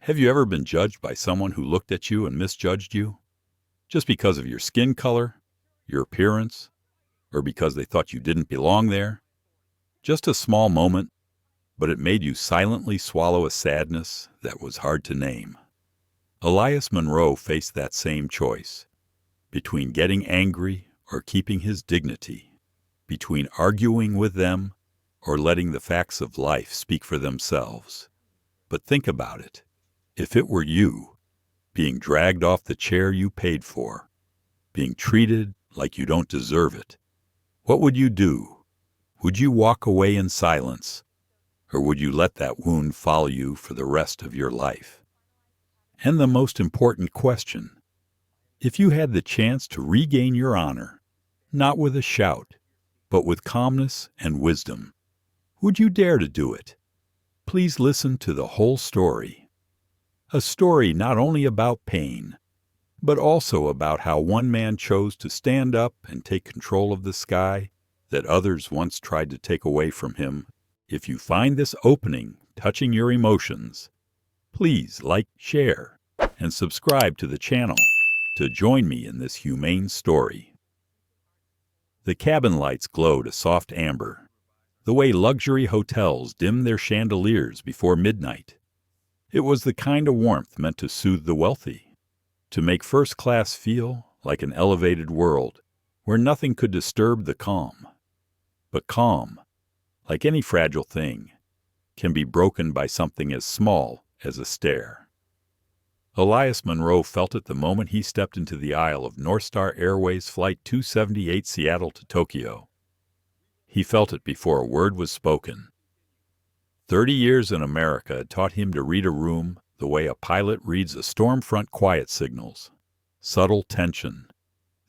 Have you ever been judged by someone who looked at you and misjudged you? Just because of your skin color, your appearance, or because they thought you didn't belong there? Just a small moment, but it made you silently swallow a sadness that was hard to name. Elias Monroe faced that same choice, between getting angry or keeping his dignity, between arguing with them or letting the facts of life speak for themselves. But think about it. If it were you, being dragged off the chair you paid for, being treated like you don't deserve it, what would you do? Would you walk away in silence, or would you let that wound follow you for the rest of your life? And the most important question, if you had the chance to regain your honor, not with a shout, but with calmness and wisdom, would you dare to do it? Please listen to the whole story. A story not only about pain, but also about how one man chose to stand up and take control of the sky that others once tried to take away from him. If you find this opening touching your emotions, please like, share, and subscribe to the channel to join me in this humane story. The cabin lights glowed a soft amber, the way luxury hotels dim their chandeliers before midnight. It was the kind of warmth meant to soothe the wealthy, to make first class feel like an elevated world where nothing could disturb the calm. But calm, like any fragile thing, can be broken by something as small as a stare. Elias Monroe felt it the moment he stepped into the aisle of North Star Airways Flight 278 Seattle to Tokyo. He felt it before a word was spoken. 30 years in America had taught him to read a room the way a pilot reads a storm front quiet signals. Subtle tension,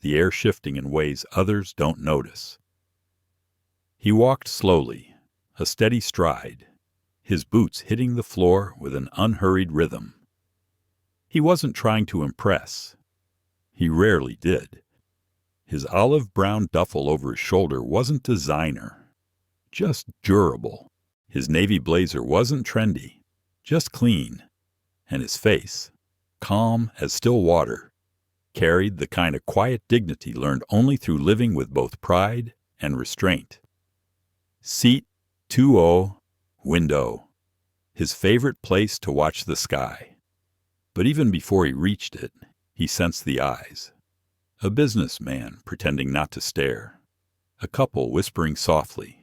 the air shifting in ways others don't notice. He walked slowly, a steady stride, his boots hitting the floor with an unhurried rhythm. He wasn't trying to impress. He rarely did. His olive-brown duffel over his shoulder wasn't designer, just durable. His navy blazer wasn't trendy, just clean. And his face, calm as still water, carried the kind of quiet dignity learned only through living with both pride and restraint. Seat 2O, window, his favorite place to watch the sky. But even before he reached it, he sensed the eyes. A businessman pretending not to stare. A couple whispering softly.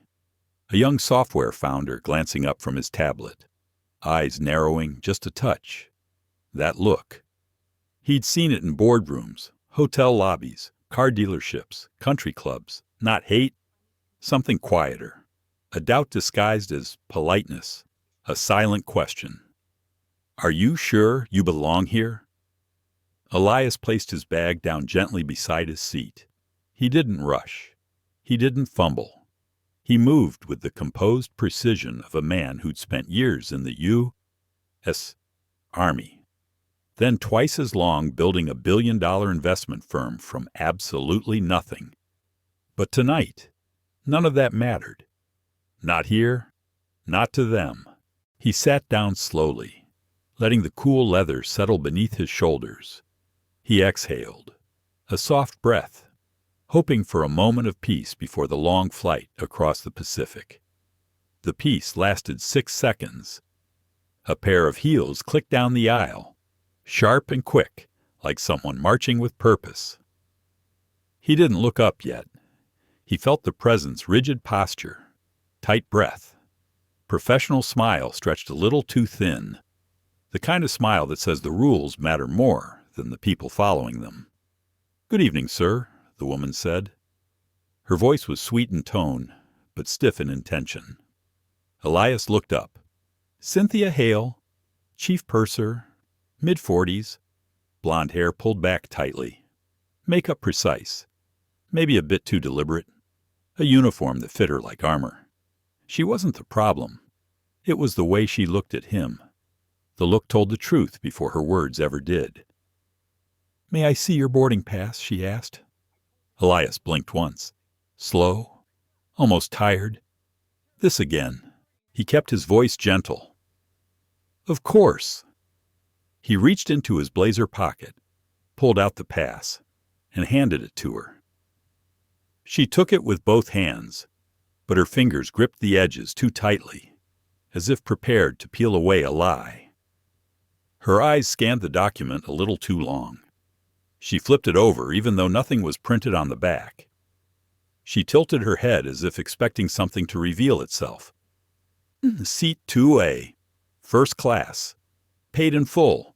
A young software founder glancing up from his tablet. Eyes narrowing just a touch. That look. He'd seen it in boardrooms, hotel lobbies, car dealerships, country clubs. Not hate, something quieter. A doubt disguised as politeness. A silent question. Are you sure you belong here? Elias placed his bag down gently beside his seat. He didn't rush. He didn't fumble. He moved with the composed precision of a man who'd spent years in the U.S. Army, then twice as long building a billion-dollar investment firm from absolutely nothing. But tonight, none of that mattered. Not here, not to them. He sat down slowly, letting the cool leather settle beneath his shoulders. He exhaled, a soft breath, hoping for a moment of peace before the long flight across the Pacific. The peace lasted 6 seconds. A pair of heels clicked down the aisle, sharp and quick, like someone marching with purpose. He didn't look up yet. He felt the presence, rigid posture, tight breath. Professional smile stretched a little too thin. The kind of smile that says the rules matter more than the people following them. "Good evening, sir," the woman said. Her voice was sweet in tone, but stiff in intention. Elias looked up. Cynthia Hale, chief purser, mid-40s, blonde hair pulled back tightly. Makeup precise, maybe a bit too deliberate. A uniform that fit her like armor. She wasn't the problem. It was the way she looked at him. The look told the truth before her words ever did. "May I see your boarding pass?" she asked. Elias blinked once. Slow, almost tired. This again. He kept his voice gentle. "Of course." He reached into his blazer pocket, pulled out the pass, and handed it to her. She took it with both hands, but her fingers gripped the edges too tightly, as if prepared to peel away a lie. Her eyes scanned the document a little too long. She flipped it over even though nothing was printed on the back. She tilted her head as if expecting something to reveal itself. Seat 2A, first class, paid in full.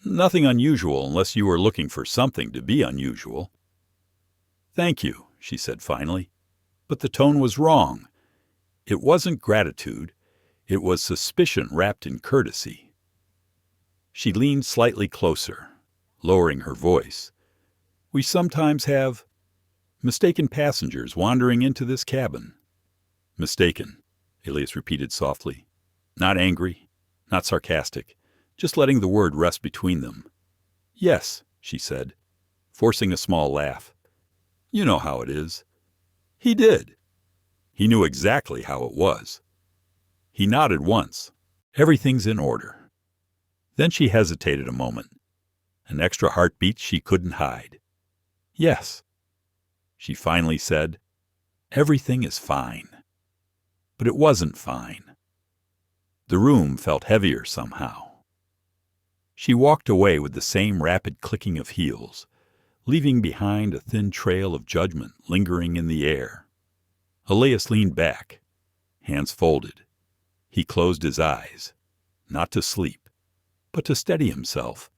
Nothing unusual unless you were looking for something to be unusual. Thank you, she said finally, but the tone was wrong. It wasn't gratitude. It was suspicion wrapped in courtesy. She leaned slightly closer, lowering her voice. We sometimes have mistaken passengers wandering into this cabin. Mistaken, Elias repeated softly. Not angry, not sarcastic, just letting the word rest between them. Yes, she said, forcing a small laugh. You know how it is. He did. He knew exactly how it was. He nodded once. Everything's in order. Then she hesitated a moment, an extra heartbeat she couldn't hide. Yes, she finally said, everything is fine. But it wasn't fine. The room felt heavier somehow. She walked away with the same rapid clicking of heels, leaving behind a thin trail of judgment lingering in the air. Elias leaned back, hands folded. He closed his eyes, not to sleep, but to steady himself.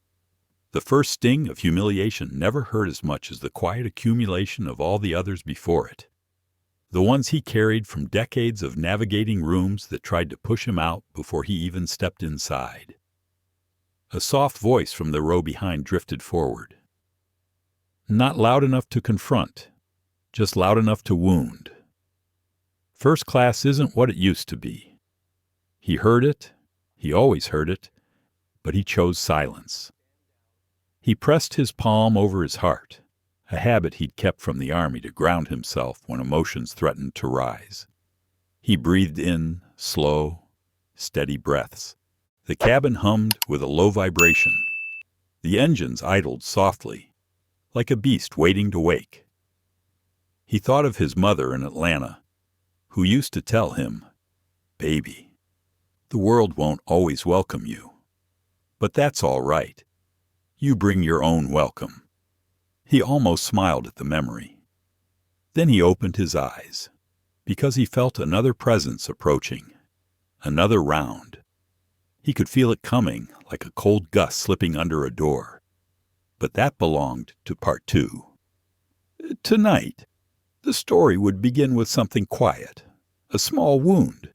The first sting of humiliation never hurt as much as the quiet accumulation of all the others before it. The ones he carried from decades of navigating rooms that tried to push him out before he even stepped inside. A soft voice from the row behind drifted forward. Not loud enough to confront, just loud enough to wound. First class isn't what it used to be. He heard it, he always heard it, but he chose silence. He pressed his palm over his heart, a habit he'd kept from the army to ground himself when emotions threatened to rise. He breathed in slow, steady breaths. The cabin hummed with a low vibration. The engines idled softly, like a beast waiting to wake. He thought of his mother in Atlanta, who used to tell him, "Baby, the world won't always welcome you. But that's all right. You bring your own welcome." He almost smiled at the memory. Then he opened his eyes, because he felt another presence approaching, another round. He could feel it coming like a cold gust slipping under a door. But that belonged to part 2. Tonight, the story would begin with something quiet, a small wound,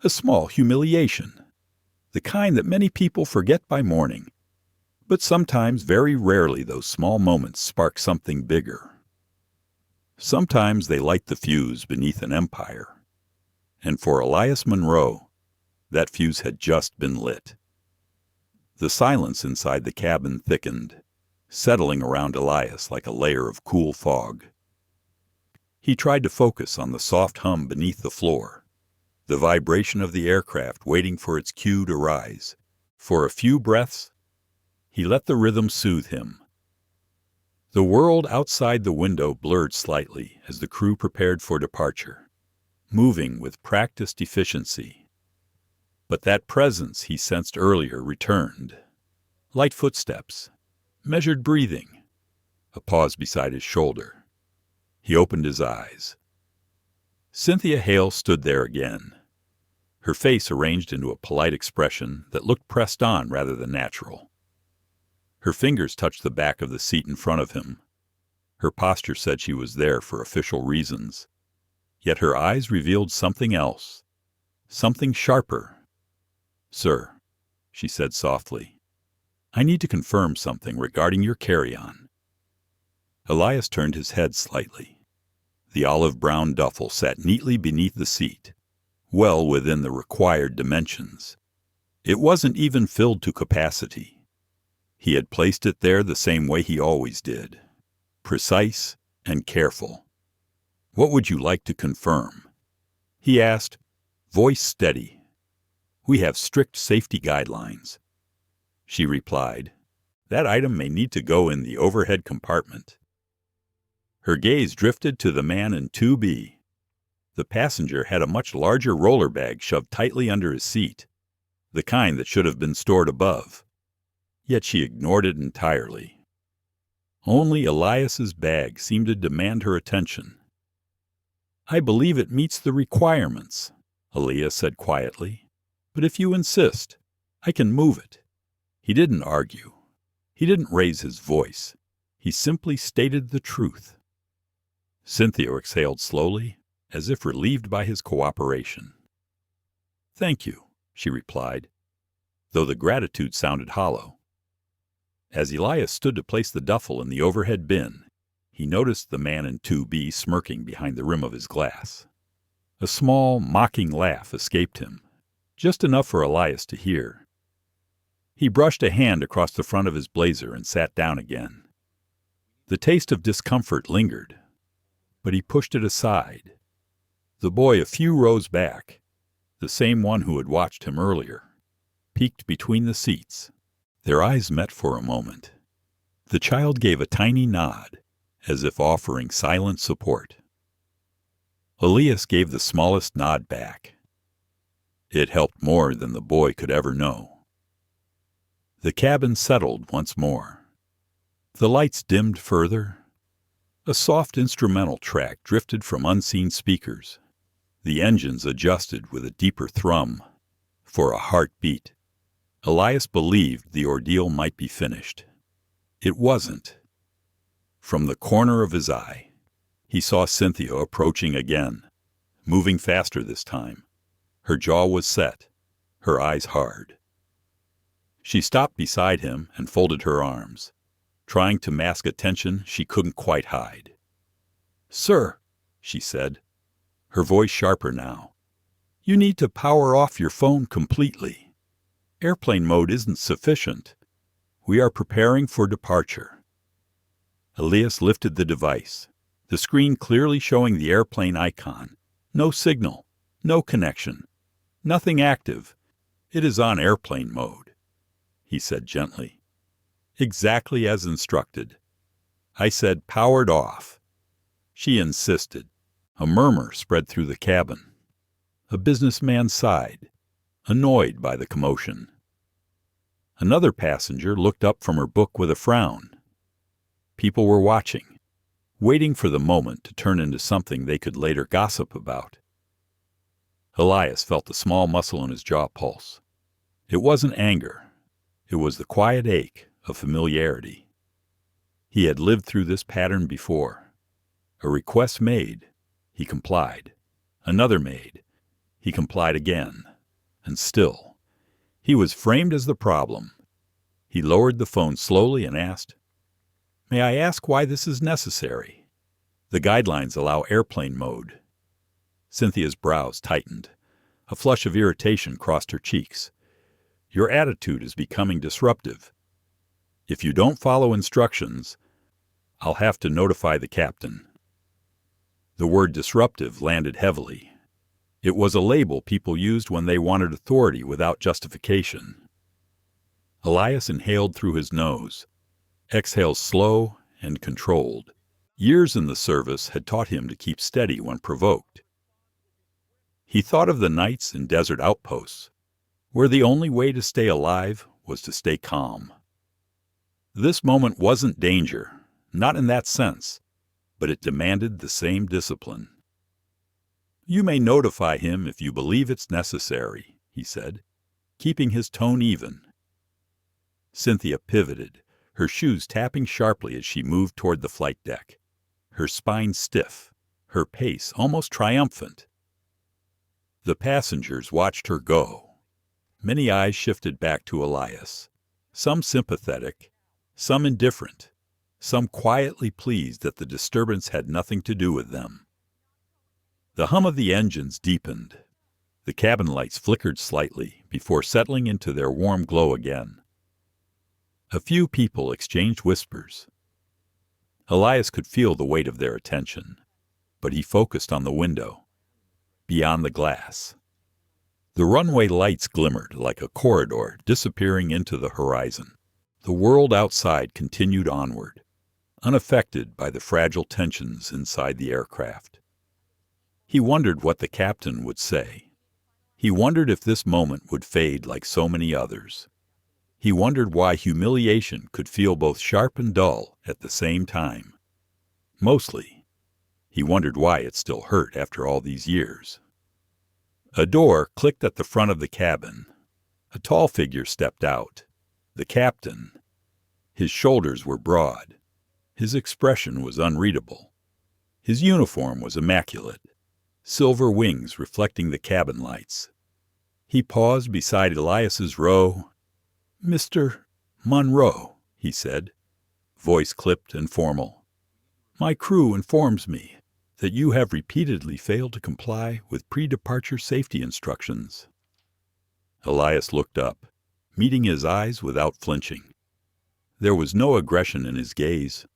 a small humiliation, the kind that many people forget by morning. But sometimes, very rarely, those small moments spark something bigger. Sometimes they light the fuse beneath an empire. And for Elias Monroe, that fuse had just been lit. The silence inside the cabin thickened, settling around Elias like a layer of cool fog. He tried to focus on the soft hum beneath the floor, the vibration of the aircraft waiting for its cue to rise. For a few breaths, he let the rhythm soothe him. The world outside the window blurred slightly as the crew prepared for departure, moving with practiced efficiency. But that presence he sensed earlier returned. Light footsteps, measured breathing, a pause beside his shoulder. He opened his eyes. Cynthia Hale stood there again, her face arranged into a polite expression that looked pressed on rather than natural. Her fingers touched the back of the seat in front of him. Her posture said she was there for official reasons. Yet her eyes revealed something else, something sharper. "Sir," she said softly, "I need to confirm something regarding your carry-on." Elias turned his head slightly. The olive-brown duffel sat neatly beneath the seat, well within the required dimensions. It wasn't even filled to capacity. He had placed it there the same way he always did, precise and careful. "What would you like to confirm?" he asked, voice steady. "We have strict safety guidelines." she replied. "That item may need to go in the overhead compartment." Her gaze drifted to the man in 2B. The passenger had a much larger roller bag shoved tightly under his seat, the kind that should have been stored above. Yet she ignored it entirely. Only Elias's bag seemed to demand her attention. "I believe it meets the requirements," Elias said quietly. "But if you insist, I can move it." He didn't argue. He didn't raise his voice. He simply stated the truth. Cynthia exhaled slowly, as if relieved by his cooperation. "Thank you," she replied, though the gratitude sounded hollow. As Elias stood to place the duffel in the overhead bin, he noticed the man in 2B smirking behind the rim of his glass. A small, mocking laugh escaped him, just enough for Elias to hear. He brushed a hand across the front of his blazer and sat down again. The taste of discomfort lingered, but he pushed it aside. The boy a few rows back, the same one who had watched him earlier, peeked between the seats. Their eyes met for a moment. The child gave a tiny nod, as if offering silent support. Elias gave the smallest nod back. It helped more than the boy could ever know. The cabin settled once more. The lights dimmed further. A soft instrumental track drifted from unseen speakers. The engines adjusted with a deeper thrum. For a heartbeat, Elias believed the ordeal might be finished. It wasn't. From the corner of his eye, he saw Cynthia approaching again, moving faster this time. Her jaw was set, her eyes hard. She stopped beside him and folded her arms, trying to mask a tension she couldn't quite hide. "Sir," she said, her voice sharper now, "you need to power off your phone completely. Airplane mode isn't sufficient. We are preparing for departure." Elias lifted the device, the screen clearly showing the airplane icon. "No signal, no connection, nothing active. It is on airplane mode," he said gently. "Exactly as instructed. I said powered off." She insisted. A murmur spread through the cabin. A businessman sighed, annoyed by the commotion. Another passenger looked up from her book with a frown. People were watching, waiting for the moment to turn into something they could later gossip about. Elias felt the small muscle in his jaw pulse. It wasn't anger. It was the quiet ache of familiarity. He had lived through this pattern before. A request made, he complied. Another made, he complied again. And still, he was framed as the problem. He lowered the phone slowly and asked, "May I ask why this is necessary?" "The guidelines allow airplane mode." Cynthia's brows tightened. A flush of irritation crossed her cheeks. "Your attitude is becoming disruptive. If you don't follow instructions, I'll have to notify the captain." The word disruptive landed heavily. It was a label people used when they wanted authority without justification. Elias inhaled through his nose, exhaled slow and controlled. Years in the service had taught him to keep steady when provoked. He thought of the nights in desert outposts, where the only way to stay alive was to stay calm. This moment wasn't danger, not in that sense, but it demanded the same discipline. "You may notify him if you believe it's necessary," he said, keeping his tone even. Cynthia pivoted, her shoes tapping sharply as she moved toward the flight deck, her spine stiff, her pace almost triumphant. The passengers watched her go. Many eyes shifted back to Elias, some sympathetic, some indifferent, some quietly pleased that the disturbance had nothing to do with them. The hum of the engines deepened. The cabin lights flickered slightly before settling into their warm glow again. A few people exchanged whispers. Elias could feel the weight of their attention, but he focused on the window, beyond the glass. The runway lights glimmered like a corridor disappearing into the horizon. The world outside continued onward, unaffected by the fragile tensions inside the aircraft. He wondered what the captain would say. He wondered if this moment would fade like so many others. He wondered why humiliation could feel both sharp and dull at the same time. Mostly, he wondered why it still hurt after all these years. A door clicked at the front of the cabin. A tall figure stepped out. The captain. His shoulders were broad. His expression was unreadable. His uniform was immaculate, silver wings reflecting the cabin lights. He paused beside Elias's row. "Mr. Monroe," he said, voice clipped and formal. "My crew informs me that you have repeatedly failed to comply with pre-departure safety instructions." Elias looked up, meeting his eyes without flinching. There was no aggression in his gaze,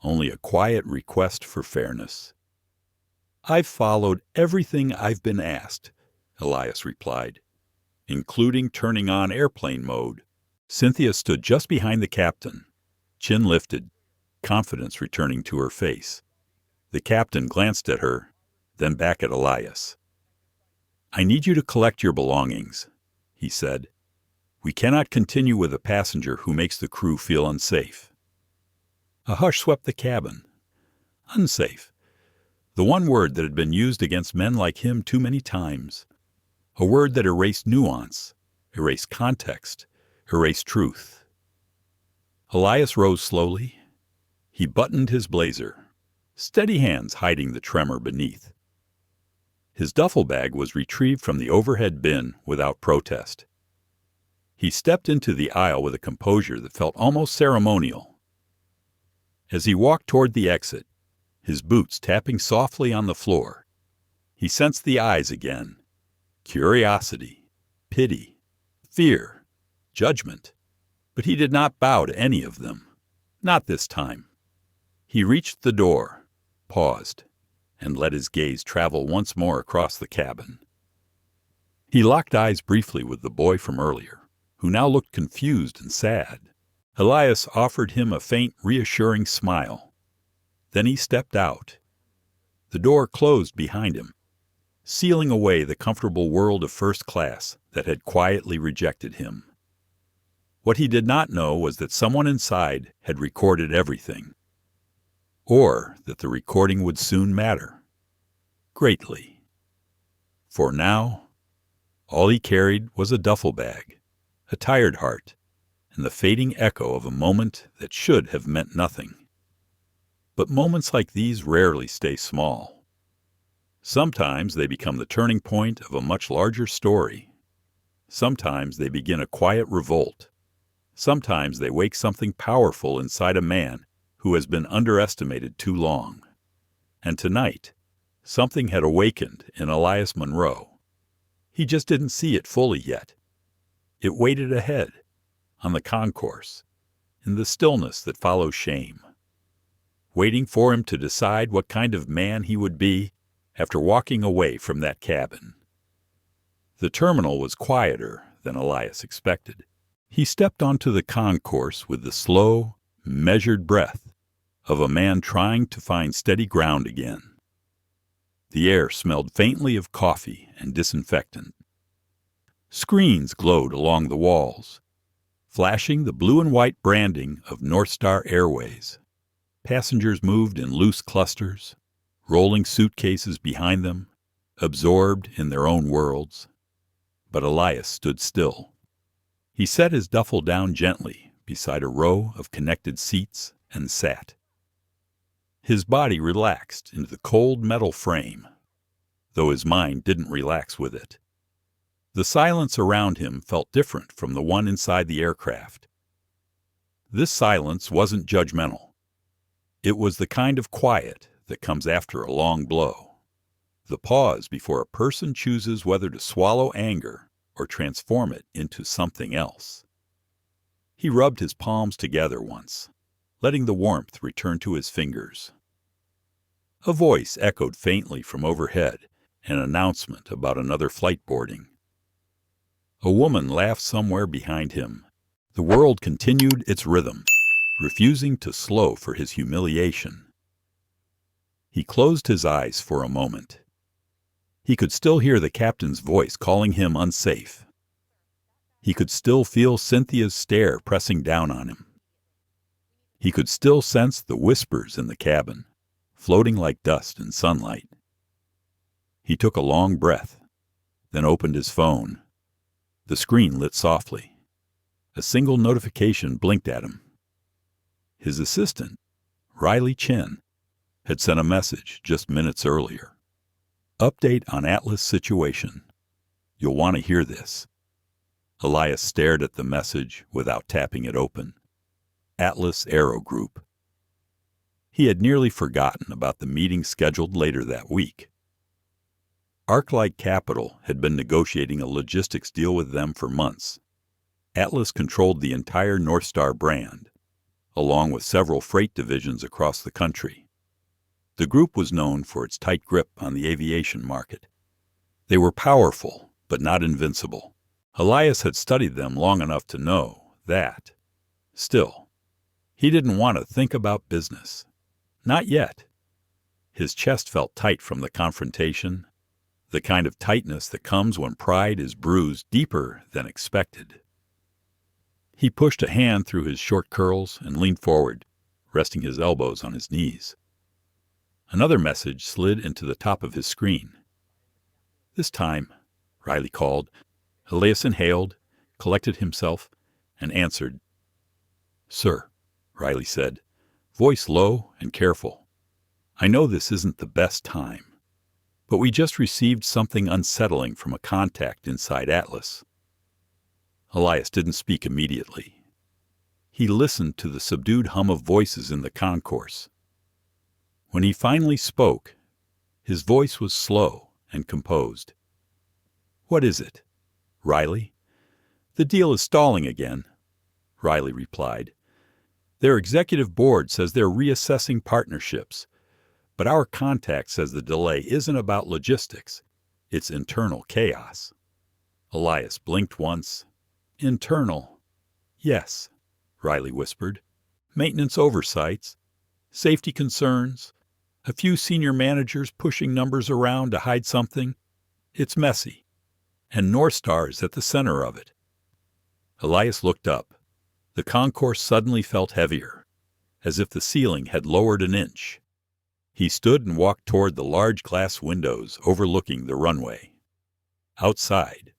only a quiet request for fairness. "I've followed everything I've been asked," Elias replied, "including turning on airplane mode." Cynthia stood just behind the captain, chin lifted, confidence returning to her face. The captain glanced at her, then back at Elias. "I need you to collect your belongings," he said. "We cannot continue with a passenger who makes the crew feel unsafe." A hush swept the cabin. Unsafe. The one word that had been used against men like him too many times. A word that erased nuance, erased context, erased truth. Elias rose slowly. He buttoned his blazer, steady hands hiding the tremor beneath. His duffel bag was retrieved from the overhead bin without protest. He stepped into the aisle with a composure that felt almost ceremonial. As he walked toward the exit, his boots tapping softly on the floor, he sensed the eyes again. Curiosity, pity, fear, judgment. But he did not bow to any of them. Not this time. He reached the door, paused, and let his gaze travel once more across the cabin. He locked eyes briefly with the boy from earlier, who now looked confused and sad. Elias offered him a faint, reassuring smile. Then he stepped out. The door closed behind him, sealing away the comfortable world of first class that had quietly rejected him. What he did not know was that someone inside had recorded everything, or that the recording would soon matter. Greatly. For now, all he carried was a duffel bag, a tired heart, and the fading echo of a moment that should have meant nothing. But moments like these rarely stay small. Sometimes they become the turning point of a much larger story. Sometimes they begin a quiet revolt. Sometimes they wake something powerful inside a man who has been underestimated too long. And tonight, something had awakened in Elias Monroe. He just didn't see it fully yet. It waited ahead, on the concourse, in the stillness that follows shame, waiting for him to decide what kind of man he would be after walking away from that cabin. The terminal was quieter than Elias expected. He stepped onto the concourse with the slow, measured breath of a man trying to find steady ground again. The air smelled faintly of coffee and disinfectant. Screens glowed along the walls, flashing the blue and white branding of North Star Airways. Passengers moved in loose clusters, rolling suitcases behind them, absorbed in their own worlds. But Elias stood still. He set his duffel down gently beside a row of connected seats and sat. His body relaxed into the cold metal frame, though his mind didn't relax with it. The silence around him felt different from the one inside the aircraft. This silence wasn't judgmental. It was the kind of quiet that comes after a long blow. The pause before a person chooses whether to swallow anger or transform it into something else. He rubbed his palms together once, letting the warmth return to his fingers. A voice echoed faintly from overhead, an announcement about another flight boarding. A woman laughed somewhere behind him. The world continued its rhythm, refusing to slow for his humiliation. He closed his eyes for a moment. He could still hear the captain's voice calling him unsafe. He could still feel Cynthia's stare pressing down on him. He could still sense the whispers in the cabin, floating like dust in sunlight. He took a long breath, then opened his phone. The screen lit softly. A single notification blinked at him. His assistant, Riley Chin, had sent a message just minutes earlier. Update on Atlas situation. You'll want to hear this. Elias stared at the message without tapping it open. Atlas Aerogroup. He had nearly forgotten about the meeting scheduled later that week. ArcLight Capital had been negotiating a logistics deal with them for months. Atlas controlled the entire North Star brand, along with several freight divisions across the country. The group was known for its tight grip on the aviation market. They were powerful, but not invincible. Elias had studied them long enough to know that. Still, he didn't want to think about business. Not yet. His chest felt tight from the confrontation, the kind of tightness that comes when pride is bruised deeper than expected. He pushed a hand through his short curls and leaned forward, resting his elbows on his knees. Another message slid into the top of his screen. This time, Riley called. Elias inhaled, collected himself, and answered. "Sir," Riley said, voice low and careful. "I know this isn't the best time, but we just received something unsettling from a contact inside Atlas." Elias didn't speak immediately. He listened to the subdued hum of voices in the concourse. When he finally spoke, his voice was slow and composed. "What is it, Riley?" "The deal is stalling again," Riley replied. "Their executive board says they're reassessing partnerships, but our contact says the delay isn't about logistics, it's internal chaos." Elias blinked once. "Internal?" "Yes," Riley whispered. "Maintenance oversights, safety concerns, a few senior managers pushing numbers around to hide something. It's messy, and North Star is at the center of it." Elias looked up. The concourse suddenly felt heavier, as if the ceiling had lowered an inch. He stood and walked toward the large glass windows overlooking the runway. Outside,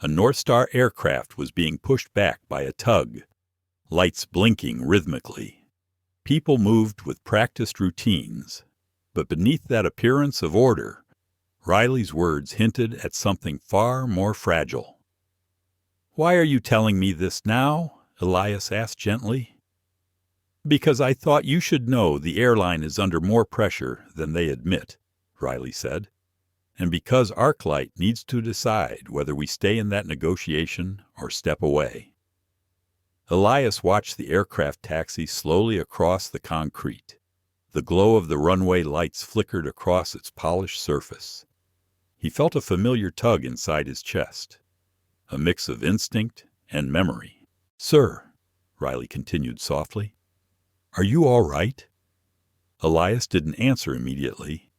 a North Star aircraft was being pushed back by a tug, lights blinking rhythmically. People moved with practiced routines, but beneath that appearance of order, Riley's words hinted at something far more fragile. "Why are you telling me this now?" Elias asked gently. "Because I thought you should know the airline is under more pressure than they admit," Riley said, "and because ArcLight needs to decide whether we stay in that negotiation or step away." Elias watched the aircraft taxi slowly across the concrete. The glow of the runway lights flickered across its polished surface. He felt a familiar tug inside his chest, a mix of instinct and memory. "Sir," Riley continued softly, "are you all right?" Elias didn't answer immediately.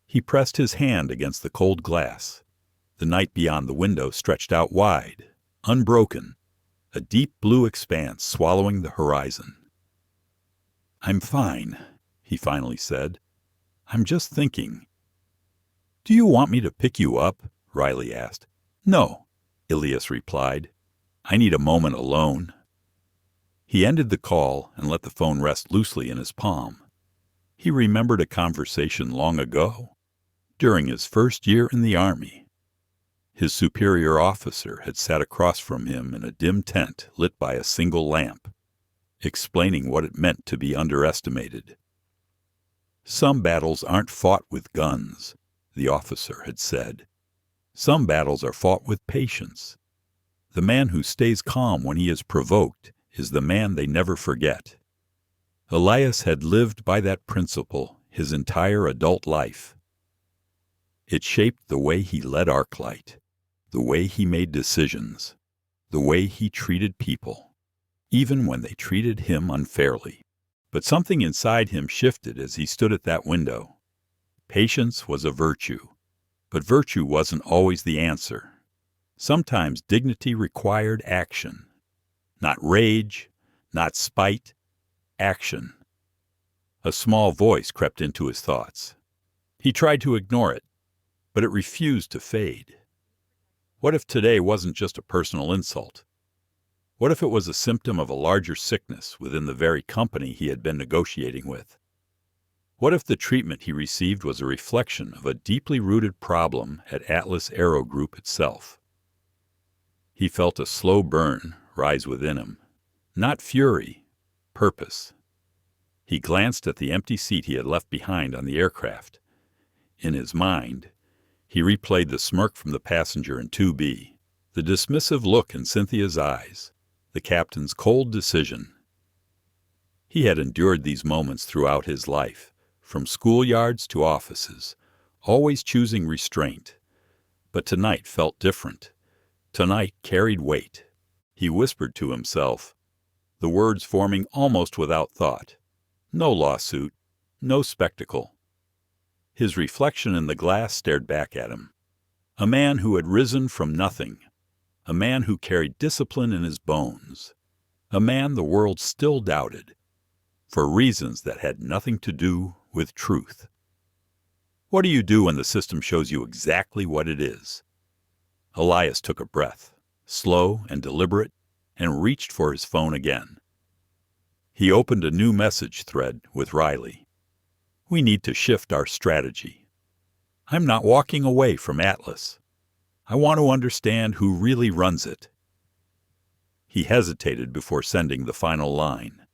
He pressed his hand against the cold glass. The night beyond the window stretched out wide, unbroken, a deep blue expanse swallowing the horizon. "I'm fine," he finally said. "I'm just thinking." "Do you want me to pick you up?" Riley asked. "No," Elias replied. "I need a moment alone." He ended the call and let the phone rest loosely in his palm. He remembered a conversation long ago, during his first year in the Army. His superior officer had sat across from him in a dim tent lit by a single lamp, explaining what it meant to be underestimated. "Some battles aren't fought with guns," the officer had said. "Some battles are fought with patience. The man who stays calm when he is provoked is the man they never forget." Elias had lived by that principle his entire adult life. It shaped the way he led ArcLight, the way he made decisions, the way he treated people, even when they treated him unfairly. But something inside him shifted as he stood at that window. Patience was a virtue, but virtue wasn't always the answer. Sometimes dignity required action. Not rage, not spite, action. A small voice crept into his thoughts. He tried to ignore it, but it refused to fade. What if today wasn't just a personal insult? What if it was a symptom of a larger sickness within the very company he had been negotiating with? What if the treatment he received was a reflection of a deeply rooted problem at Atlas Aerogroup itself? He felt a slow burn rise within him. Not fury, purpose. He glanced at the empty seat he had left behind on the aircraft. In his mind, he replayed the smirk from the passenger in 2B, the dismissive look in Cynthia's eyes, the captain's cold decision. He had endured these moments throughout his life, from schoolyards to offices, always choosing restraint. But tonight felt different. Tonight carried weight. He whispered to himself, the words forming almost without thought. No lawsuit, no spectacle. His reflection in the glass stared back at him. A man who had risen from nothing. A man who carried discipline in his bones. A man the world still doubted, for reasons that had nothing to do with truth. What do you do when the system shows you exactly what it is? Elias took a breath, slow and deliberate, and reached for his phone again. He opened a new message thread with Riley. We need to shift our strategy. I'm not walking away from Atlas. I want to understand who really runs it. He hesitated before sending the final line.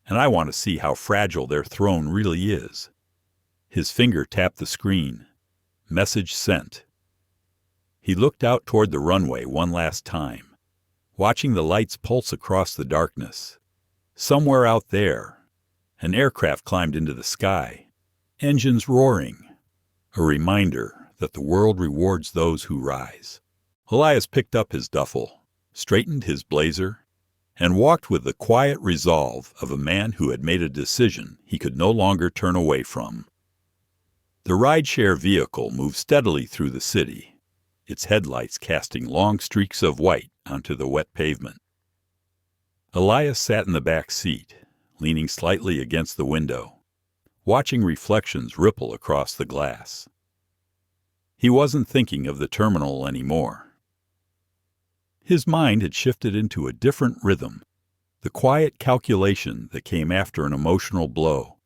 And I want to see how fragile their throne really is. His finger tapped the screen. Message sent. He looked out toward the runway one last time, watching the lights pulse across the darkness. Somewhere out there, an aircraft climbed into the sky, engines roaring, a reminder that the world rewards those who rise. Elias picked up his duffel, straightened his blazer, and walked with the quiet resolve of a man who had made a decision he could no longer turn away from. The rideshare vehicle moved steadily through the city, its headlights casting long streaks of white onto the wet pavement. Elias sat in the back seat, leaning slightly against the window, watching reflections ripple across the glass. He wasn't thinking of the terminal anymore. His mind had shifted into a different rhythm, the quiet calculation that came after an emotional blow.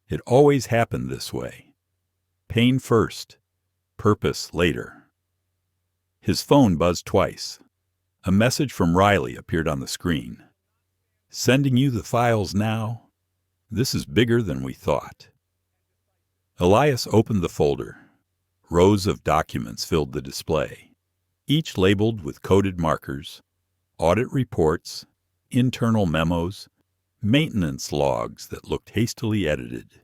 It always happened this way. Pain first, purpose later. His phone buzzed twice. A message from Riley appeared on the screen. Sending you the files now. This is bigger than we thought. Elias opened the folder. Rows of documents filled the display, each labeled with coded markers, audit reports, internal memos, maintenance logs that looked hastily edited.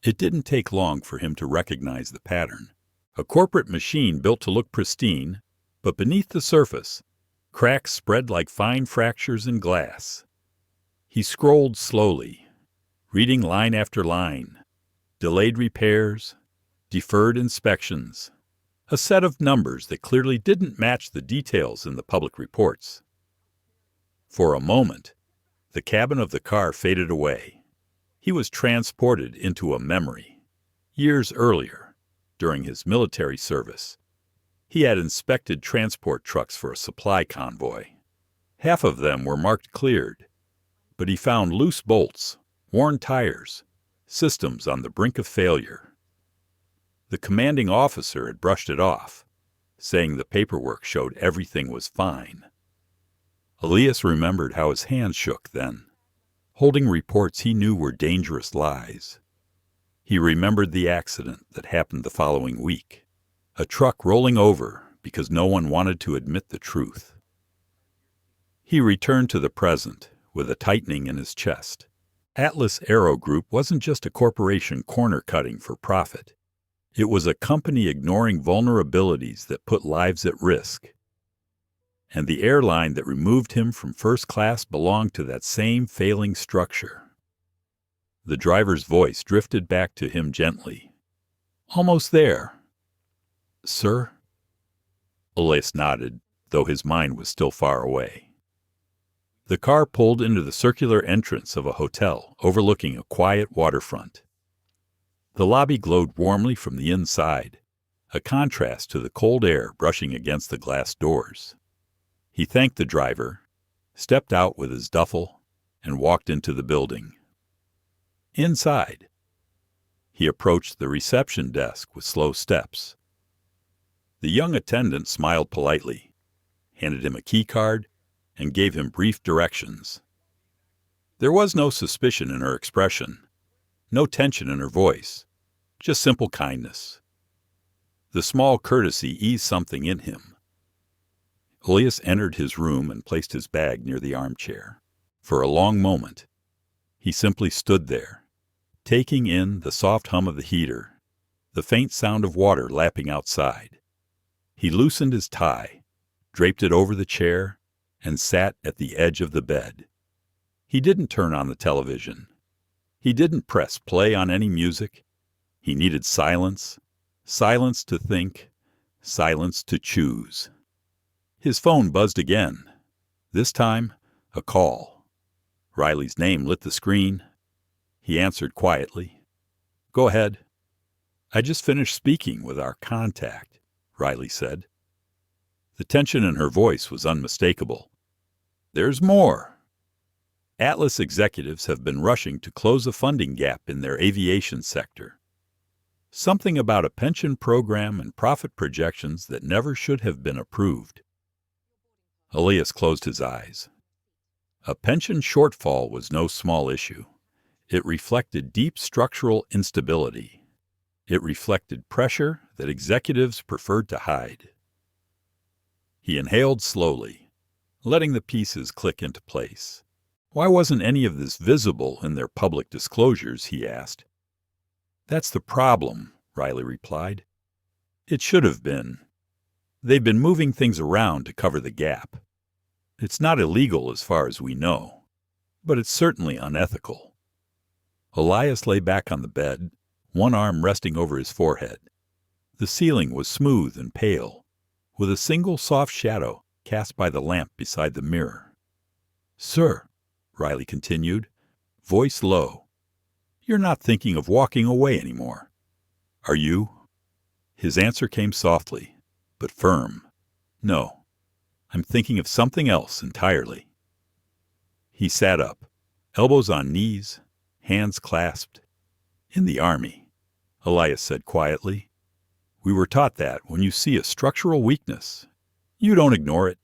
It didn't take long for him to recognize the pattern. A corporate machine built to look pristine, but beneath the surface, cracks spread like fine fractures in glass. He scrolled slowly, reading line after line. Delayed repairs, deferred inspections, a set of numbers that clearly didn't match the details in the public reports. For a moment, the cabin of the car faded away. He was transported into a memory. Years earlier, during his military service, he had inspected transport trucks for a supply convoy. Half of them were marked cleared, but he found loose bolts, worn tires, systems on the brink of failure. The commanding officer had brushed it off, saying the paperwork showed everything was fine. Elias remembered how his hands shook then, holding reports he knew were dangerous lies. He remembered the accident that happened the following week, a truck rolling over because no one wanted to admit the truth. He returned to the present with a tightening in his chest. Atlas Aerogroup wasn't just a corporation corner-cutting for profit. It was a company ignoring vulnerabilities that put lives at risk. And the airline that removed him from first class belonged to that same failing structure. The driver's voice drifted back to him gently. "Almost there." "Sir?" Elias nodded, though his mind was still far away. The car pulled into the circular entrance of a hotel overlooking a quiet waterfront. The lobby glowed warmly from the inside, a contrast to the cold air brushing against the glass doors. He thanked the driver, stepped out with his duffel, and walked into the building. Inside, he approached the reception desk with slow steps. The young attendant smiled politely, handed him a key card, and gave him brief directions. There was no suspicion in her expression, no tension in her voice, just simple kindness. The small courtesy eased something in him. Elias entered his room and placed his bag near the armchair. For a long moment, he simply stood there, taking in the soft hum of the heater, the faint sound of water lapping outside. He loosened his tie, draped it over the chair, and sat at the edge of the bed. He didn't turn on the television. He didn't press play on any music. He needed silence, silence to think, silence to choose. His phone buzzed again. This time, a call. Riley's name lit the screen. He answered quietly. "Go ahead." "I just finished speaking with our contact," Riley said. The tension in her voice was unmistakable. "There's more. Atlas executives have been rushing to close a funding gap in their aviation sector. Something about a pension program and profit projections that never should have been approved." Elias closed his eyes. A pension shortfall was no small issue. It reflected deep structural instability. It reflected pressure that executives preferred to hide. He inhaled slowly, letting the pieces click into place. Why wasn't any of this visible in their public disclosures, he asked. "That's the problem," Riley replied. "It should have been. They've been moving things around to cover the gap. It's not illegal as far as we know, but it's certainly unethical." Elias lay back on the bed, one arm resting over his forehead. The ceiling was smooth and pale, with a single soft shadow cast by the lamp beside the mirror. "Sir," Riley continued, voice low, "you're not thinking of walking away anymore, are you?" His answer came softly, but firm. "No, I'm thinking of something else entirely." He sat up, elbows on knees, hands clasped. "In the Army," Elias said quietly, "we were taught that when you see a structural weakness, you don't ignore it,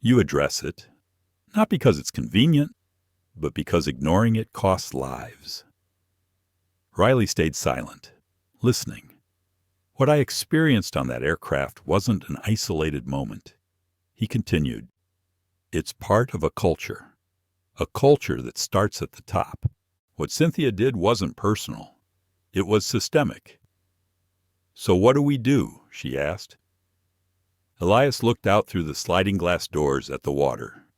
you address it, not because it's convenient, but because ignoring it costs lives." Riley stayed silent, listening. "What I experienced on that aircraft wasn't an isolated moment." He continued, "It's part of a culture that starts at the top. What Cynthia did wasn't personal. It was systemic." "So what do we do?" she asked. Elias looked out through the sliding glass doors at the water.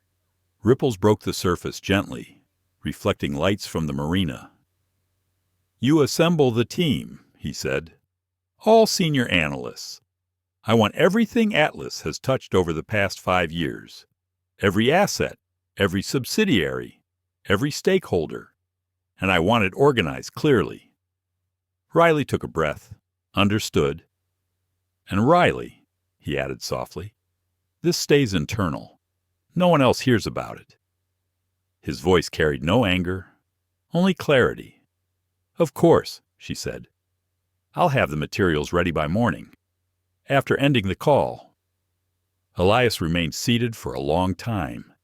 Ripples broke the surface gently, reflecting lights from the marina. "You assemble the team," he said. "All senior analysts. I want everything Atlas has touched over the past 5 years. Every asset, every subsidiary, every stakeholder. And I want it organized clearly." Riley took a breath, understood. "And Riley," he added softly, "this stays internal. No one else hears about it." His voice carried no anger, only clarity. "Of course," she said. "I'll have the materials ready by morning." After ending the call, Elias remained seated for a long time.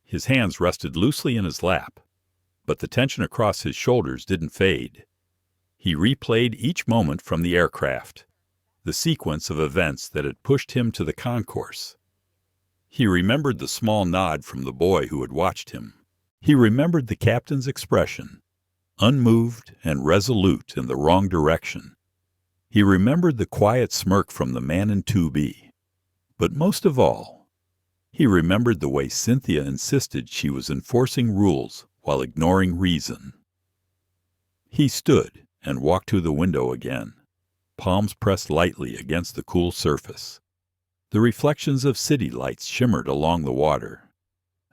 His hands rested loosely in his lap, but the tension across his shoulders didn't fade. He replayed each moment from the aircraft, the sequence of events that had pushed him to the concourse. He remembered the small nod from the boy who had watched him. He remembered the captain's expression, unmoved and resolute in the wrong direction. He remembered the quiet smirk from the man in 2B. But most of all, he remembered the way Cynthia insisted she was enforcing rules while ignoring reason. He stood and walked to the window again, palms pressed lightly against the cool surface. The reflections of city lights shimmered along the water.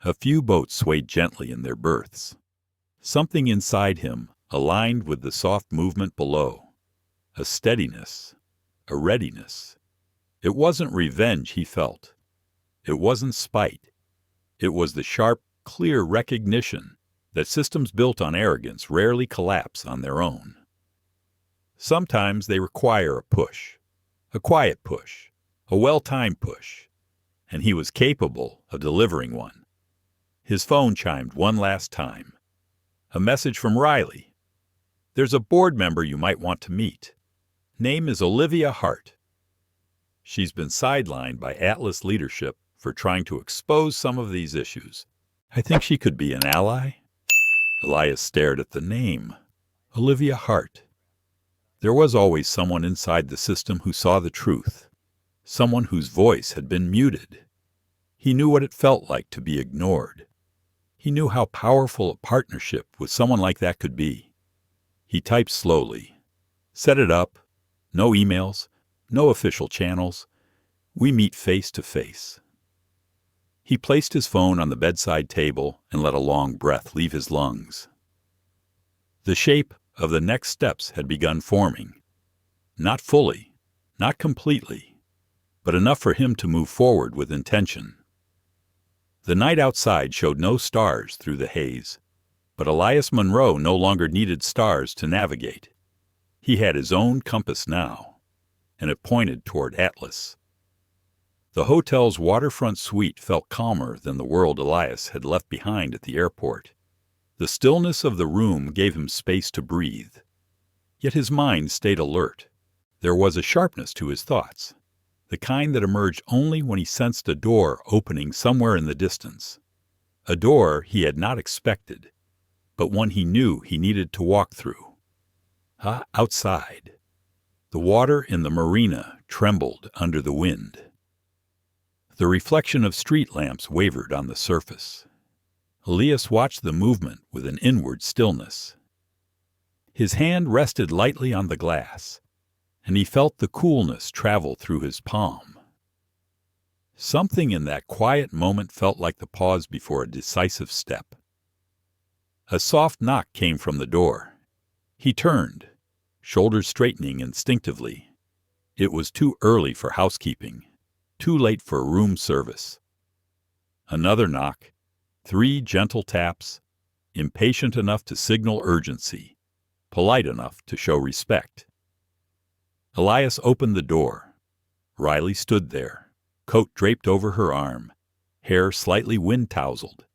A few boats swayed gently in their berths. Something inside him aligned with the soft movement below. A steadiness, a readiness. It wasn't revenge he felt. It wasn't spite. It was the sharp, clear recognition that systems built on arrogance rarely collapse on their own. Sometimes they require a push, a quiet push, a well-timed push, and he was capable of delivering one. His phone chimed one last time. A message from Riley. "There's a board member you might want to meet. Name is Olivia Hart. She's been sidelined by Atlas leadership for trying to expose some of these issues. I think she could be an ally." Elias stared at the name. Olivia Hart. There was always someone inside the system who saw the truth, someone whose voice had been muted. He knew what it felt like to be ignored. He knew how powerful a partnership with someone like that could be. He typed slowly. "Set it up. No emails. No official channels. We meet face to face." He placed his phone on the bedside table and let a long breath leave his lungs. The shape of the next steps had begun forming. Not fully, not completely, but enough for him to move forward with intention. The night outside showed no stars through the haze, but Elias Monroe no longer needed stars to navigate. He had his own compass now, and it pointed toward Atlas. The hotel's waterfront suite felt calmer than the world Elias had left behind at the airport. The stillness of the room gave him space to breathe. Yet his mind stayed alert. There was a sharpness to his thoughts, the kind that emerged only when he sensed a door opening somewhere in the distance. A door he had not expected, but one he knew he needed to walk through. Outside. The water in the marina trembled under the wind. The reflection of street lamps wavered on the surface. Elias watched the movement with an inward stillness. His hand rested lightly on the glass, and he felt the coolness travel through his palm. Something in that quiet moment felt like the pause before a decisive step. A soft knock came from the door. He turned, shoulders straightening instinctively. It was too early for housekeeping, too late for room service. Another knock, 3 gentle taps, impatient enough to signal urgency, polite enough to show respect. Elias opened the door. Riley stood there, coat draped over her arm, hair slightly wind-tousled,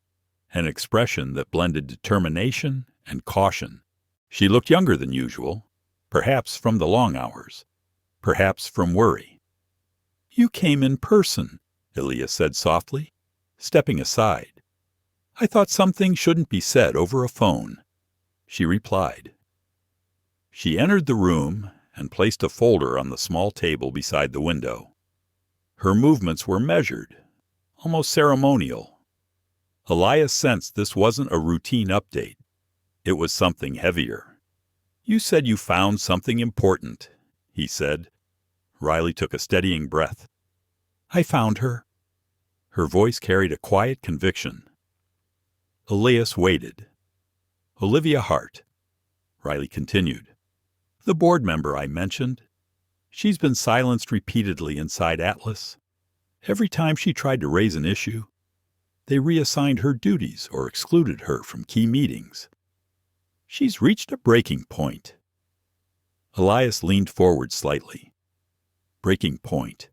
an expression that blended determination and caution. She looked younger than usual, perhaps from the long hours, perhaps from worry. "You came in person," Elias said softly, stepping aside. "I thought some things shouldn't be said over a phone," she replied. She entered the room and placed a folder on the small table beside the window. Her movements were measured, almost ceremonial. Elias sensed this wasn't a routine update. It was something heavier. "You said you found something important," he said. Riley took a steadying breath. "I found her." Her voice carried a quiet conviction. Elias waited. "Olivia Hart," Riley continued. "The board member I mentioned. She's been silenced repeatedly inside Atlas. Every time she tried to raise an issue, they reassigned her duties or excluded her from key meetings. She's reached a breaking point." Elias leaned forward slightly. Breaking point.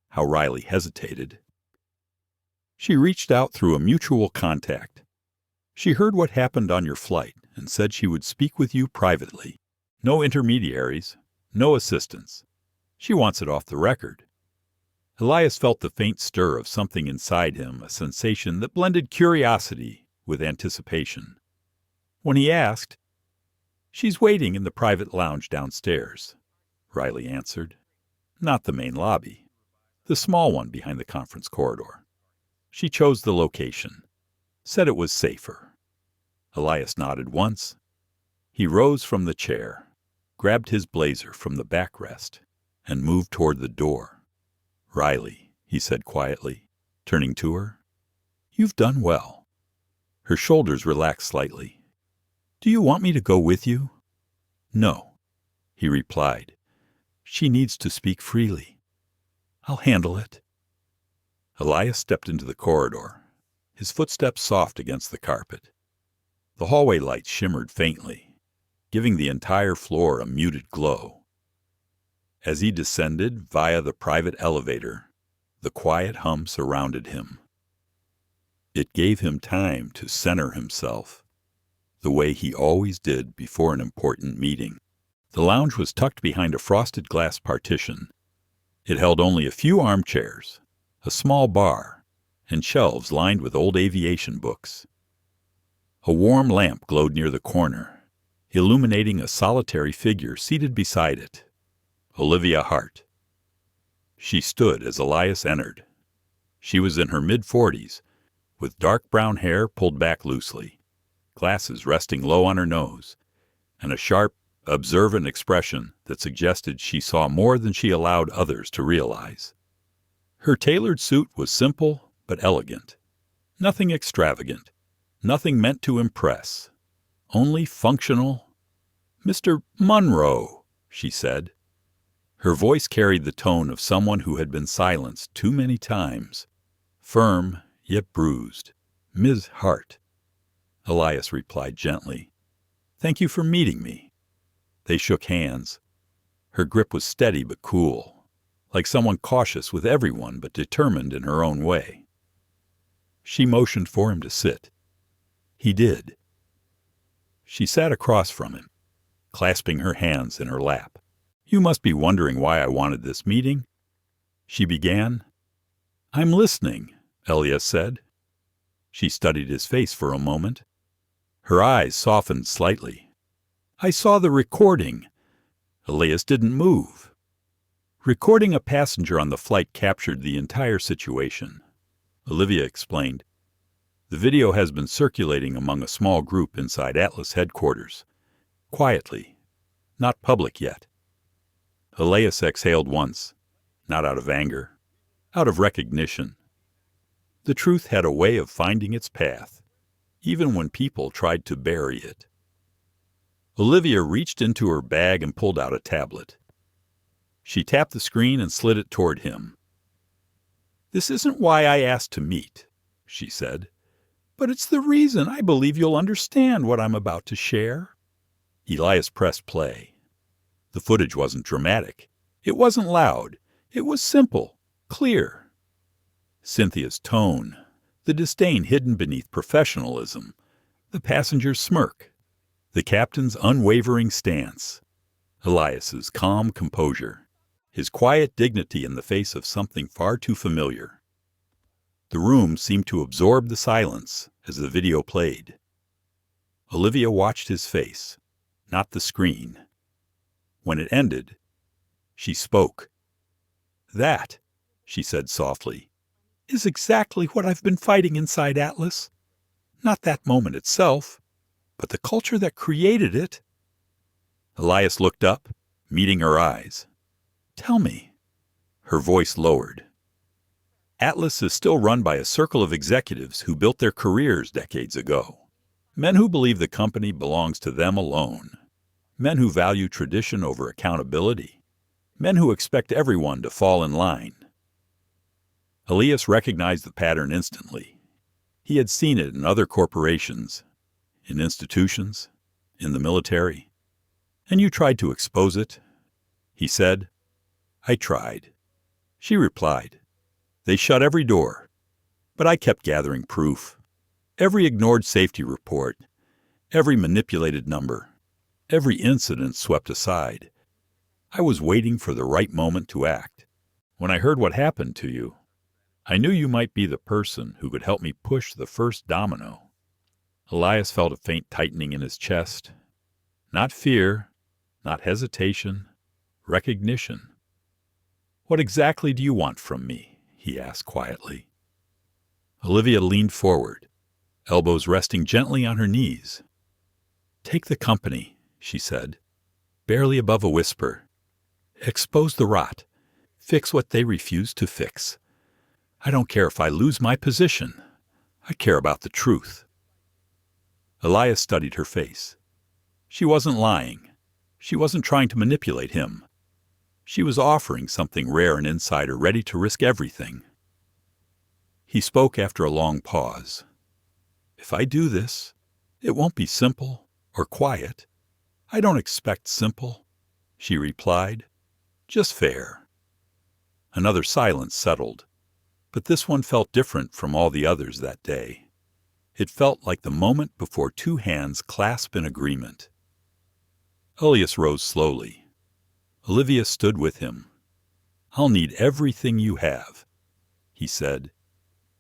How Riley hesitated. "She reached out through a mutual contact. She heard what happened on your flight and said she would speak with you privately. No intermediaries, no assistants. She wants it off the record." Elias felt the faint stir of something inside him, a sensation that blended curiosity with anticipation. When he asked, "She's waiting in the private lounge downstairs," Riley answered. Not the main lobby. The small one behind the conference corridor. She chose the location. Said it was safer. Elias nodded once. He rose from the chair, grabbed his blazer from the backrest, and moved toward the door. Riley, he said quietly, turning to her, you've done well. Her shoulders relaxed slightly. Do you want me to go with you? No, he replied. She needs to speak freely. I'll handle it. Elias stepped into the corridor, his footsteps soft against the carpet. The hallway lights shimmered faintly, giving the entire floor a muted glow. As he descended via the private elevator, the quiet hum surrounded him. It gave him time to center himself, the way he always did before an important meeting. The lounge was tucked behind a frosted glass partition. It held only a few armchairs, a small bar, and shelves lined with old aviation books. A warm lamp glowed near the corner, illuminating a solitary figure seated beside it, Olivia Hart. She stood as Elias entered. She was in her mid-40s, with dark brown hair pulled back loosely, glasses resting low on her nose, and a sharp, observant expression that suggested she saw more than she allowed others to realize. Her tailored suit was simple but elegant. Nothing extravagant, nothing meant to impress, only functional. Mr. Monroe, she said. Her voice carried the tone of someone who had been silenced too many times, firm yet bruised. Ms. Hart. Elias replied gently. Thank you for meeting me. They shook hands. Her grip was steady but cool, like someone cautious with everyone but determined in her own way. She motioned for him to sit. He did. She sat across from him, clasping her hands in her lap. You must be wondering why I wanted this meeting, she began. I'm listening, Elias said. She studied his face for a moment. Her eyes softened slightly. I saw the recording. Elias didn't move. Recording a passenger on the flight captured the entire situation. Olivia explained. The video has been circulating among a small group inside Atlas headquarters. Quietly. Not public yet. Elias exhaled once, not out of anger, out of recognition. The truth had a way of finding its path, even when people tried to bury it. Olivia reached into her bag and pulled out a tablet. She tapped the screen and slid it toward him. This isn't why I asked to meet, she said, but it's the reason I believe you'll understand what I'm about to share. Elias pressed play. The footage wasn't dramatic. It wasn't loud. It was simple, clear. Cynthia's tone, the disdain hidden beneath professionalism, the passenger's smirk, the captain's unwavering stance, Elias's calm composure, his quiet dignity in the face of something far too familiar. The room seemed to absorb the silence as the video played. Olivia watched his face, not the screen. When it ended, she spoke. That, she said softly, is exactly what I've been fighting inside Atlas. Not that moment itself, but the culture that created it. Elias looked up, meeting her eyes. Tell me. Her voice lowered. Atlas is still run by a circle of executives who built their careers decades ago. Men who believe the company belongs to them alone. Men who value tradition over accountability. Men who expect everyone to fall in line. Elias recognized the pattern instantly. He had seen it in other corporations, in institutions, in the military. And you tried to expose it? He said. I tried. She replied. They shut every door, but I kept gathering proof. Every ignored safety report, every manipulated number, every incident swept aside. I was waiting for the right moment to act. When I heard what happened to you, I knew you might be the person who could help me push the first domino. Elias felt a faint tightening in his chest. Not fear, not hesitation, recognition. "What exactly do you want from me?" he asked quietly. Olivia leaned forward, elbows resting gently on her knees. "Take the company," she said, barely above a whisper. "Expose the rot. Fix what they refuse to fix. I don't care if I lose my position. I care about the truth." Elias studied her face. She wasn't lying. She wasn't trying to manipulate him. She was offering something rare an insider ready to risk everything. He spoke after a long pause. "If I do this, it won't be simple or quiet. I don't expect simple," she replied. "Just fair." Another silence settled, but this one felt different from all the others that day. It felt like the moment before two hands clasp in agreement. Elias rose slowly. Olivia stood with him. "I'll need everything you have," he said.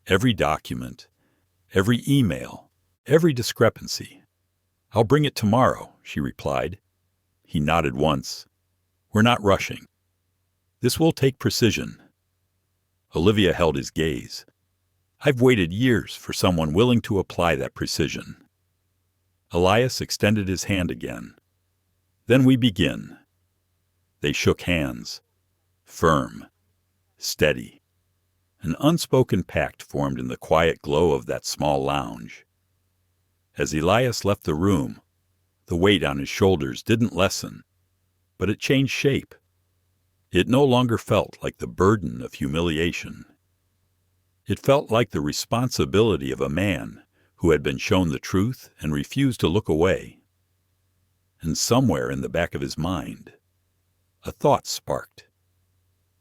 "Every document, every email, every discrepancy." "I'll bring it tomorrow," she replied. He nodded once. "We're not rushing. This will take precision." Olivia held his gaze. "I've waited years for someone willing to apply that precision." Elias extended his hand again. "Then we begin." They shook hands. Firm. Steady. An unspoken pact formed in the quiet glow of that small lounge. As Elias left the room, the weight on his shoulders didn't lessen, but it changed shape. It no longer felt like the burden of humiliation. It felt like the responsibility of a man who had been shown the truth and refused to look away. And somewhere in the back of his mind, a thought sparked.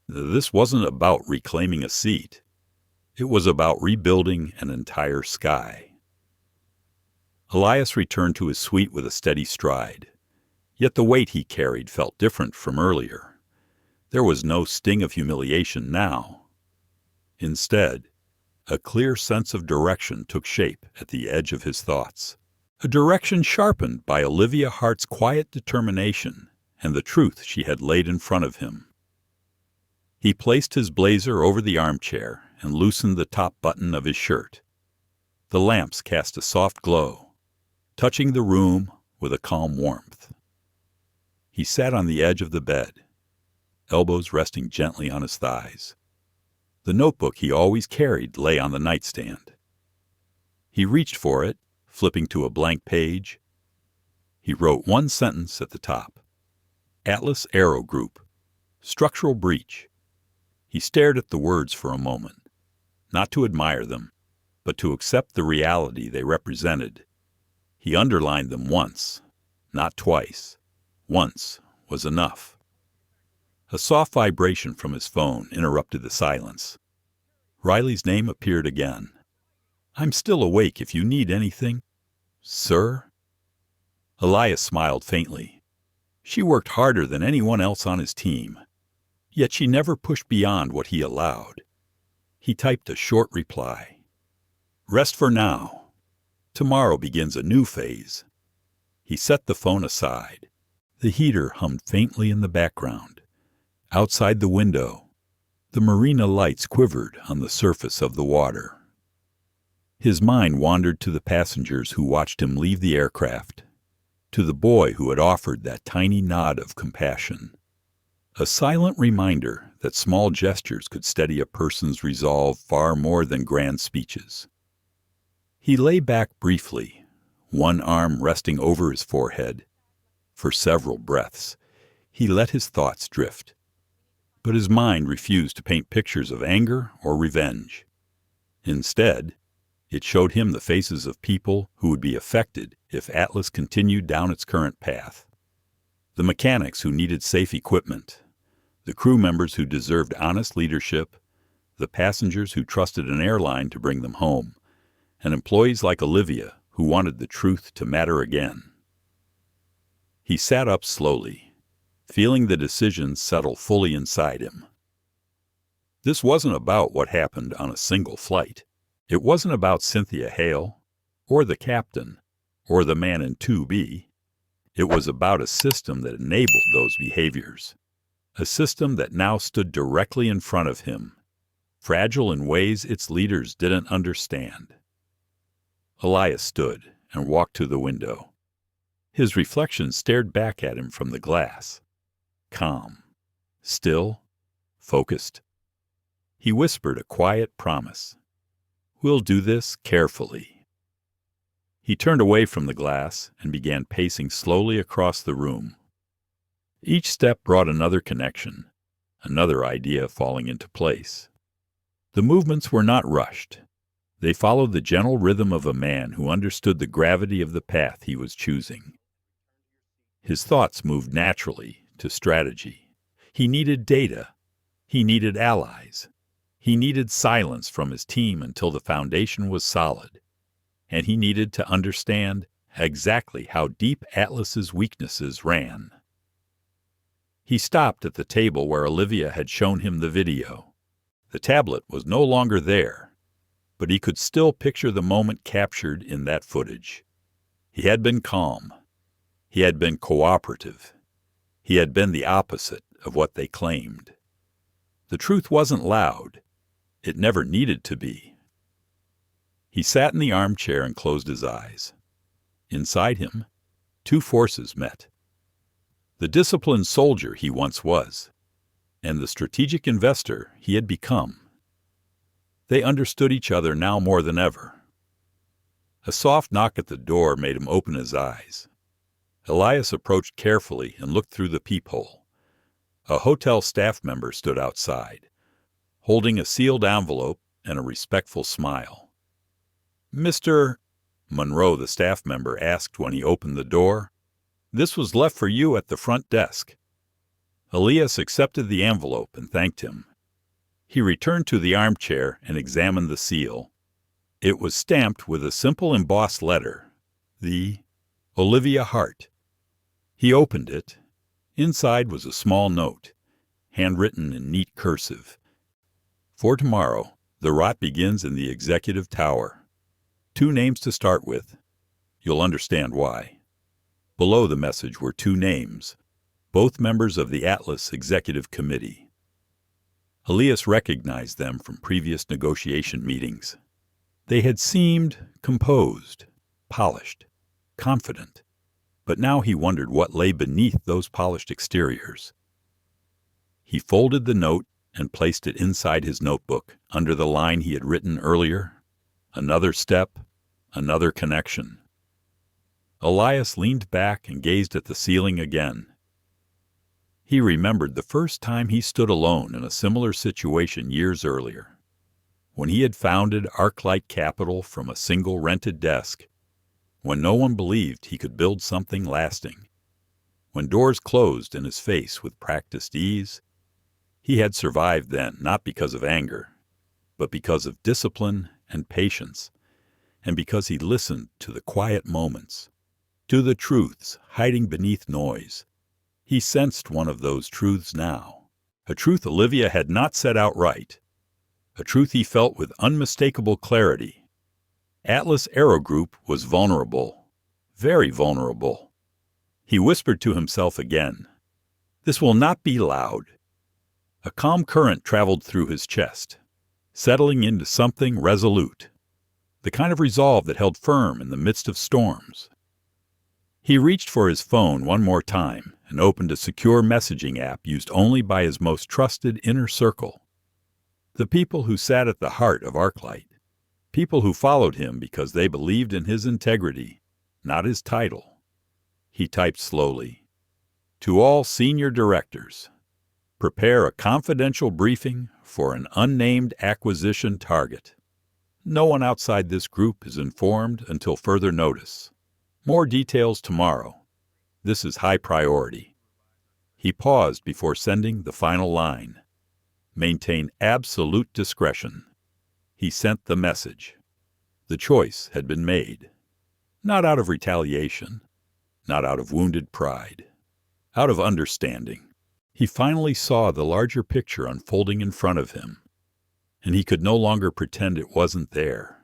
This wasn't about reclaiming a seat. It was about rebuilding an entire sky. Elias returned to his suite with a steady stride. Yet the weight he carried felt different from earlier. There was no sting of humiliation now. Instead, a clear sense of direction took shape at the edge of his thoughts. A direction sharpened by Olivia Hart's quiet determination and the truth she had laid in front of him. He placed his blazer over the armchair and loosened the top button of his shirt. The lamps cast a soft glow, touching the room with a calm warmth. He sat on the edge of the bed, elbows resting gently on his thighs. The notebook he always carried lay on the nightstand. He reached for it, flipping to a blank page. He wrote one sentence at the top. Atlas Aerogroup. Structural breach. He stared at the words for a moment, not to admire them, but to accept the reality they represented. He underlined them once, not twice. Once was enough. A soft vibration from his phone interrupted the silence. Riley's name appeared again. "I'm still awake if you need anything." "Sir?" Elias smiled faintly. She worked harder than anyone else on his team, yet she never pushed beyond what he allowed. He typed a short reply. "Rest for now. Tomorrow begins a new phase." He set the phone aside. The heater hummed faintly in the background. Outside the window, the marina lights quivered on the surface of the water. His mind wandered to the passengers who watched him leave the aircraft, to the boy who had offered that tiny nod of compassion. A silent reminder that small gestures could steady a person's resolve far more than grand speeches. He lay back briefly, one arm resting over his forehead. For several breaths, he let his thoughts drift. But his mind refused to paint pictures of anger or revenge. Instead, it showed him the faces of people who would be affected if Atlas continued down its current path. The mechanics who needed safe equipment, the crew members who deserved honest leadership, the passengers who trusted an airline to bring them home, and employees like Olivia who wanted the truth to matter again. He sat up slowly, feeling the decision settle fully inside him. This wasn't about what happened on a single flight. It wasn't about Cynthia Hale, or the captain, or the man in 2B. It was about a system that enabled those behaviors. A system that now stood directly in front of him, fragile in ways its leaders didn't understand. Elias stood and walked to the window. His reflection stared back at him from the glass. Calm, still, focused. He whispered a quiet promise. "We'll do this carefully." He turned away from the glass and began pacing slowly across the room. Each step brought another connection, another idea falling into place. The movements were not rushed. They followed the gentle rhythm of a man who understood the gravity of the path he was choosing. His thoughts moved naturally to strategy. He needed data. He needed allies. He needed silence from his team until the foundation was solid. And he needed to understand exactly how deep Atlas's weaknesses ran. He stopped at the table where Olivia had shown him the video. The tablet was no longer there, but he could still picture the moment captured in that footage. He had been calm. He had been cooperative. He had been the opposite of what they claimed. The truth wasn't loud. It never needed to be. He sat in the armchair and closed his eyes. Inside him, two forces met. The disciplined soldier he once was, and the strategic investor he had become. They understood each other now more than ever. A soft knock at the door made him open his eyes. Elias approached carefully and looked through the peephole. A hotel staff member stood outside, holding a sealed envelope and a respectful smile. "Mr. Monroe," the staff member asked when he opened the door. "This was left for you at the front desk." Elias accepted the envelope and thanked him. He returned to the armchair and examined the seal. It was stamped with a simple embossed letter, the Olivia Hart. He opened it. Inside was a small note, handwritten in neat cursive. "For tomorrow, the rot begins in the executive tower. 2 names to start with. You'll understand why." Below the message were 2 names, both members of the Atlas Executive Committee. Elias recognized them from previous negotiation meetings. They had seemed composed, polished, confident, but now he wondered what lay beneath those polished exteriors. He folded the note and placed it inside his notebook under the line he had written earlier. Another step, another connection. Elias leaned back and gazed at the ceiling again. He remembered the first time he stood alone in a similar situation years earlier, when he had founded ArcLight Capital from a single rented desk, when no one believed he could build something lasting, when doors closed in his face with practiced ease. He had survived then, not because of anger, but because of discipline and patience, and because he listened to the quiet moments, to the truths hiding beneath noise. He sensed one of those truths now, a truth Olivia had not said outright, a truth he felt with unmistakable clarity. Atlas Aerogroup was vulnerable, very vulnerable. He whispered to himself again, "This will not be loud." A calm current traveled through his chest, settling into something resolute, the kind of resolve that held firm in the midst of storms. He reached for his phone one more time and opened a secure messaging app used only by his most trusted inner circle. The people who sat at the heart of ArcLight. People who followed him because they believed in his integrity, not his title. He typed slowly. "To all senior directors, prepare a confidential briefing for an unnamed acquisition target. No one outside this group is informed until further notice. More details tomorrow. This is high priority." He paused before sending the final line. "Maintain absolute discretion." He sent the message. The choice had been made. Not out of retaliation, not out of wounded pride, out of understanding. He finally saw the larger picture unfolding in front of him, and he could no longer pretend it wasn't there.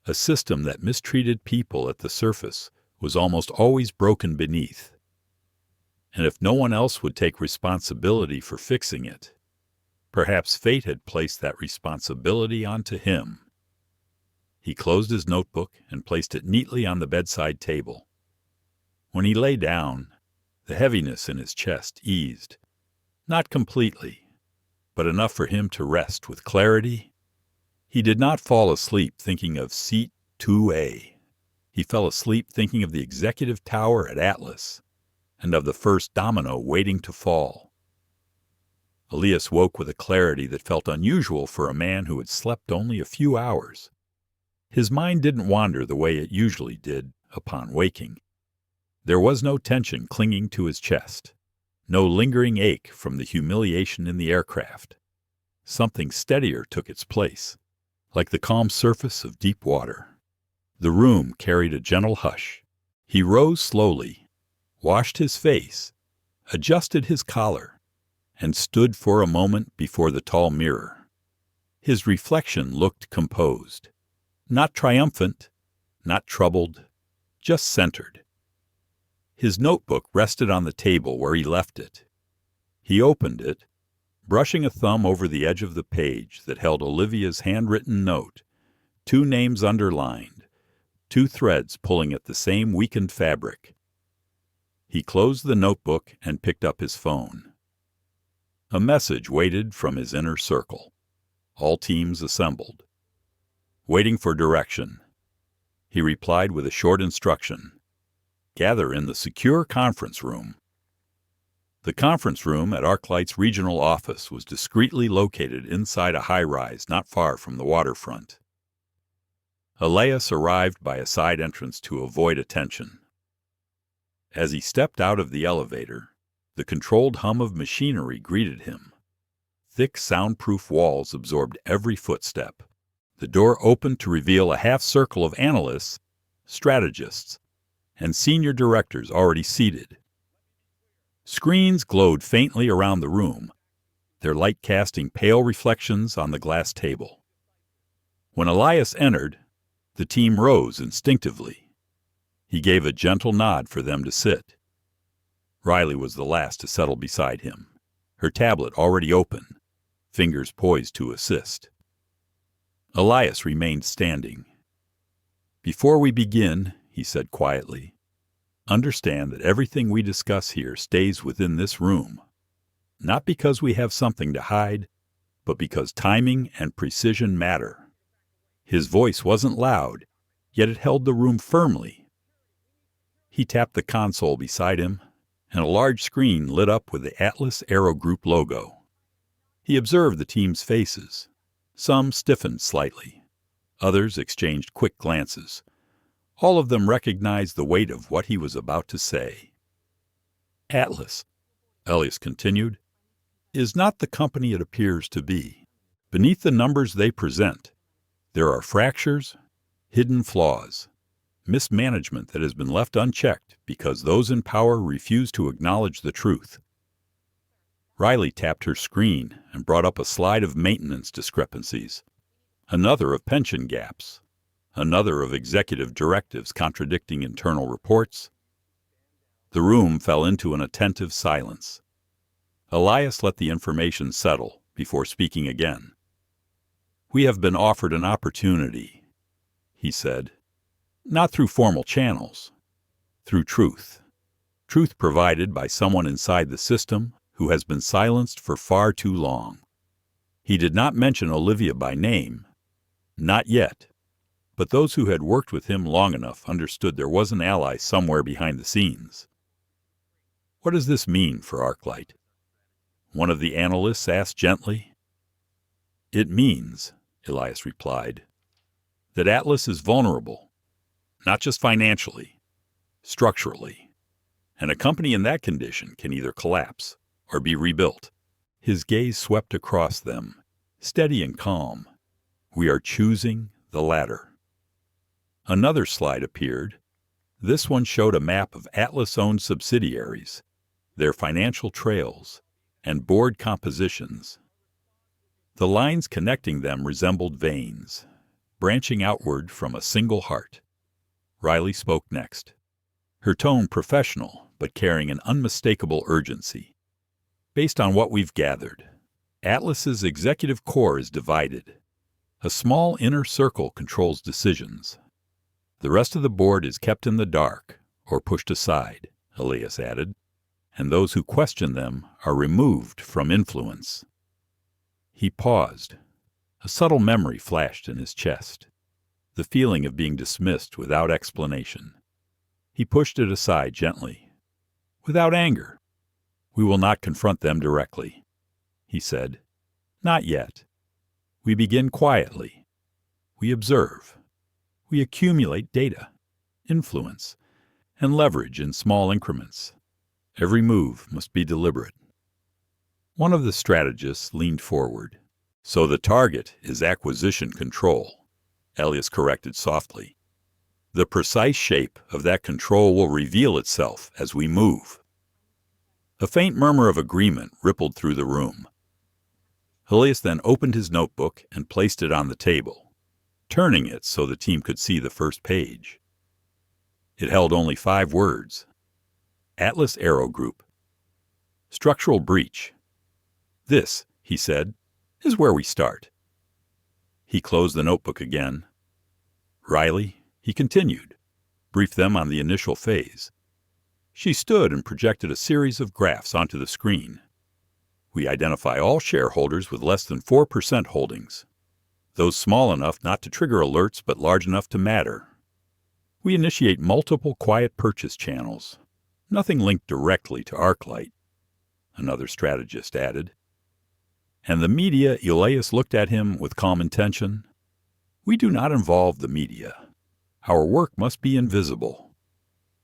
A system that mistreated people at the surface was almost always broken beneath. And if no one else would take responsibility for fixing it, perhaps fate had placed that responsibility onto him. He closed his notebook and placed it neatly on the bedside table. When he lay down, the heaviness in his chest eased, not completely, but enough for him to rest with clarity. He did not fall asleep thinking of Seat 2A. He fell asleep thinking of the executive tower at Atlas and of the first domino waiting to fall. Elias woke with a clarity that felt unusual for a man who had slept only a few hours. His mind didn't wander the way it usually did upon waking. There was no tension clinging to his chest, no lingering ache from the humiliation in the aircraft. Something steadier took its place, like the calm surface of deep water. The room carried a gentle hush. He rose slowly, washed his face, adjusted his collar, and stood for a moment before the tall mirror. His reflection looked composed, not triumphant, not troubled, just centered. His notebook rested on the table where he left it. He opened it, brushing a thumb over the edge of the page that held Olivia's handwritten note, 2 names underlined, 2 threads pulling at the same weakened fabric. He closed the notebook and picked up his phone. A message waited from his inner circle. All teams assembled. Waiting for direction. He replied with a short instruction. Gather in the secure conference room. The conference room at ArcLight's regional office was discreetly located inside a high-rise not far from the waterfront. Elias arrived by a side entrance to avoid attention. As he stepped out of the elevator, the controlled hum of machinery greeted him. Thick, soundproof walls absorbed every footstep. The door opened to reveal a half-circle of analysts, strategists, and senior directors already seated. Screens glowed faintly around the room, their light casting pale reflections on the glass table. When Elias entered, the team rose instinctively. He gave a gentle nod for them to sit. Riley was the last to settle beside him, her tablet already open, fingers poised to assist. Elias remained standing. Before we begin, he said quietly, understand that everything we discuss here stays within this room, not because we have something to hide, but because timing and precision matter. His voice wasn't loud, yet it held the room firmly. He tapped the console beside him, and a large screen lit up with the Atlas Aerogroup logo. He observed the team's faces. Some stiffened slightly. Others exchanged quick glances. All of them recognized the weight of what he was about to say. Atlas, Elias continued, is not the company it appears to be. Beneath the numbers they present, there are fractures, hidden flaws, mismanagement that has been left unchecked because those in power refuse to acknowledge the truth. Riley tapped her screen and brought up a slide of maintenance discrepancies, another of pension gaps, another of executive directives contradicting internal reports. The room fell into an attentive silence. Elias let the information settle before speaking again. We have been offered an opportunity, he said, not through formal channels, through truth. Truth provided by someone inside the system who has been silenced for far too long. He did not mention Olivia by name, not yet, but those who had worked with him long enough understood there was an ally somewhere behind the scenes. What does this mean for ArcLight? One of the analysts asked gently. It means, Elias replied, that Atlas is vulnerable, not just financially, structurally, and a company in that condition can either collapse or be rebuilt. His gaze swept across them, steady and calm. We are choosing the latter. Another slide appeared. This one showed a map of Atlas-owned subsidiaries, their financial trails, and board compositions. The lines connecting them resembled veins, branching outward from a single heart. Riley spoke next, her tone professional but carrying an unmistakable urgency. Based on what we've gathered, Atlas's executive core is divided. A small inner circle controls decisions. The rest of the board is kept in the dark or pushed aside, Elias added, and those who question them are removed from influence. He paused. A subtle memory flashed in his chest, the feeling of being dismissed without explanation. He pushed it aside gently. Without anger. We will not confront them directly, he said. Not yet. We begin quietly. We observe. We accumulate data, influence, and leverage in small increments. Every move must be deliberate. One of the strategists leaned forward. So the target is acquisition control, Elias corrected softly. The precise shape of that control will reveal itself as we move. A faint murmur of agreement rippled through the room. Elias then opened his notebook and placed it on the table, turning it so the team could see the first page. It held only 5 words. Atlas Aerogroup. Structural breach. This, he said, is where we start. He closed the notebook again. Riley, he continued, briefed them on the initial phase. She stood and projected a series of graphs onto the screen. We identify all shareholders with less than 4% holdings, those small enough not to trigger alerts but large enough to matter. We initiate multiple quiet purchase channels, nothing linked directly to ArcLight, another strategist added. And the media, Elias looked at him with calm intention. We do not involve the media. Our work must be invisible.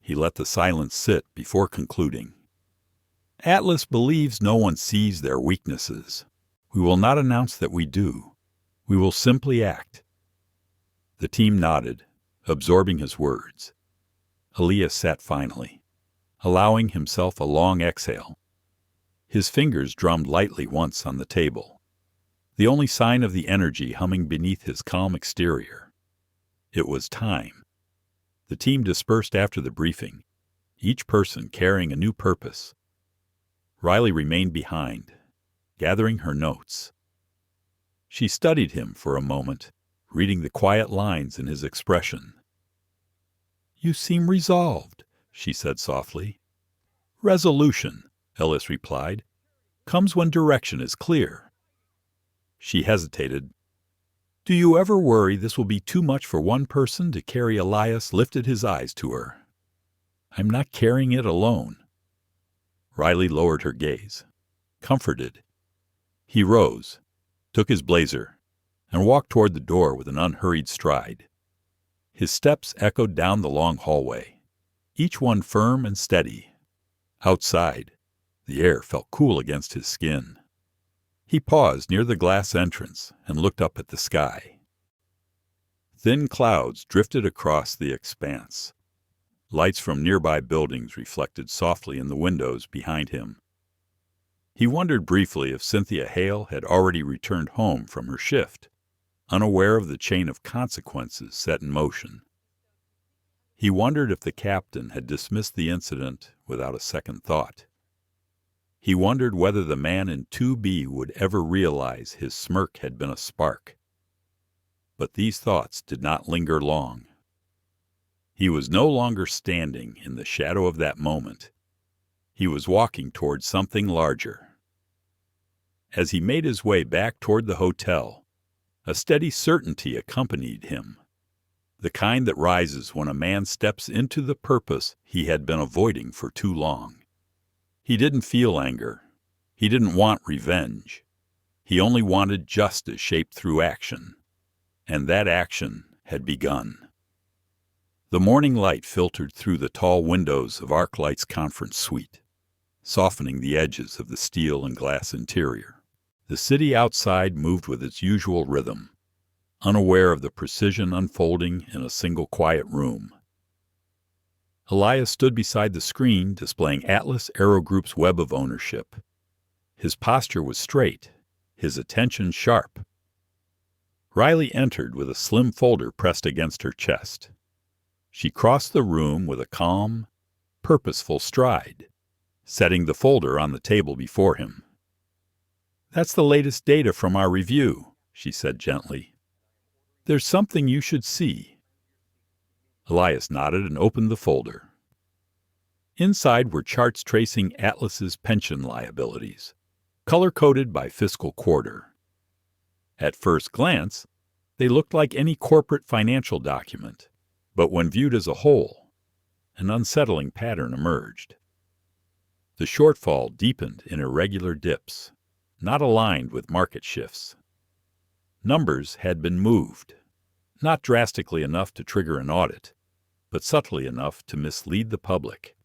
He let the silence sit before concluding. Atlas believes no one sees their weaknesses. We will not announce that we do. We will simply act. The team nodded, absorbing his words. Elias sat finally, allowing himself a long exhale. His fingers drummed lightly once on the table, the only sign of the energy humming beneath his calm exterior. It was time. The team dispersed after the briefing, each person carrying a new purpose. Riley remained behind, gathering her notes. She studied him for a moment, reading the quiet lines in his expression. "You seem resolved," she said softly. "Resolution," Elias replied, "comes when direction is clear." She hesitated. "Do you ever worry this will be too much for one person to carry?" Elias lifted his eyes to her. "I'm not carrying it alone." Riley lowered her gaze, comforted. He rose, took his blazer, and walked toward the door with an unhurried stride. His steps echoed down the long hallway, each one firm and steady. Outside, the air felt cool against his skin. He paused near the glass entrance and looked up at the sky. Thin clouds drifted across the expanse. Lights from nearby buildings reflected softly in the windows behind him. He wondered briefly if Cynthia Hale had already returned home from her shift, unaware of the chain of consequences set in motion. He wondered if the captain had dismissed the incident without a second thought. He wondered whether the man in 2B would ever realize his smirk had been a spark. But these thoughts did not linger long. He was no longer standing in the shadow of that moment. He was walking toward something larger. As he made his way back toward the hotel, a steady certainty accompanied him, the kind that rises when a man steps into the purpose he had been avoiding for too long. He didn't feel anger. He didn't want revenge. He only wanted justice shaped through action. And that action had begun. The morning light filtered through the tall windows of ArcLight's conference suite, softening the edges of the steel and glass interior. The city outside moved with its usual rhythm, unaware of the precision unfolding in a single quiet room. Elias stood beside the screen displaying Atlas Aerogroup's web of ownership. His posture was straight, his attention sharp. Riley entered with a slim folder pressed against her chest. She crossed the room with a calm, purposeful stride, setting the folder on the table before him. "That's the latest data from our review," she said gently. "There's something you should see." Elias nodded and opened the folder. Inside were charts tracing Atlas's pension liabilities, color-coded by fiscal quarter. At first glance, they looked like any corporate financial document, but when viewed as a whole, an unsettling pattern emerged. The shortfall deepened in irregular dips, not aligned with market shifts. Numbers had been moved, not drastically enough to trigger an audit, but subtly enough to mislead the public.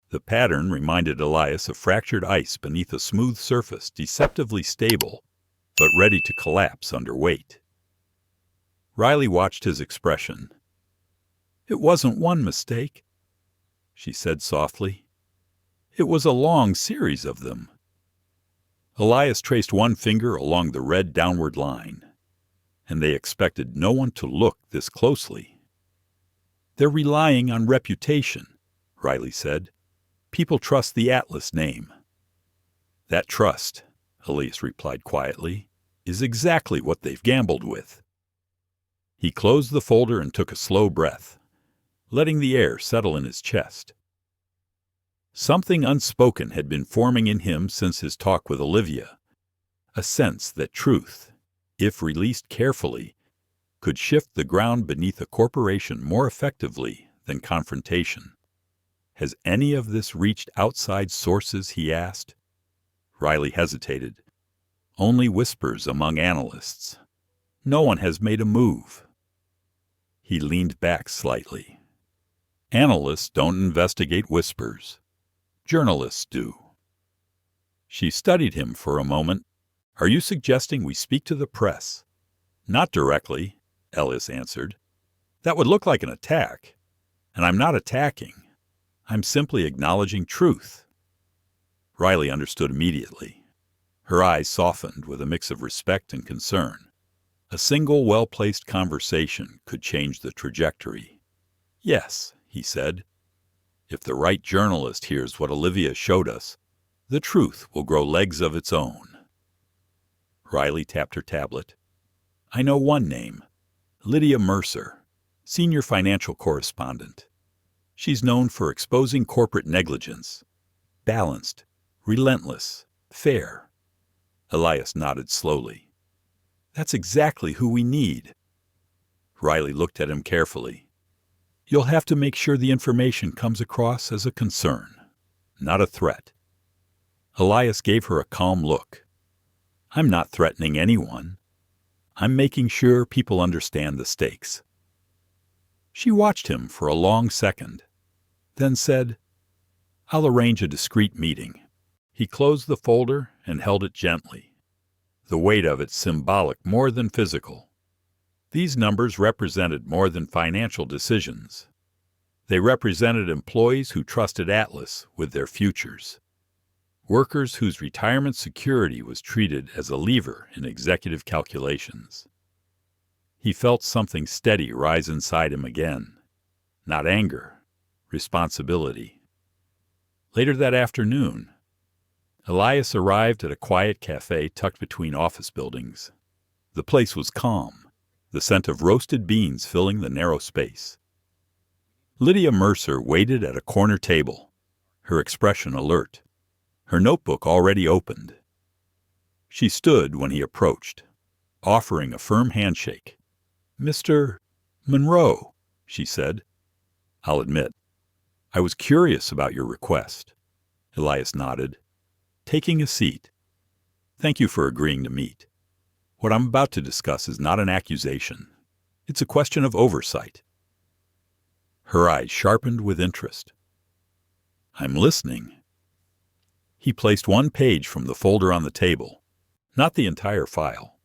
The pattern reminded Elias of fractured ice beneath a smooth surface, deceptively stable, but ready to collapse under weight. Riley watched his expression. "It wasn't one mistake," she said softly. "It was a long series of them." Elias traced one finger along the red downward line, and they expected no one to look this closely. "They're relying on reputation," Riley said. "People trust the Atlas name." "That trust," Elias replied quietly, "is exactly what they've gambled with." He closed the folder and took a slow breath, letting the air settle in his chest. Something unspoken had been forming in him since his talk with Olivia, a sense that truth, if released carefully, could shift the ground beneath a corporation more effectively than confrontation. "Has any of this reached outside sources?" he asked. Riley hesitated. "Only whispers among analysts. No one has made a move." He leaned back slightly. "Analysts don't investigate whispers. Journalists do." She studied him for a moment. "Are you suggesting we speak to the press?" "Not directly," Elias answered. "That would look like an attack. And I'm not attacking. I'm simply acknowledging truth." Riley understood immediately. Her eyes softened with a mix of respect and concern. A single well-placed conversation could change the trajectory. "Yes," he said. "If the right journalist hears what Olivia showed us, the truth will grow legs of its own." Riley tapped her tablet. "I know one name. Lydia Mercer, senior financial correspondent. She's known for exposing corporate negligence. Balanced, relentless, fair." Elias nodded slowly. "That's exactly who we need." Riley looked at him carefully. "You'll have to make sure the information comes across as a concern, not a threat." Elias gave her a calm look. "I'm not threatening anyone. I'm making sure people understand the stakes." She watched him for a long second, then said, "I'll arrange a discreet meeting." He closed the folder and held it gently, the weight of it symbolic more than physical. These numbers represented more than financial decisions. They represented employees who trusted Atlas with their futures, workers whose retirement security was treated as a lever in executive calculations. He felt something steady rise inside him again. Not anger, responsibility. Later that afternoon, Elias arrived at a quiet cafe tucked between office buildings. The place was calm, the scent of roasted beans filling the narrow space. Lydia Mercer waited at a corner table, her expression alert, her notebook already opened. She stood when he approached, offering a firm handshake. "Mr. Monroe," she said. "I'll admit, I was curious about your request." Elias nodded, taking a seat. "Thank you for agreeing to meet. What I'm about to discuss is not an accusation. It's a question of oversight." Her eyes sharpened with interest. "I'm listening." He placed one page from the folder on the table, not the entire file,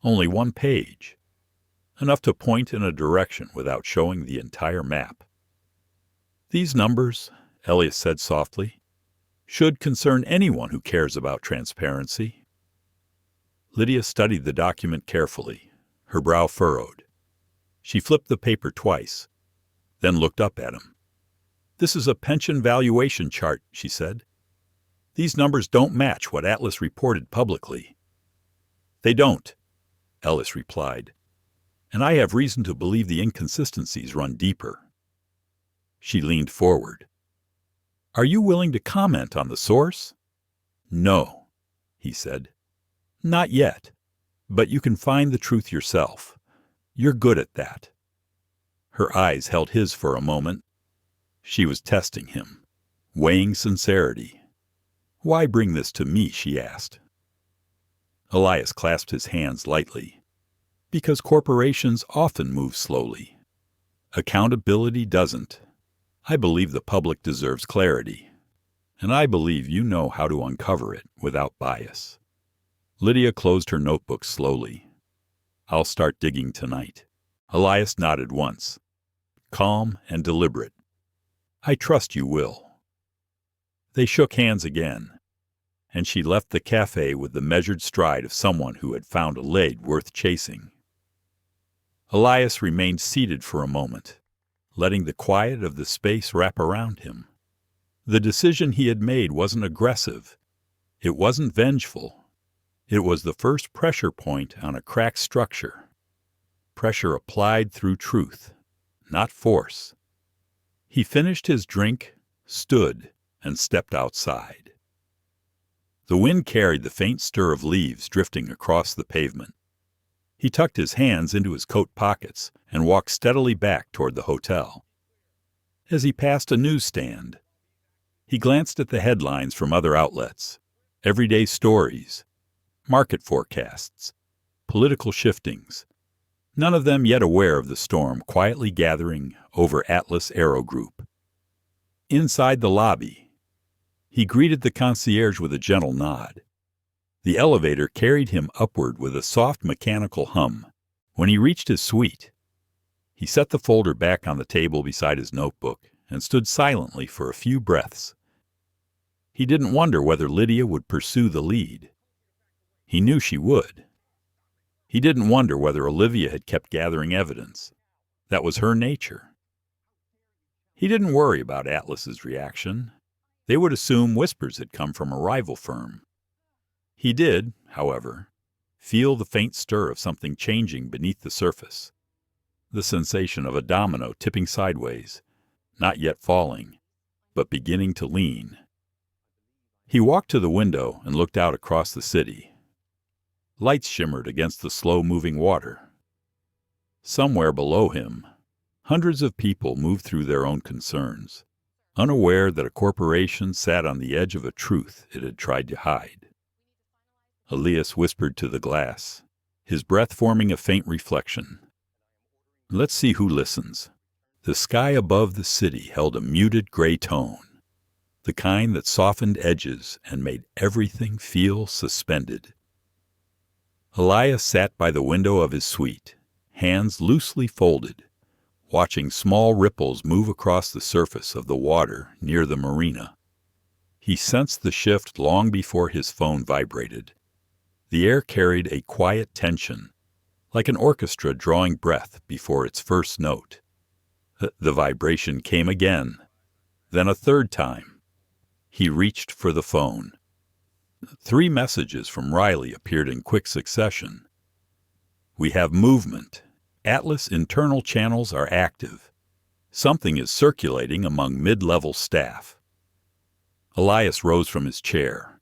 only one page, enough to point in a direction without showing the entire map. "These numbers," Elias said softly, "should concern anyone who cares about transparency." Lydia studied the document carefully, her brow furrowed. She flipped the paper twice, then looked up at him. "This is a pension valuation chart," she said. "These numbers don't match what Atlas reported publicly." "They don't," Ellis replied, "and I have reason to believe the inconsistencies run deeper." She leaned forward. "Are you willing to comment on the source?" "No," he said. "Not yet, but you can find the truth yourself. You're good at that." Her eyes held his for a moment. She was testing him, weighing sincerity. "Why bring this to me?" she asked. Elias clasped his hands lightly. "Because corporations often move slowly. Accountability doesn't. I believe the public deserves clarity, and I believe you know how to uncover it without bias." Lydia closed her notebook slowly. "I'll start digging tonight." Elias nodded once, calm and deliberate. "I trust you will." They shook hands again, and she left the cafe with the measured stride of someone who had found a lead worth chasing. Elias remained seated for a moment, letting the quiet of the space wrap around him. The decision he had made wasn't aggressive. It wasn't vengeful. It was the first pressure point on a cracked structure. Pressure applied through truth, not force. He finished his drink, stood, and stepped outside. The wind carried the faint stir of leaves drifting across the pavement. He tucked his hands into his coat pockets and walked steadily back toward the hotel. As he passed a newsstand, he glanced at the headlines from other outlets, everyday stories, market forecasts, political shiftings, none of them yet aware of the storm quietly gathering over Atlas Aerogroup. Inside the lobby, he greeted the concierge with a gentle nod. The elevator carried him upward with a soft mechanical hum. When he reached his suite, he set the folder back on the table beside his notebook and stood silently for a few breaths. He didn't wonder whether Lydia would pursue the lead. He knew she would. He didn't wonder whether Olivia had kept gathering evidence. That was her nature. He didn't worry about Atlas's reaction. They would assume whispers had come from a rival firm. He did, however, feel the faint stir of something changing beneath the surface, the sensation of a domino tipping sideways, not yet falling, but beginning to lean. He walked to the window and looked out across the city. Lights shimmered against the slow-moving water. Somewhere below him, hundreds of people moved through their own concerns, unaware that a corporation sat on the edge of a truth it had tried to hide. Elias whispered to the glass, his breath forming a faint reflection. "Let's see who listens." The sky above the city held a muted gray tone, the kind that softened edges and made everything feel suspended. Elias sat by the window of his suite, hands loosely folded, watching small ripples move across the surface of the water near the marina. He sensed the shift long before his phone vibrated. The air carried a quiet tension, like an orchestra drawing breath before its first note. The vibration came again, then a third time. He reached for the phone. 3 messages from Riley appeared in quick succession. "We have movement. Atlas internal channels are active. Something is circulating among mid-level staff." Elias rose from his chair,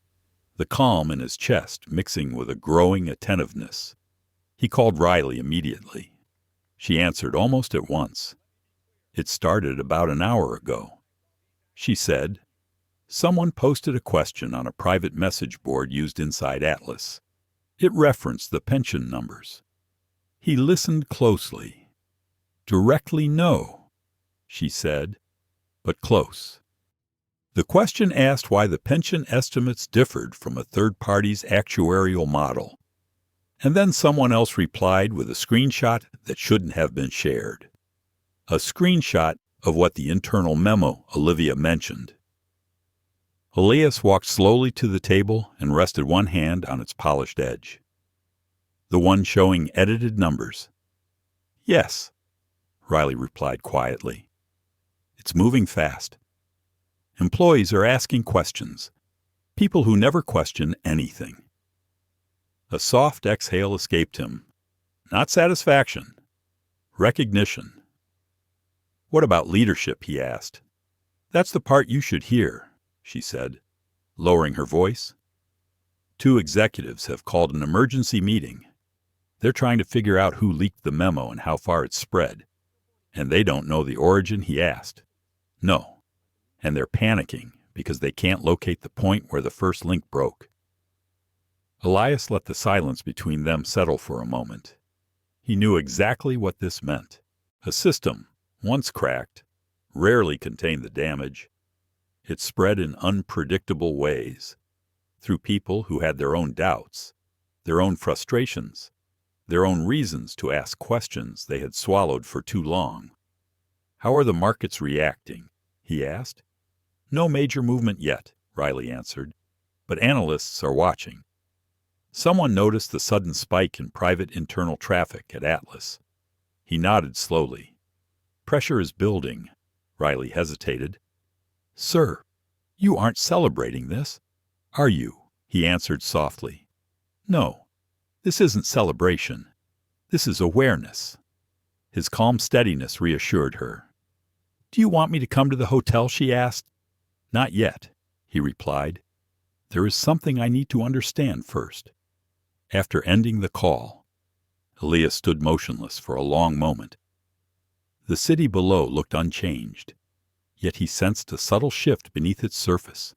the calm in his chest mixing with a growing attentiveness. He called Riley immediately. She answered almost at once. "It started about an hour ago," she said. "Someone posted a question on a private message board used inside Atlas. It referenced the pension numbers." He listened closely. "Directly, no," she said, "but close." The question asked why the pension estimates differed from a third party's actuarial model. And then someone else replied with a screenshot that shouldn't have been shared. A screenshot of what the internal memo Olivia mentioned. Elias walked slowly to the table and rested one hand on its polished edge. The one showing edited numbers. "Yes," Riley replied quietly. "It's moving fast. Employees are asking questions. People who never question anything. A soft exhale escaped him. Not satisfaction. Recognition. What about leadership, he asked. That's the part you should hear, she said, lowering her voice. 2 executives have called an emergency meeting. They're trying to figure out who leaked the memo and how far it spread. And they don't know the origin, he asked. No. And they're panicking because they can't locate the point where the first link broke. Elias let the silence between them settle for a moment. He knew exactly what this meant. A system, once cracked, rarely contained the damage. It spread in unpredictable ways, through people who had their own doubts, their own frustrations, their own reasons to ask questions they had swallowed for too long. How are the markets reacting? He asked. No major movement yet, Riley answered, but analysts are watching. Someone noticed the sudden spike in private internal traffic at Atlas. He nodded slowly. Pressure is building. Riley hesitated. Sir, you aren't celebrating this, are you? He answered softly. No, this isn't celebration. This is awareness. His calm steadiness reassured her. Do you want me to come to the hotel, she asked. Not yet, he replied. There is something I need to understand first. After ending the call, Elias stood motionless for a long moment. The city below looked unchanged, yet he sensed a subtle shift beneath its surface.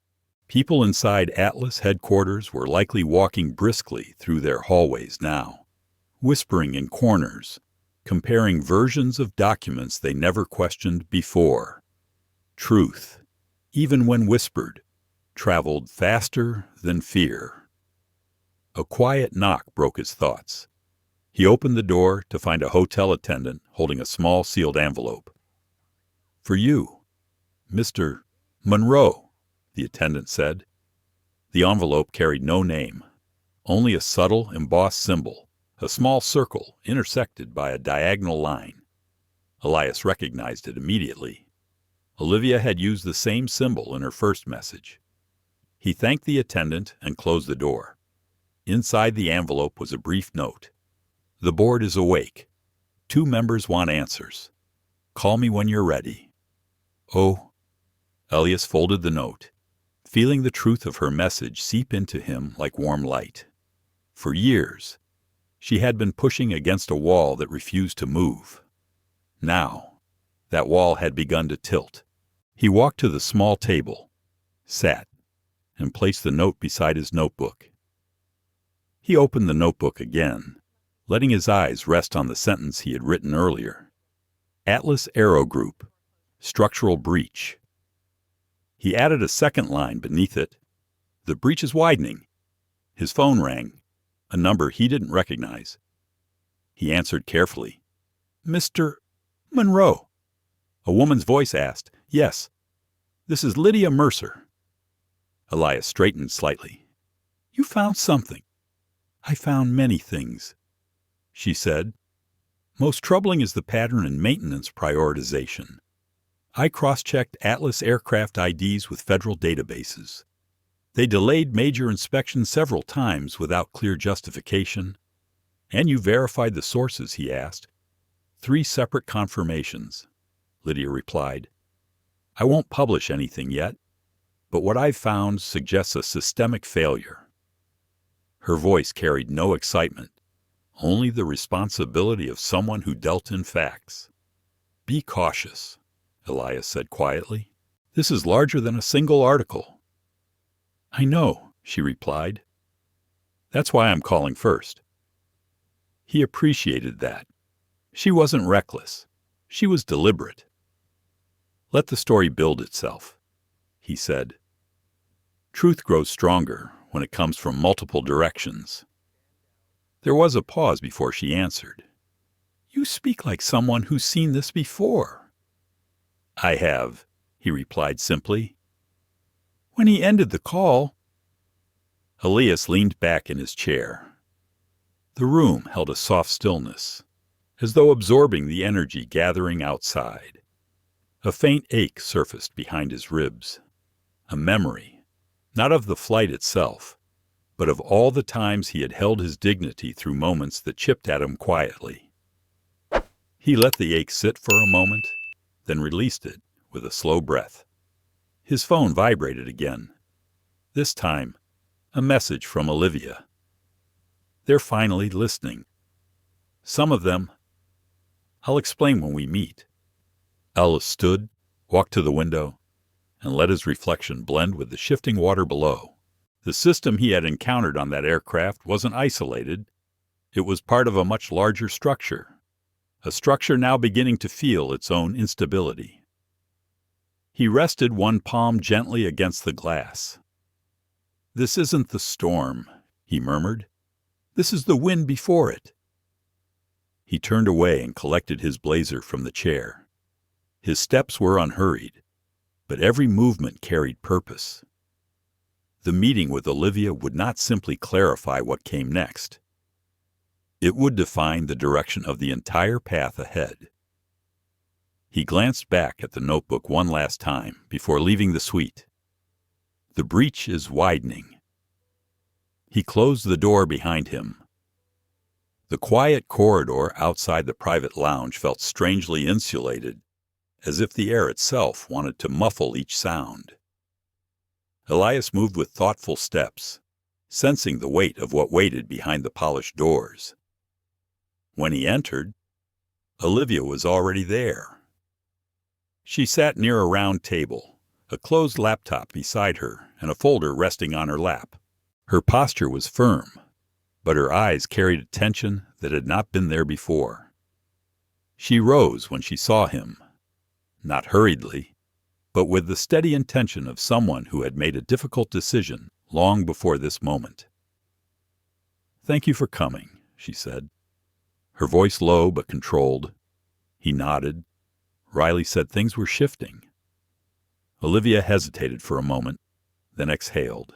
People inside Atlas headquarters were likely walking briskly through their hallways now, whispering in corners, comparing versions of documents they never questioned before. Truth, even when whispered, traveled faster than fear. A quiet knock broke his thoughts. He opened the door to find a hotel attendant holding a small sealed envelope. For you, Mr. Monroe, the attendant said. The envelope carried no name, only a subtle embossed symbol, a small circle intersected by a diagonal line. Elias recognized it immediately. Olivia had used the same symbol in her first message. He thanked the attendant and closed the door. Inside the envelope was a brief note. The board is awake. 2 members want answers. Call me when you're ready. Oh. Elias folded the note, feeling the truth of her message seep into him like warm light. For years, she had been pushing against a wall that refused to move. Now, that wall had begun to tilt. He walked to the small table, sat, and placed the note beside his notebook. He opened the notebook again, letting his eyes rest on the sentence he had written earlier. Atlas Aerogroup, structural breach. He added a second line beneath it. The breach is widening. His phone rang, a number he didn't recognize. He answered carefully. Mr. Monroe. A woman's voice asked, Yes, this is Lydia Mercer. Elias straightened slightly. You found something. I found many things, she said. Most troubling is the pattern in maintenance prioritization. I cross-checked Atlas aircraft IDs with federal databases. They delayed major inspections several times without clear justification. And you verified the sources, he asked. 3 separate confirmations, Lydia replied. I won't publish anything yet, but what I've found suggests a systemic failure. Her voice carried no excitement, only the responsibility of someone who dealt in facts. Be cautious, Elias said quietly. This is larger than a single article. I know, she replied. That's why I'm calling first. He appreciated that. She wasn't reckless. She was deliberate. Let the story build itself, he said. Truth grows stronger when it comes from multiple directions. There was a pause before she answered. You speak like someone who's seen this before. I have, he replied simply. When he ended the call, Elias leaned back in his chair. The room held a soft stillness, as though absorbing the energy gathering outside. A faint ache surfaced behind his ribs. a memory, not of the flight itself, but of all the times he had held his dignity through moments that chipped at him quietly. He let the ache sit for a moment, then released it with a slow breath. His phone vibrated again. This time, a message from Olivia. They're finally listening. Some of them. I'll explain when we meet. Ellis stood, walked to the window, and let his reflection blend with the shifting water below. The system he had encountered on that aircraft wasn't isolated. It was part of a much larger structure, a structure now beginning to feel its own instability. He rested one palm gently against the glass. "This isn't the storm," he murmured. "This is the wind before it." He turned away and collected his blazer from the chair. His steps were unhurried, but every movement carried purpose. The meeting with Olivia would not simply clarify what came next. It would define the direction of the entire path ahead. He glanced back at the notebook one last time before leaving the suite. The breach is widening. He closed the door behind him. The quiet corridor outside the private lounge felt strangely insulated, as if the air itself wanted to muffle each sound. Elias moved with thoughtful steps, sensing the weight of what waited behind the polished doors. When he entered, Olivia was already there. She sat near a round table, a closed laptop beside her and a folder resting on her lap. Her posture was firm, but her eyes carried a tension that had not been there before. She rose when she saw him, not hurriedly, but with the steady intention of someone who had made a difficult decision long before this moment. "Thank you for coming," she said. Her voice low but controlled. He nodded. Riley said things were shifting. Olivia hesitated for a moment, then exhaled.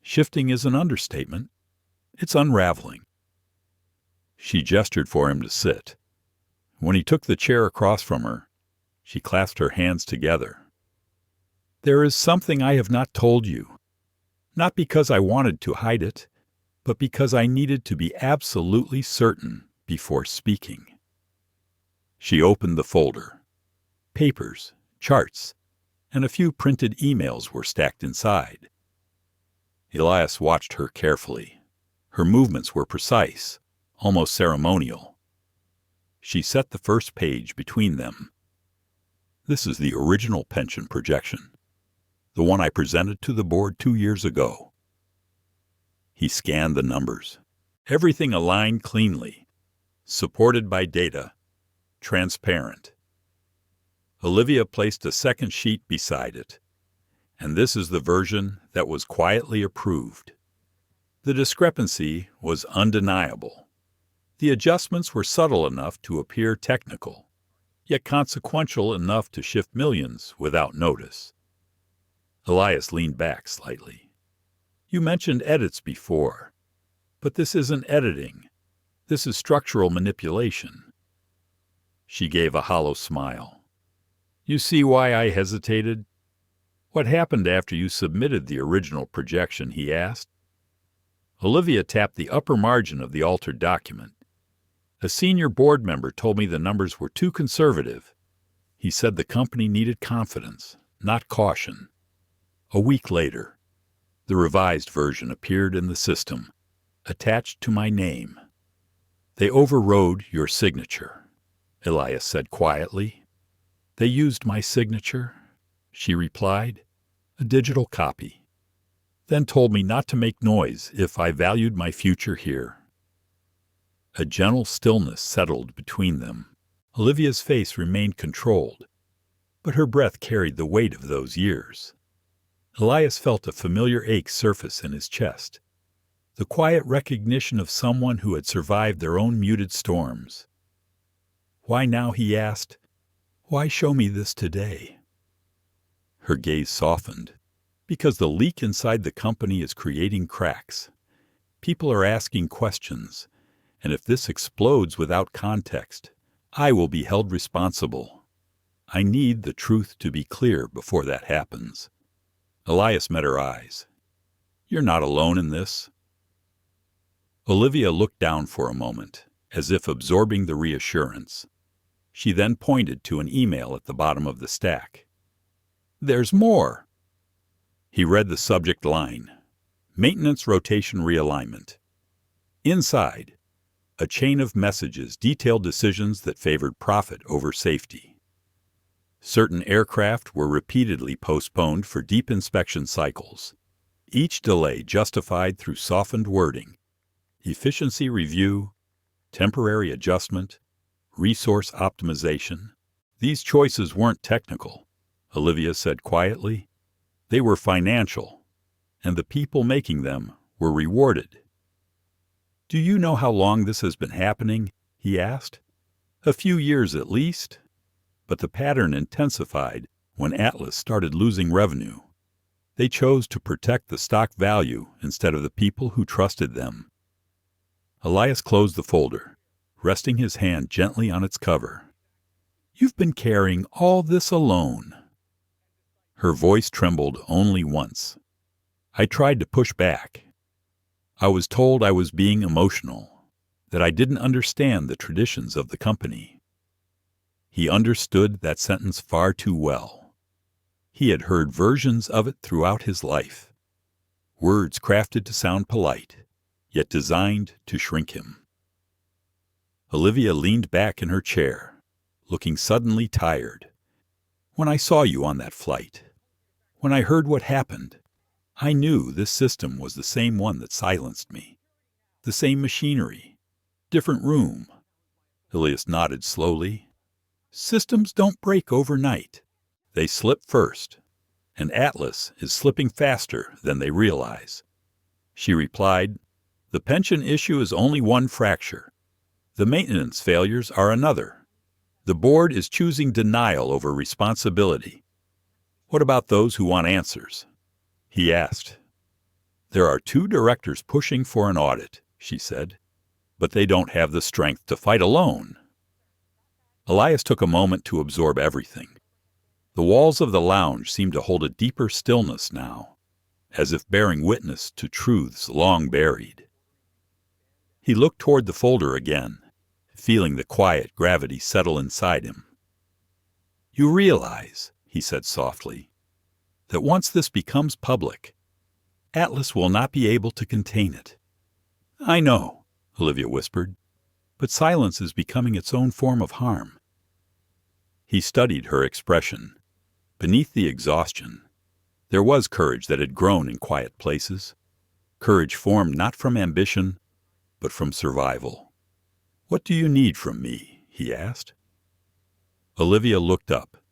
"Shifting is an understatement. It's unraveling." She gestured for him to sit. When he took the chair across from her, she clasped her hands together. "There is something I have not told you, not because I wanted to hide it, but because I needed to be absolutely certain before speaking." She opened the folder. Papers, charts, and a few printed emails were stacked inside. Elias watched her carefully. Her movements were precise, almost ceremonial. She set the first page between them. "This is the original pension projection, the one I presented to the board 2 years ago." He scanned the numbers. Everything aligned cleanly, supported by data, transparent. Olivia placed a second sheet beside it, and this is the version that was quietly approved. The discrepancy was undeniable. The adjustments were subtle enough to appear technical, yet consequential enough to shift millions without notice. Elias leaned back slightly. "You mentioned edits before, but this isn't editing. This is structural manipulation." She gave a hollow smile. "You see why I hesitated? What happened after you submitted the original projection?" he asked. Olivia tapped the upper margin of the altered document. "A senior board member told me the numbers were too conservative. He said the company needed confidence, not caution." A week later, the revised version appeared in the system, attached to my name. "They overrode your signature," Elias said quietly. "They used my signature," she replied, "a digital copy, then told me not to make noise if I valued my future here." A gentle stillness settled between them. Olivia's face remained controlled, but her breath carried the weight of those years. Elias felt a familiar ache surface in his chest, the quiet recognition of someone who had survived their own muted storms. "Why now?" he asked. "Why show me this today?" Her gaze softened. "Because the leak inside the company is creating cracks. People are asking questions, and if this explodes without context, I will be held responsible. I need the truth to be clear before that happens." Elias met her eyes. "You're not alone in this." Olivia looked down for a moment, as if absorbing the reassurance. She then pointed to an email at the bottom of the stack. "There's more." He read the subject line, "Maintenance Rotation Realignment." Inside, a chain of messages detailed decisions that favored profit over safety. Certain aircraft were repeatedly postponed for deep inspection cycles, each delay justified through softened wording: efficiency review, temporary adjustment, resource optimization. These choices weren't technical, Olivia said quietly. They were financial, and the people making them were rewarded. "Do you know how long this has been happening?" he asked. "A few years at least." But the pattern intensified when Atlas started losing revenue. They chose to protect the stock value instead of the people who trusted them. Elias closed the folder, resting his hand gently on its cover. "You've been carrying all this alone." Her voice trembled only once. "I tried to push back. I was told I was being emotional, that I didn't understand the traditions of the company." He understood that sentence far too well. He had heard versions of it throughout his life. Words crafted to sound polite, yet designed to shrink him. Olivia leaned back in her chair, looking suddenly tired. "When I saw you on that flight, when I heard what happened, I knew this system was the same one that silenced me. The same machinery, different room." Elias nodded slowly. "Systems don't break overnight. They slip first, and Atlas is slipping faster than they realize." She replied, "The pension issue is only one fracture. The maintenance failures are another. The board is choosing denial over responsibility." "What about those who want answers?" he asked. "There are 2 directors pushing for an audit," she said, "but they don't have the strength to fight alone." Elias took a moment to absorb everything. The walls of the lounge seemed to hold a deeper stillness now, as if bearing witness to truths long buried. He looked toward the folder again, feeling the quiet gravity settle inside him. "You realize," he said softly, "that once this becomes public, Atlas will not be able to contain it." "I know," Olivia whispered, "but silence is becoming its own form of harm." He studied her expression. Beneath the exhaustion, there was courage that had grown in quiet places, courage formed not from ambition, but from survival. "What do you need from me?" he asked. Olivia looked up,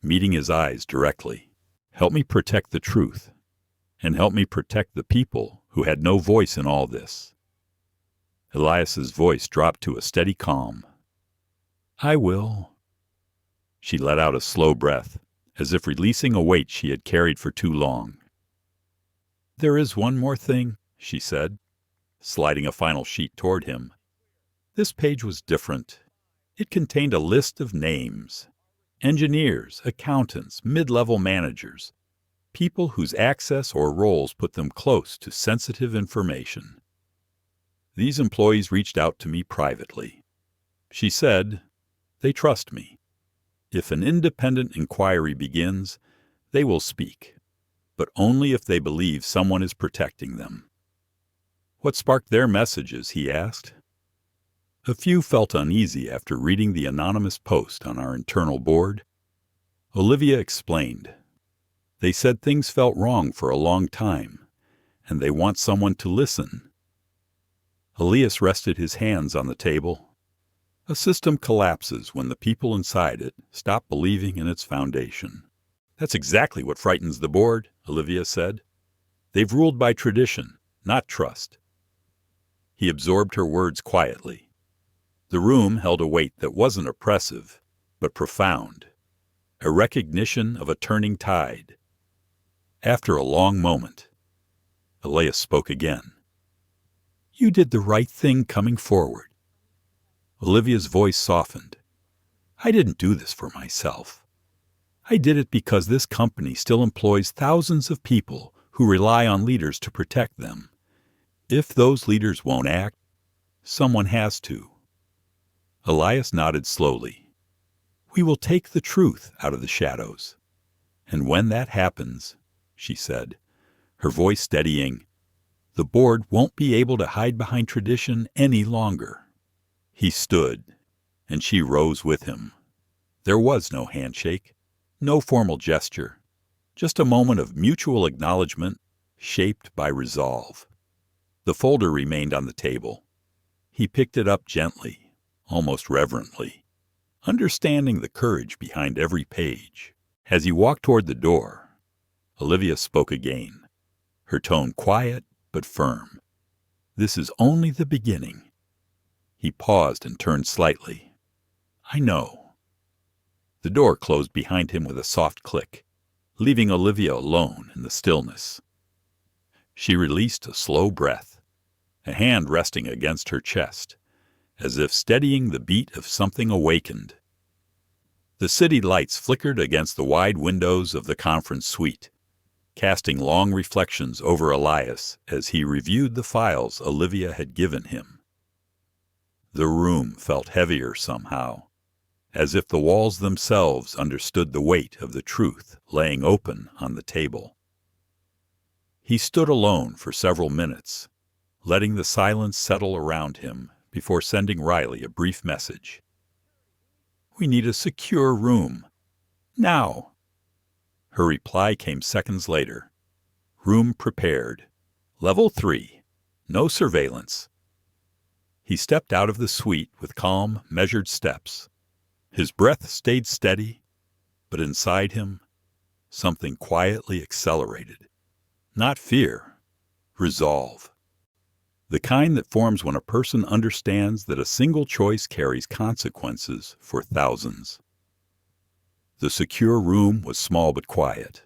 meeting his eyes directly. "Help me protect the truth, and help me protect the people who had no voice in all this." Elias's voice dropped to a steady calm. "I will." She let out a slow breath, as if releasing a weight she had carried for too long. "There is one more thing," she said, sliding a final sheet toward him. "This page was different. It contained a list of names. Engineers, accountants, mid-level managers, people whose access or roles put them close to sensitive information. These employees reached out to me privately. She said, they trust me. If an independent inquiry begins, they will speak, but only if they believe someone is protecting them." "What sparked their messages?" he asked. "A few felt uneasy after reading the anonymous post on our internal board." Olivia explained. "They said things felt wrong for a long time, and they want someone to listen." Elias rested his hands on the table. "A system collapses when the people inside it stop believing in its foundation." "That's exactly what frightens the board," Olivia said. "They've ruled by tradition, not trust." He absorbed her words quietly. The room held a weight that wasn't oppressive, but profound, a recognition of a turning tide. After a long moment, Elias spoke again. "You did the right thing coming forward." Olivia's voice softened. "I didn't do this for myself. I did it because this company still employs thousands of people who rely on leaders to protect them. If those leaders won't act, someone has to." Elias nodded slowly. "We will take the truth out of the shadows. And when that happens," she said, her voice steadying, "the board won't be able to hide behind tradition any longer." He stood, and she rose with him. There was no handshake, no formal gesture, just a moment of mutual acknowledgement shaped by resolve. The folder remained on the table. He picked it up gently, almost reverently, understanding the courage behind every page. As he walked toward the door, Olivia spoke again, her tone quiet but firm. "This is only the beginning." He paused and turned slightly. "I know." The door closed behind him with a soft click, leaving Olivia alone in the stillness. She released a slow breath, a hand resting against her chest, as if steadying the beat of something awakened. The city lights flickered against the wide windows of the conference suite, casting long reflections over Elias as he reviewed the files Olivia had given him. The room felt heavier somehow, as if the walls themselves understood the weight of the truth laying open on the table. He stood alone for several minutes, letting the silence settle around him before sending Riley a brief message. "We need a secure room. Now." Her reply came seconds later. "Room prepared. Level 3. No surveillance." He stepped out of the suite with calm, measured steps. His breath stayed steady, but inside him, something quietly accelerated. Not fear, resolve. The kind that forms when a person understands that a single choice carries consequences for thousands. The secure room was small but quiet,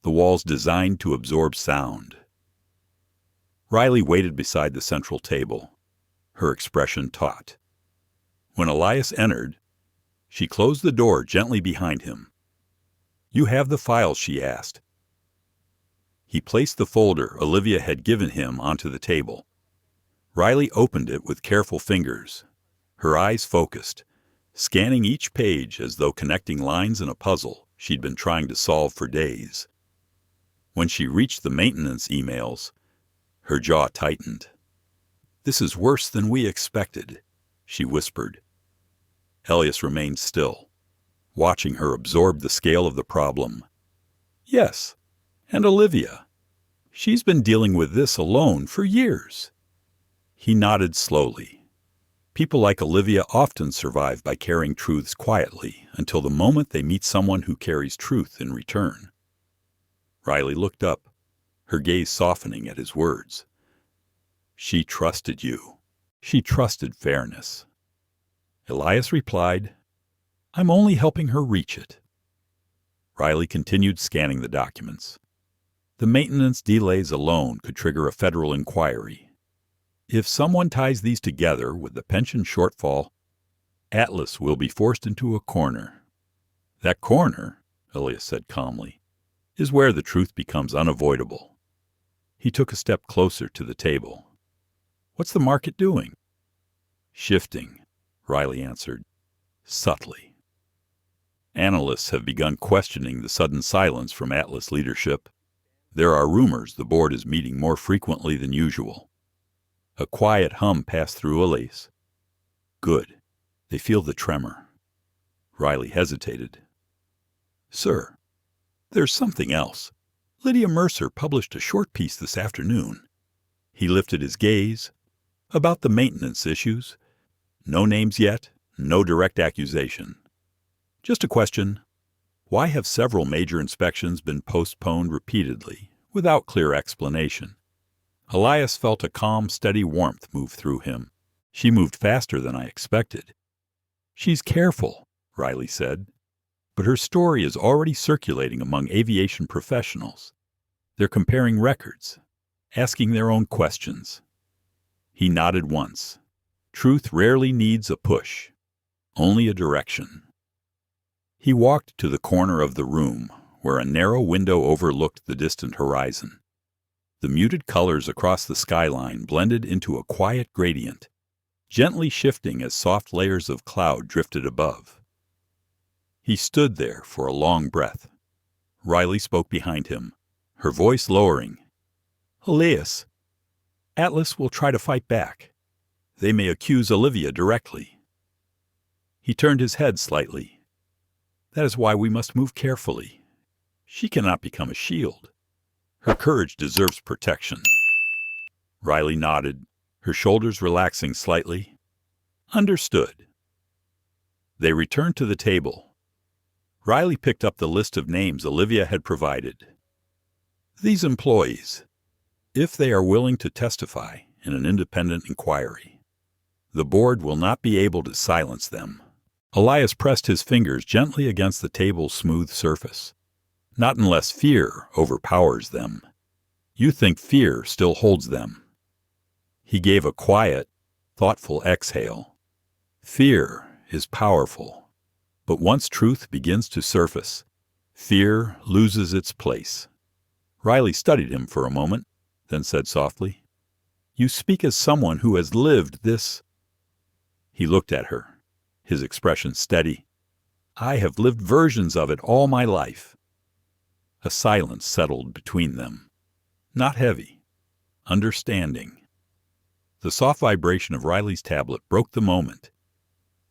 the walls designed to absorb sound. Riley waited beside the central table, her expression taut. When Elias entered, she closed the door gently behind him. "You have the files?" she asked. He placed the folder Olivia had given him onto the table. Riley opened it with careful fingers, her eyes focused, scanning each page as though connecting lines in a puzzle she'd been trying to solve for days. When she reached the maintenance emails, her jaw tightened. "This is worse than we expected," she whispered. Elias remained still, watching her absorb the scale of the problem. "Yes, and Olivia. She's been dealing with this alone for years." He nodded slowly. People like Olivia often survive by carrying truths quietly until the moment they meet someone who carries truth in return. Riley looked up, her gaze softening at his words. "She trusted you. She trusted fairness." Elias replied, "I'm only helping her reach it." Riley continued scanning the documents. The maintenance delays alone could trigger a federal inquiry. If someone ties these together with the pension shortfall, Atlas will be forced into a corner. "That corner," Elias said calmly, "is where the truth becomes unavoidable." He took a step closer to the table. "What's the market doing?" "Shifting," Riley answered, subtly. Analysts have begun questioning the sudden silence from Atlas leadership. There are rumors the board is meeting more frequently than usual. A quiet hum passed through Elias. "Good. They feel the tremor." Riley hesitated. "Sir, there's something else. Lydia Mercer published a short piece this afternoon." He lifted his gaze. "About the maintenance issues. No names yet, no direct accusation. Just a question. Why have several major inspections been postponed repeatedly, without clear explanation?" Elias felt a calm, steady warmth move through him. "She moved faster than I expected." "She's careful," Riley said, "but her story is already circulating among aviation professionals. They're comparing records, asking their own questions." He nodded once. Truth rarely needs a push, only a direction. He walked to the corner of the room, where a narrow window overlooked the distant horizon. The muted colors across the skyline blended into a quiet gradient, gently shifting as soft layers of cloud drifted above. He stood there for a long breath. Riley spoke behind him, her voice lowering. "Elias, Atlas will try to fight back. They may accuse Olivia directly." He turned his head slightly. "That is why we must move carefully. She cannot become a shield. Her courage deserves protection." Riley nodded, her shoulders relaxing slightly. "Understood." They returned to the table. Riley picked up the list of names Olivia had provided. "These employees, if they are willing to testify in an independent inquiry, the board will not be able to silence them." Elias pressed his fingers gently against the table's smooth surface. "Not unless fear overpowers them. You think fear still holds them." He gave a quiet, thoughtful exhale. "Fear is powerful, but once truth begins to surface, fear loses its place." Riley studied him for a moment, then said softly, "You speak as someone who has lived this." He looked at her, his expression steady. "I have lived versions of it all my life." A silence settled between them. Not heavy, understanding. The soft vibration of Riley's tablet broke the moment.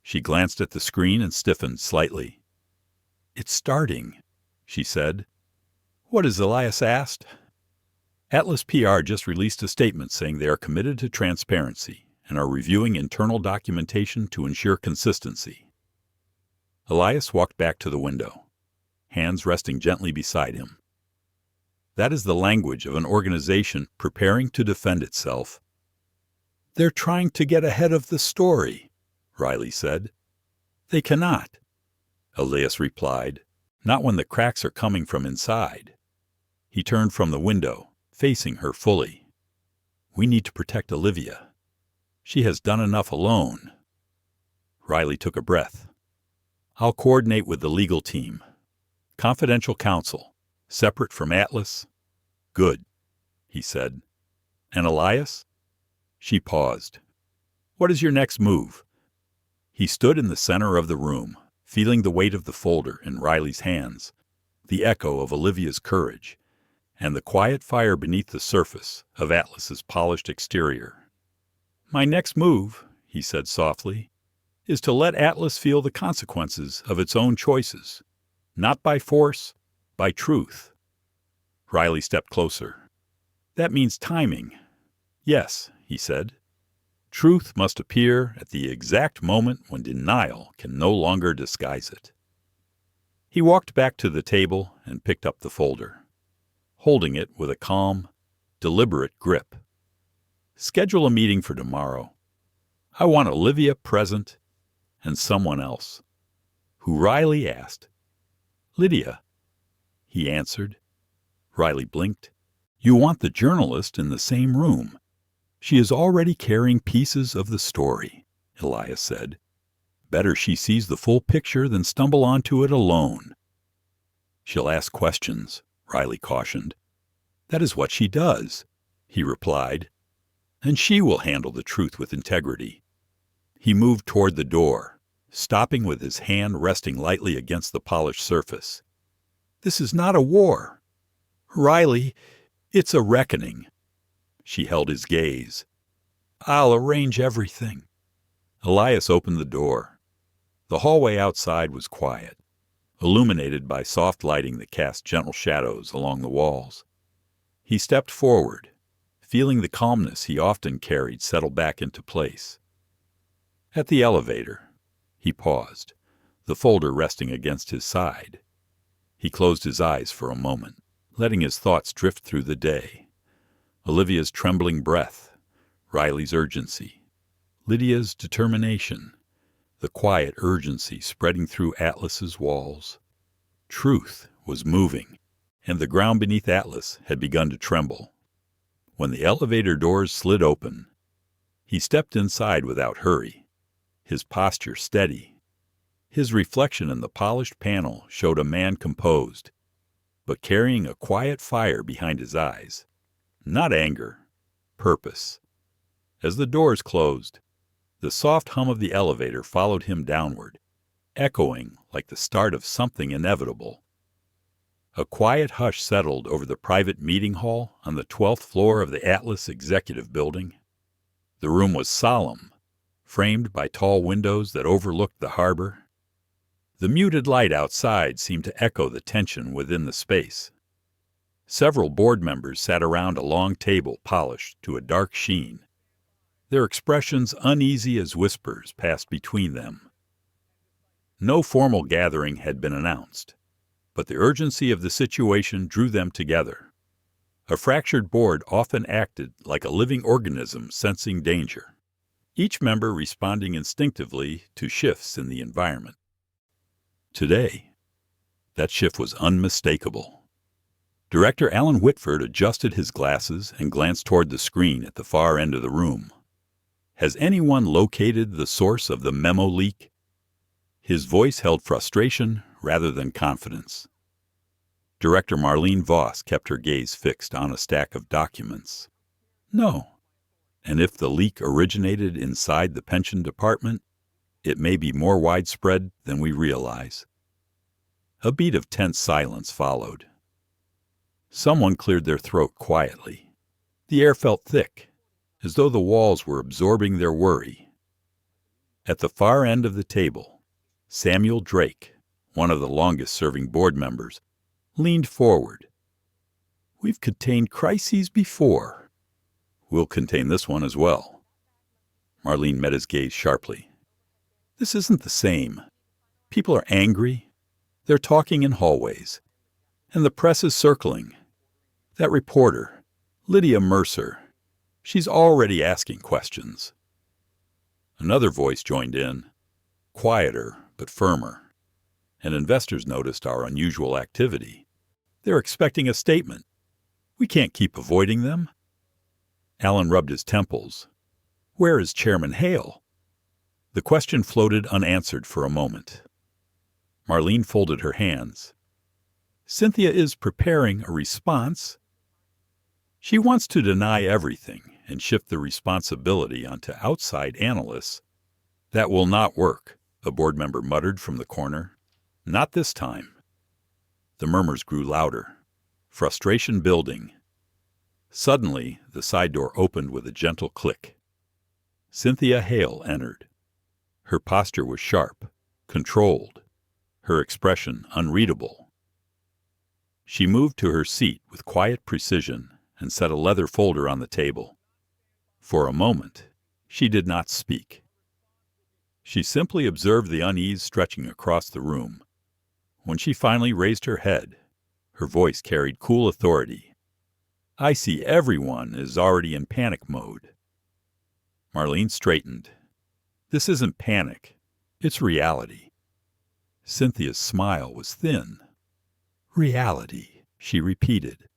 She glanced at the screen and stiffened slightly. "It's starting," she said. "What is Elias asked?" "Atlas PR just released a statement saying they are committed to transparency and are reviewing internal documentation to ensure consistency." Elias walked back to the window, hands resting gently beside him. "That is the language of an organization preparing to defend itself." "They're trying to get ahead of the story," Riley said. "They cannot," Elias replied, "not when the cracks are coming from inside." He turned from the window, facing her fully. "We need to protect Olivia. She has done enough alone." Riley took a breath. "I'll coordinate with the legal team. Confidential counsel, separate from Atlas." "Good," he said. "And Elias?" She paused. "What is your next move?" He stood in the center of the room, feeling the weight of the folder in Riley's hands, the echo of Olivia's courage, and the quiet fire beneath the surface of Atlas's polished exterior. "My next move," he said softly, "is to let Atlas feel the consequences of its own choices, not by force, by truth." Riley stepped closer. "That means timing." "Yes," he said. "Truth must appear at the exact moment when denial can no longer disguise it." He walked back to the table and picked up the folder, holding it with a calm, deliberate grip. "Schedule a meeting for tomorrow. I want Olivia present and someone else." "Who?" Riley asked. "Lydia," he answered. Riley blinked. "You want the journalist in the same room. She is already carrying pieces of the story," Elias said. "Better she sees the full picture than stumble onto it alone." "She'll ask questions," Riley cautioned. "That is what she does," he replied. "And she will handle the truth with integrity." He moved toward the door, stopping with his hand resting lightly against the polished surface. "This is not a war. Riley, it's a reckoning." She held his gaze. "I'll arrange everything." Elias opened the door. The hallway outside was quiet, illuminated by soft lighting that cast gentle shadows along the walls. He stepped forward, feeling the calmness he often carried settle back into place. At the elevator, he paused, the folder resting against his side. He closed his eyes for a moment, letting his thoughts drift through the day. Olivia's trembling breath, Riley's urgency, Lydia's determination, the quiet urgency spreading through Atlas's walls. Truth was moving, and the ground beneath Atlas had begun to tremble. When the elevator doors slid open, he stepped inside without hurry, his posture steady, His reflection in the polished panel showed a man composed, but carrying a quiet fire behind his eyes. Not anger, purpose. As the doors closed, the soft hum of the elevator followed him downward, echoing like the start of something inevitable. A quiet hush settled over the private meeting hall on the 12th floor of the Atlas Executive Building. The room was solemn, framed by tall windows that overlooked the harbor. The muted light outside seemed to echo the tension within the space. Several board members sat around a long table polished to a dark sheen. Their expressions uneasy as whispers passed between them. No formal gathering had been announced, but the urgency of the situation drew them together. A fractured board often acted like a living organism sensing danger, each member responding instinctively to shifts in the environment. Today, that shift was unmistakable. Director Alan Whitford adjusted his glasses and glanced toward the screen at the far end of the room. Has anyone located the source of the memo leak? His voice held frustration rather than confidence. Director Marlene Voss kept her gaze fixed on a stack of documents. No. And if the leak originated inside the pension department, it may be more widespread than we realize. A beat of tense silence followed. Someone cleared their throat quietly. The air felt thick, as though the walls were absorbing their worry. At the far end of the table, Samuel Drake, one of the longest-serving board members, leaned forward. We've contained crises before. We'll contain this one as well. Marlene met his gaze sharply. This isn't the same. People are angry. They're talking in hallways. And the press is circling. That reporter, Lydia Mercer, she's already asking questions. Another voice joined in, quieter but firmer. And investors noticed our unusual activity. They're expecting a statement. We can't keep avoiding them. Alan rubbed his temples. Where is Chairman Hale? The question floated unanswered for a moment. Marlene folded her hands. Cynthia is preparing a response. She wants to deny everything and shift the responsibility onto outside analysts. That will not work, a board member muttered from the corner. Not this time. The murmurs grew louder, frustration building. Suddenly, the side door opened with a gentle click. Cynthia Hale entered. Her posture was sharp, controlled, her expression unreadable. She moved to her seat with quiet precision and set a leather folder on the table. For a moment, she did not speak. She simply observed the unease stretching across the room. When she finally raised her head, her voice carried cool authority. I see everyone is already in panic mode. Marlene straightened. This isn't panic. It's reality. Cynthia's smile was thin. Reality, she repeated,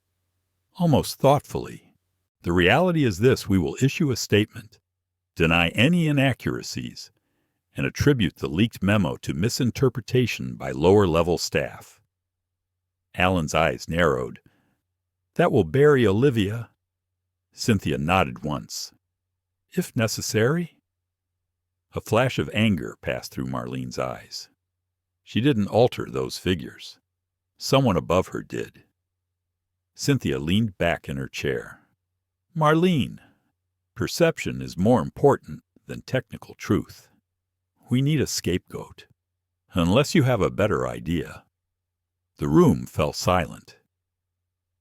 almost thoughtfully. The reality is this: we will issue a statement, deny any inaccuracies, and attribute the leaked memo to misinterpretation by lower-level staff. Alan's eyes narrowed. That will bury Olivia. Cynthia nodded once. If necessary. A flash of anger passed through Marlene's eyes. She didn't alter those figures. Someone above her did. Cynthia leaned back in her chair. Marlene, perception is more important than technical truth. We need a scapegoat. Unless you have a better idea. The room fell silent.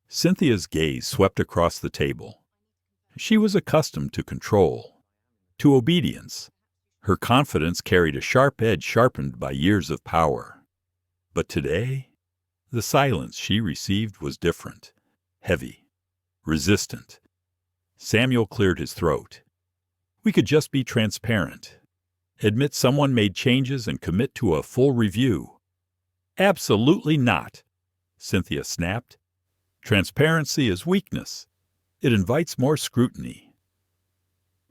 Cynthia's gaze swept across the table. She was accustomed to control, to obedience. Her confidence carried a sharp edge sharpened by years of power. But today, the silence she received was different, heavy, resistant. Samuel cleared his throat. We could just be transparent. Admit someone made changes and commit to a full review. Absolutely not, Cynthia snapped. Transparency is weakness. It invites more scrutiny.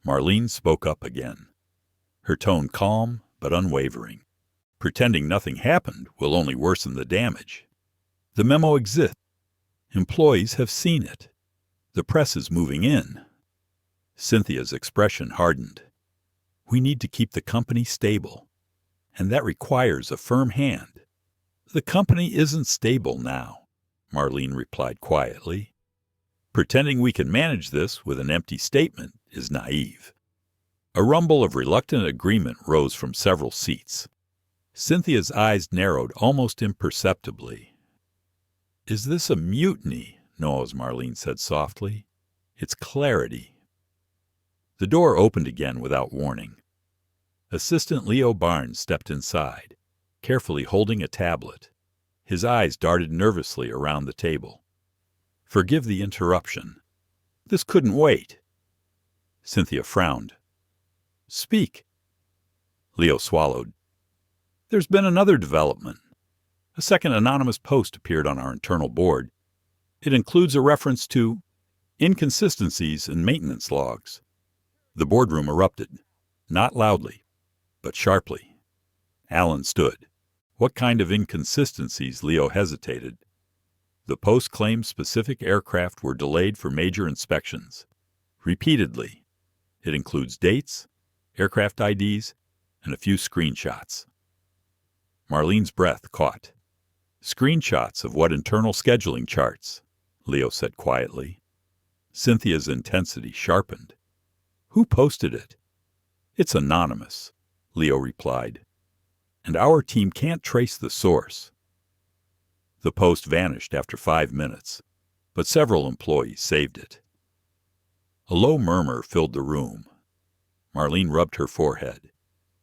Marlene spoke up again, her tone calm but unwavering. Pretending nothing happened will only worsen the damage. The memo exists. Employees have seen it. The press is moving in. Cynthia's expression hardened. We need to keep the company stable, and that requires a firm hand. The company isn't stable now, Marlene replied quietly. Pretending we can manage this with an empty statement is naive. A rumble of reluctant agreement rose from several seats. Cynthia's eyes narrowed almost imperceptibly. Is this a mutiny? No, as Marlene said softly. It's clarity. The door opened again without warning. Assistant Leo Barnes stepped inside, carefully holding a tablet. His eyes darted nervously around the table. Forgive the interruption. This couldn't wait. Cynthia frowned. Speak. Leo swallowed. There's been another development. A second anonymous post appeared on our internal board. It includes a reference to inconsistencies in maintenance logs. The boardroom erupted, not loudly, but sharply. Alan stood. What kind of inconsistencies? Leo hesitated. The post claimed specific aircraft were delayed for major inspections. Repeatedly. It includes dates, aircraft IDs, and a few screenshots. Marlene's breath caught. Screenshots of what internal scheduling charts? Leo said quietly. Cynthia's intensity sharpened. Who posted it? It's anonymous, Leo replied. And our team can't trace the source. The post vanished after 5 minutes, but several employees saved it. A low murmur filled the room. Marlene rubbed her forehead.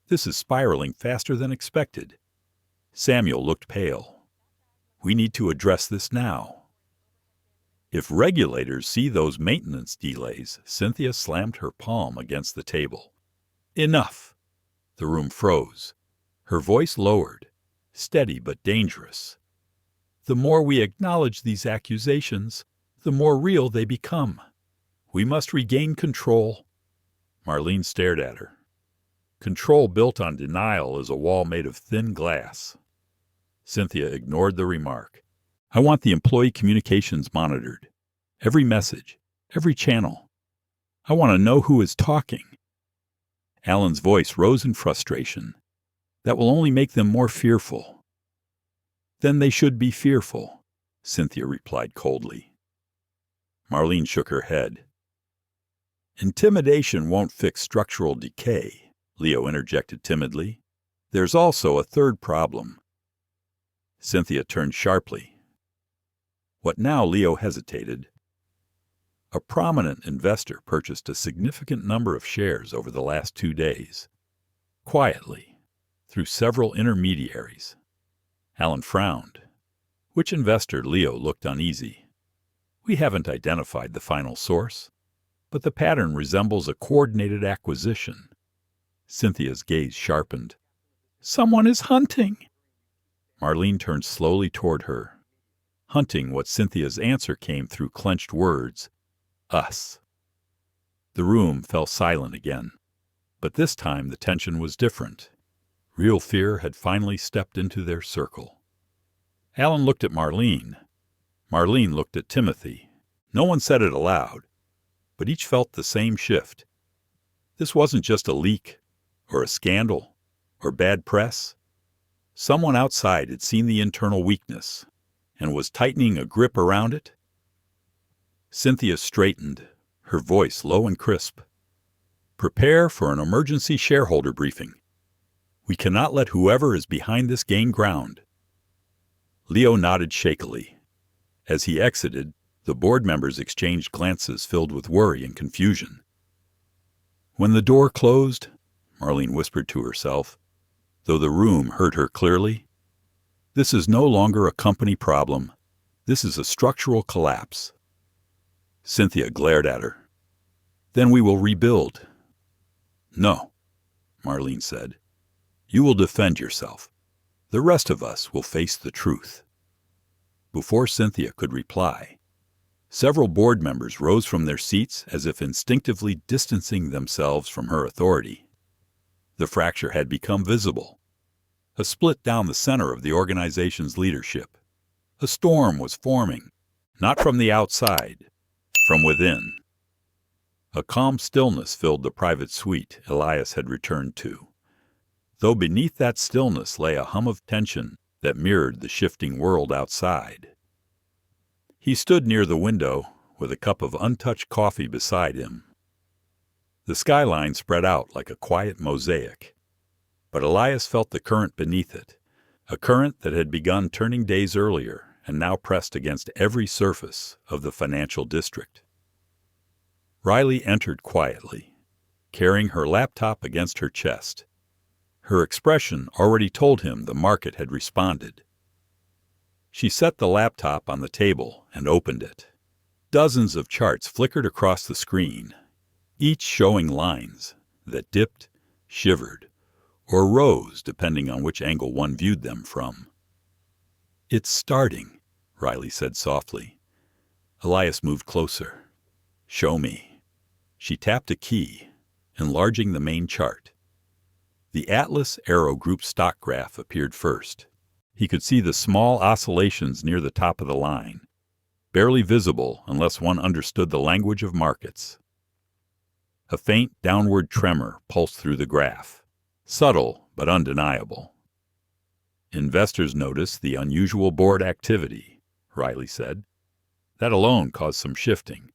This is spiraling faster than expected. Samuel looked pale. We need to address this now. If regulators see those maintenance delays, Cynthia slammed her palm against the table. Enough! The room froze. Her voice lowered, steady but dangerous. The more we acknowledge these accusations, the more real they become. We must regain control. Marlene stared at her. Control built on denial is a wall made of thin glass. Cynthia ignored the remark. I want the employee communications monitored. Every message, every channel. I want to know who is talking. Alan's voice rose in frustration. That will only make them more fearful. Then they should be fearful, Cynthia replied coldly. Marlene shook her head. Intimidation won't fix structural decay, Leo interjected timidly. There's also a third problem. Cynthia turned sharply. What now? Leo hesitated. A prominent investor purchased a significant number of shares over the last 2 days. Quietly, through several intermediaries. Alan frowned. Which investor? Leo looked uneasy. We haven't identified the final source, but the pattern resembles a coordinated acquisition. Cynthia's gaze sharpened. Someone is hunting. Marlene turned slowly toward her. Hunting what Cynthia's answer came through clenched words. Us. The room fell silent again, but this time the tension was different. Real fear had finally stepped into their circle. Alan looked at Marlene. Marlene looked at Timothy. No one said it aloud, but each felt the same shift. This wasn't just a leak, or a scandal, or bad press. Someone outside had seen the internal weakness, and was tightening a grip around it. Cynthia straightened, her voice low and crisp. Prepare for an emergency shareholder briefing. We cannot let whoever is behind this gain ground. Leo nodded shakily. As he exited, the board members exchanged glances filled with worry and confusion. When the door closed, Marlene whispered to herself, though the room heard her clearly, this is no longer a company problem. This is a structural collapse. Cynthia glared at her. Then we will rebuild. No, Marlene said. You will defend yourself. The rest of us will face the truth. Before Cynthia could reply, several board members rose from their seats as if instinctively distancing themselves from her authority. The fracture had become visible. a split down the center of the organization's leadership. A storm was forming, not from the outside, from within. A calm stillness filled the private suite Elias had returned to, though beneath that stillness lay a hum of tension that mirrored the shifting world outside. He stood near the window, with a cup of untouched coffee beside him. The skyline spread out like a quiet mosaic, but Elias felt the current beneath it, a current that had begun turning days earlier and now pressed against every surface of the financial district. Riley entered quietly, carrying her laptop against her chest. Her expression already told him the market had responded. She set the laptop on the table and opened it. Dozens of charts flickered across the screen, each showing lines that dipped, shivered, or rose depending on which angle one viewed them from. "It's starting," Riley said softly. Elias moved closer. "Show me." She tapped a key, enlarging the main chart. The Atlas Aerogroup stock graph appeared first. He could see the small oscillations near the top of the line, barely visible unless one understood the language of markets. A faint downward tremor pulsed through the graph, subtle but undeniable. "Investors noticed the unusual board activity," Riley said. "That alone caused some shifting."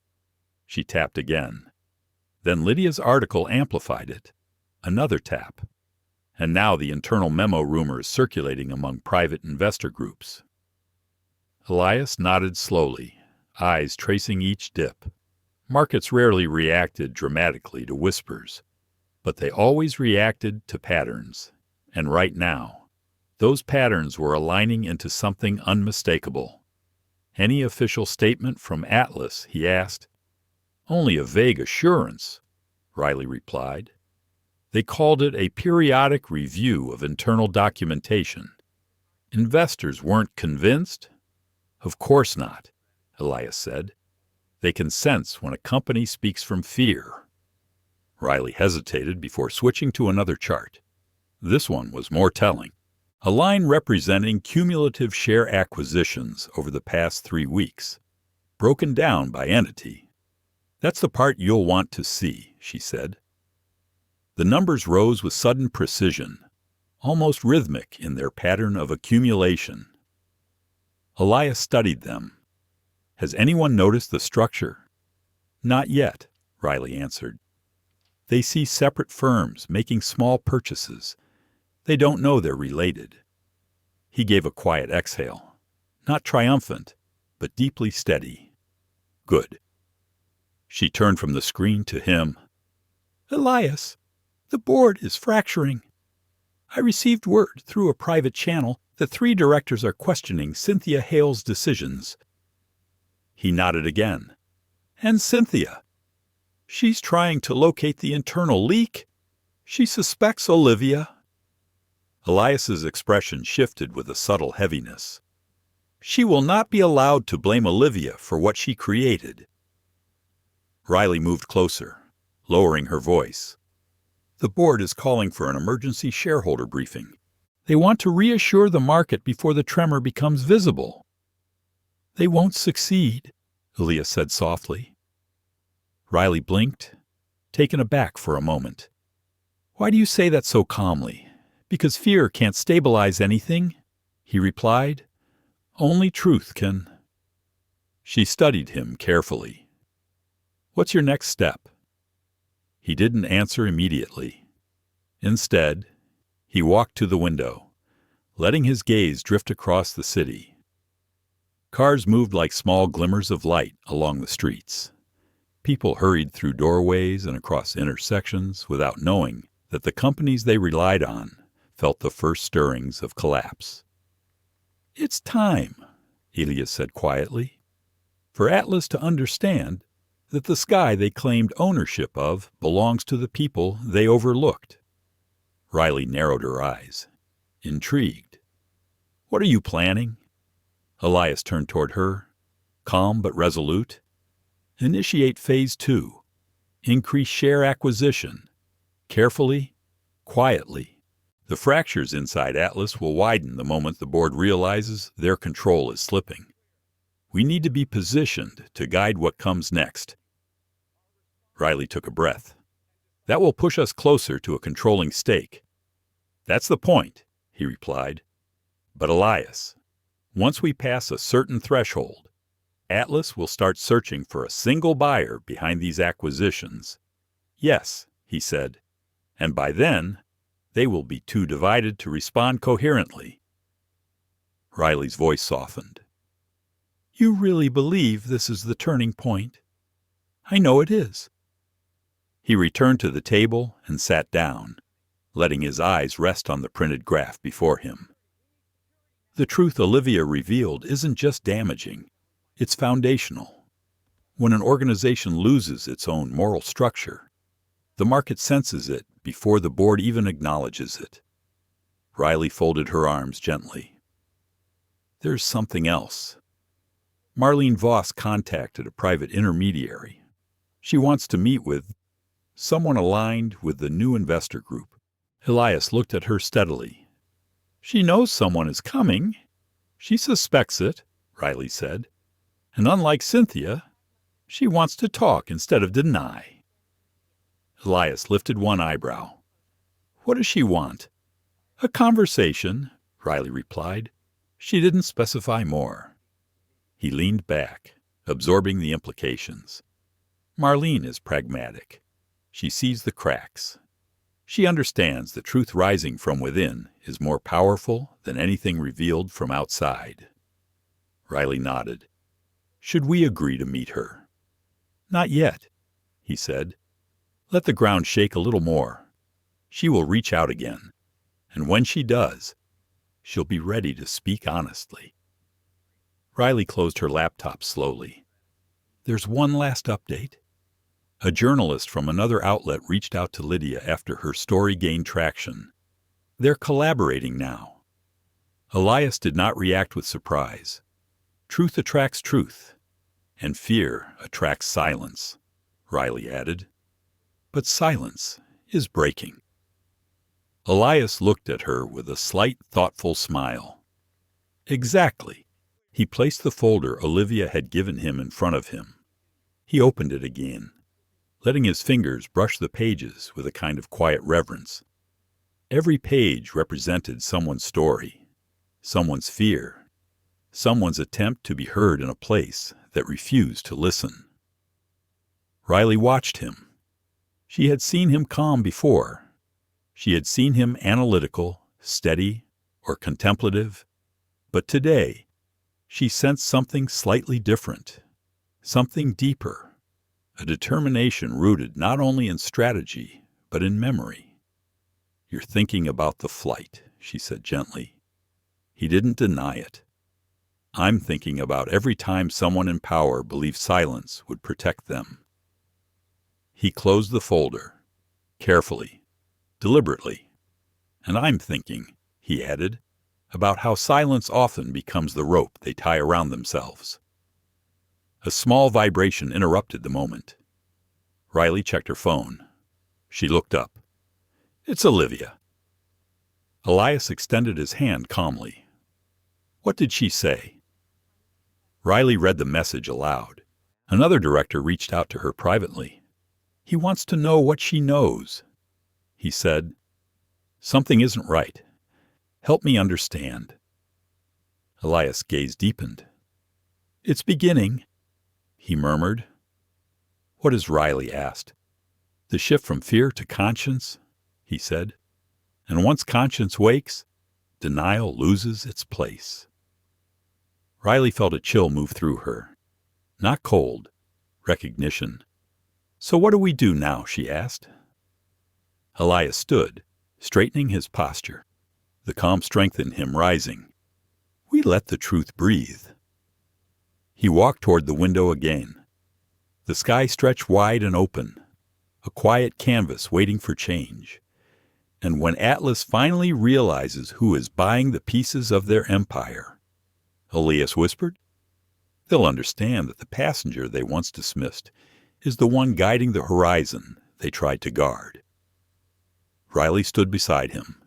She tapped again. Then Lydia's article amplified it. Another tap. And now the internal memo rumors circulating among private investor groups. Elias nodded slowly, eyes tracing each dip. Markets rarely reacted dramatically to whispers, but they always reacted to patterns. And right now, those patterns were aligning into something unmistakable. "Any official statement from Atlas?" he asked. "Only a vague assurance," Riley replied. "They called it a periodic review of internal documentation. Investors weren't convinced?" "Of course not," Elias said. "They can sense when a company speaks from fear." Riley hesitated before switching to another chart. This one was more telling. A line representing cumulative share acquisitions over the past 3 weeks, broken down by entity. "That's the part you'll want to see," she said. The numbers rose with sudden precision, almost rhythmic in their pattern of accumulation. Elias studied them. "Has anyone noticed the structure?" "Not yet," Riley answered. "They see separate firms making small purchases. They don't know they're related." He gave a quiet exhale, not triumphant, but deeply steady. "Good." She turned from the screen to him. "Elias, the board is fracturing. I received word through a private channel that 3 directors are questioning Cynthia Hale's decisions." He nodded again. "And Cynthia? She's trying to locate the internal leak. She suspects Olivia." Elias's expression shifted with a subtle heaviness. "She will not be allowed to blame Olivia for what she created." Riley moved closer, lowering her voice. "The board is calling for an emergency shareholder briefing. They want to reassure the market before the tremor becomes visible." "They won't succeed," Elias said softly. Riley blinked, taken aback for a moment. "Why do you say that so calmly? Because fear can't stabilize anything?" he replied. "Only truth can." She studied him carefully. "What's your next step?" He didn't answer immediately. Instead, he walked to the window, letting his gaze drift across the city. Cars moved like small glimmers of light along the streets. People hurried through doorways and across intersections without knowing that the companies they relied on felt the first stirrings of collapse. "It's time," Elias said quietly, "for Atlas to understand that the sky they claimed ownership of belongs to the people they overlooked." Riley narrowed her eyes, intrigued. "What are you planning?" Elias turned toward her, calm but resolute. "Initiate Phase 2. Increase share acquisition. Carefully, quietly, The fractures inside Atlas will widen the moment the board realizes their control is slipping. We need to be positioned to guide what comes next. Riley took a breath. That will push us closer to a controlling stake. That's the point, he replied. But Elias, once we pass a certain threshold, Atlas will start searching for a single buyer behind these acquisitions. Yes, he said, and by then, they will be too divided to respond coherently. Riley's voice softened. You really believe this is the turning point? I know it is. He returned to the table and sat down, letting his eyes rest on the printed graph before him. The truth Olivia revealed isn't just damaging, it's foundational. When an organization loses its own moral structure, the market senses it before the board even acknowledges it. Riley folded her arms gently. There's something else. Marlene Voss contacted a private intermediary. She wants to meet with someone aligned with the new investor group. Elias looked at her steadily. She knows someone is coming. She suspects it, Riley said. And unlike Cynthia, she wants to talk instead of deny. Elias lifted one eyebrow. What does she want? A conversation, Riley replied. She didn't specify more. He leaned back, absorbing the implications. Marlene is pragmatic. She sees the cracks. She understands the truth rising from within is more powerful than anything revealed from outside. Riley nodded. Should we agree to meet her? Not yet, he said. Let the ground shake a little more. She will reach out again, and when she does, she'll be ready to speak honestly. Riley closed her laptop slowly. There's one last update. A journalist from another outlet reached out to Lydia after her story gained traction. They're collaborating now. Elias did not react with surprise. Truth attracts truth, and fear attracts silence, Riley added. But silence is breaking. Elias looked at her with a slight, thoughtful smile. Exactly. He placed the folder Olivia had given him in front of him. He opened it again, letting his fingers brush the pages with a kind of quiet reverence. Every page represented someone's story, someone's fear, someone's attempt to be heard in a place that refused to listen. Riley watched him. She had seen him calm before. She had seen him analytical, steady, or contemplative. But today, she sensed something slightly different, something deeper, a determination rooted not only in strategy, but in memory. You're thinking about the flight, she said gently. He didn't deny it. I'm thinking about every time someone in power believed silence would protect them. He closed the folder, carefully, deliberately. And I'm thinking, he added, about how silence often becomes the rope they tie around themselves. A small vibration interrupted the moment. Riley checked her phone. She looked up. It's Olivia. Elias extended his hand calmly. What did she say? Riley read the message aloud. Another director reached out to her privately. He wants to know what she knows. He said, Something isn't right. Help me understand. Elias' gaze deepened. It's beginning, he murmured. What is Riley asked? The shift from fear to conscience, he said. And once conscience wakes, denial loses its place. Riley felt a chill move through her. Not cold, recognition. So what do we do now, she asked. Elias stood, straightening his posture, the calm strength in him rising. We let the truth breathe. He walked toward the window again. The sky stretched wide and open, a quiet canvas waiting for change. And when Atlas finally realizes who is buying the pieces of their empire, Elias whispered, they'll understand that the passenger they once dismissed is the one guiding the horizon they tried to guard. Riley stood beside him.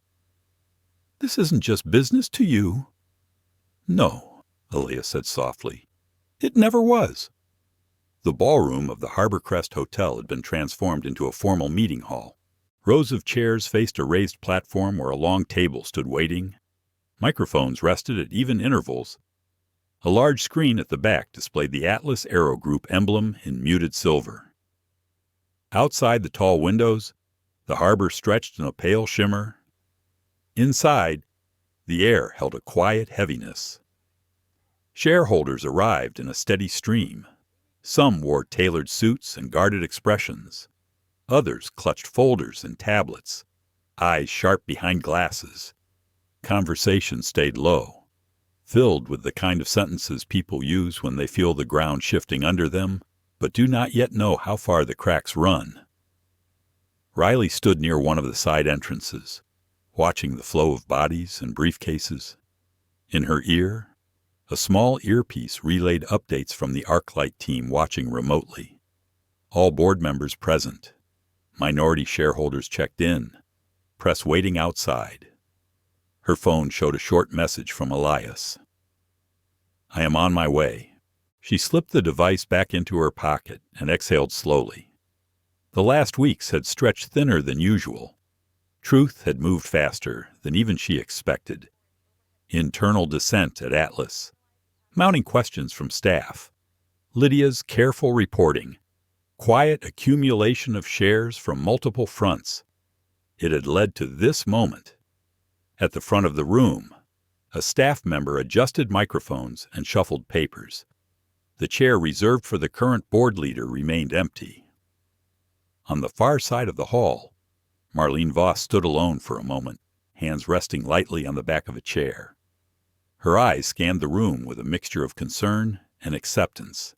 This isn't just business to you." "No," Elias said softly. "It never was." The ballroom of the Harborcrest Hotel had been transformed into a formal meeting hall. Rows of chairs faced a raised platform where a long table stood waiting. Microphones rested at even intervals. A large screen at the back displayed the Atlas Aerogroup emblem in muted silver. Outside the tall windows, the harbor stretched in a pale shimmer. Inside, the air held a quiet heaviness. Shareholders arrived in a steady stream. Some wore tailored suits and guarded expressions. Others clutched folders and tablets, eyes sharp behind glasses. Conversation stayed low, filled with the kind of sentences people use when they feel the ground shifting under them, but do not yet know how far the cracks run. Riley stood near one of the side entrances, watching the flow of bodies and briefcases. In her ear, a small earpiece relayed updates from the ArcLight team watching remotely. All board members present. Minority shareholders checked in. Press waiting outside. Her phone showed a short message from Elias. "I am on my way." She slipped the device back into her pocket and exhaled slowly. The last weeks had stretched thinner than usual. Truth had moved faster than even she expected. Internal dissent at Atlas. Mounting questions from staff. Lydia's careful reporting. Quiet accumulation of shares from multiple fronts. It had led to this moment. At the front of the room, a staff member adjusted microphones and shuffled papers. The chair reserved for the current board leader remained empty. On the far side of the hall, Marlene Voss stood alone for a moment, hands resting lightly on the back of a chair. Her eyes scanned the room with a mixture of concern and acceptance.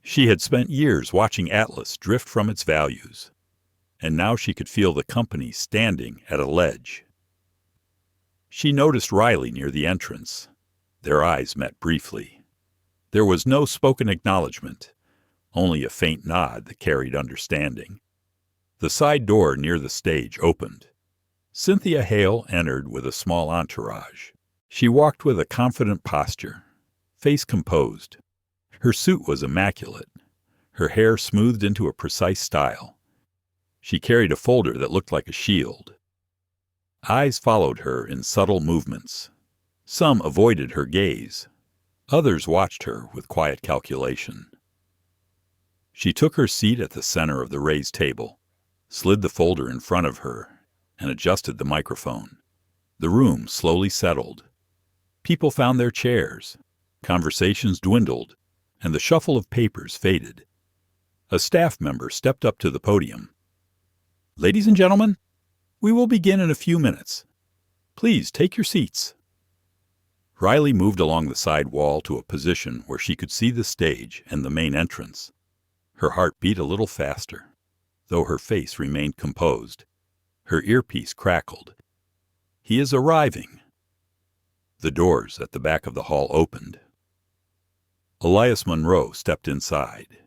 She had spent years watching Atlas drift from its values, and now she could feel the company standing at a ledge. She noticed Riley near the entrance. Their eyes met briefly. There was no spoken acknowledgement, only a faint nod that carried understanding. The side door near the stage opened. Cynthia Hale entered with a small entourage. She walked with a confident posture, face composed. Her suit was immaculate, her hair smoothed into a precise style. She carried a folder that looked like a shield. Eyes followed her in subtle movements. Some avoided her gaze. Others watched her with quiet calculation. She took her seat at the center of the raised table, slid the folder in front of her, and adjusted the microphone. The room slowly settled. People found their chairs. Conversations dwindled, and the shuffle of papers faded. A staff member stepped up to the podium. "Ladies and gentlemen, we will begin in a few minutes. Please take your seats." Riley moved along the side wall to a position where she could see the stage and the main entrance. Her heart beat a little faster, though her face remained composed. Her earpiece crackled. "He is arriving." The doors at the back of the hall opened. Elias Monroe stepped inside.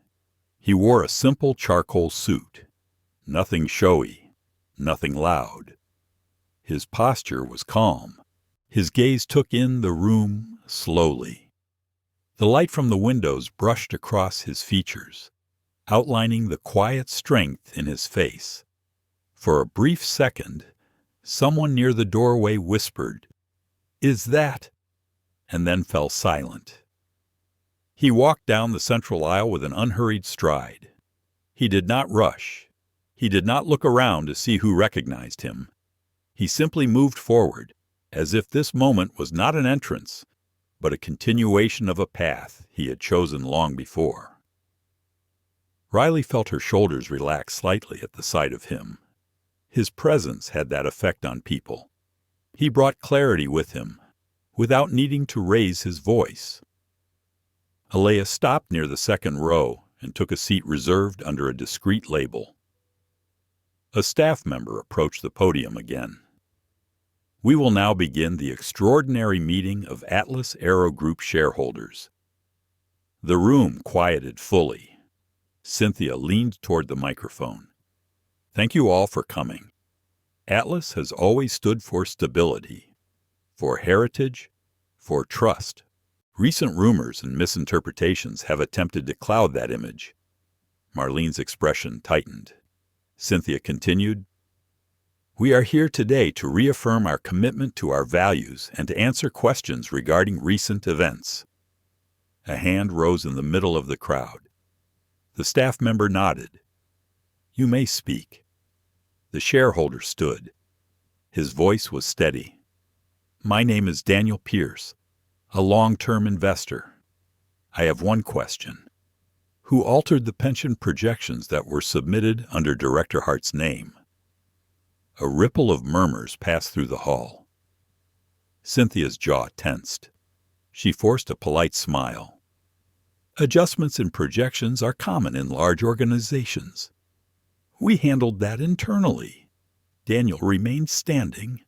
He wore a simple charcoal suit. Nothing showy, nothing loud. His posture was calm. His gaze took in the room slowly. The light from the windows brushed across his features, outlining the quiet strength in his face. For a brief second, someone near the doorway whispered, "Is that?" and then fell silent. He walked down the central aisle with an unhurried stride. He did not rush. He did not look around to see who recognized him. He simply moved forward, as if this moment was not an entrance, but a continuation of a path he had chosen long before. Riley felt her shoulders relax slightly at the sight of him. His presence had that effect on people. He brought clarity with him, without needing to raise his voice. Elias stopped near the second row and took a seat reserved under a discreet label. A staff member approached the podium again. "We will now begin the extraordinary meeting of Atlas Aerogroup shareholders." The room quieted fully. Cynthia leaned toward the microphone. "Thank you all for coming. Atlas has always stood for stability, for heritage, for trust. Recent rumors and misinterpretations have attempted to cloud that image. Marlene's expression tightened. Cynthia continued, "We are here today to reaffirm our commitment to our values and to answer questions regarding recent events." A hand rose in the middle of the crowd. The staff member nodded. "You may speak." The shareholder stood. His voice was steady. "My name is Daniel Pierce, a long-term investor. I have one question. Who altered the pension projections that were submitted under Director Hart's name?" A ripple of murmurs passed through the hall. Cynthia's jaw tensed. She forced a polite smile. "Adjustments in projections are common in large organizations. We handled that internally." Daniel remained standing.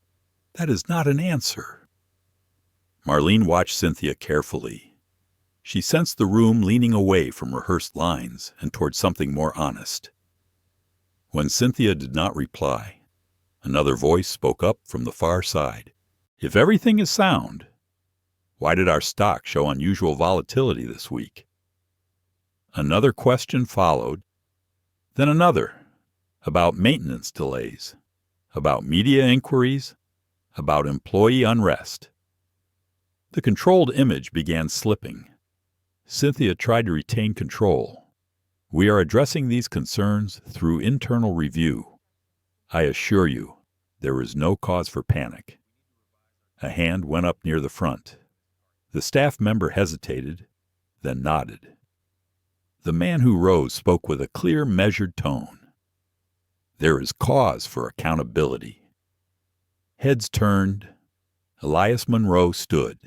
"That is not an answer." Marlene watched Cynthia carefully. She sensed the room leaning away from rehearsed lines and toward something more honest. When Cynthia did not reply, another voice spoke up from the far side. "If everything is sound, why did our stock show unusual volatility this week?" Another question followed, then another, about maintenance delays, about media inquiries, about employee unrest. The controlled image began slipping. Cynthia tried to retain control. "We are addressing these concerns through internal review. I assure you, there is no cause for panic." A hand went up near the front. The staff member hesitated, then nodded. The man who rose spoke with a clear, measured tone. "There is cause for accountability." Heads turned. Elias Monroe stood.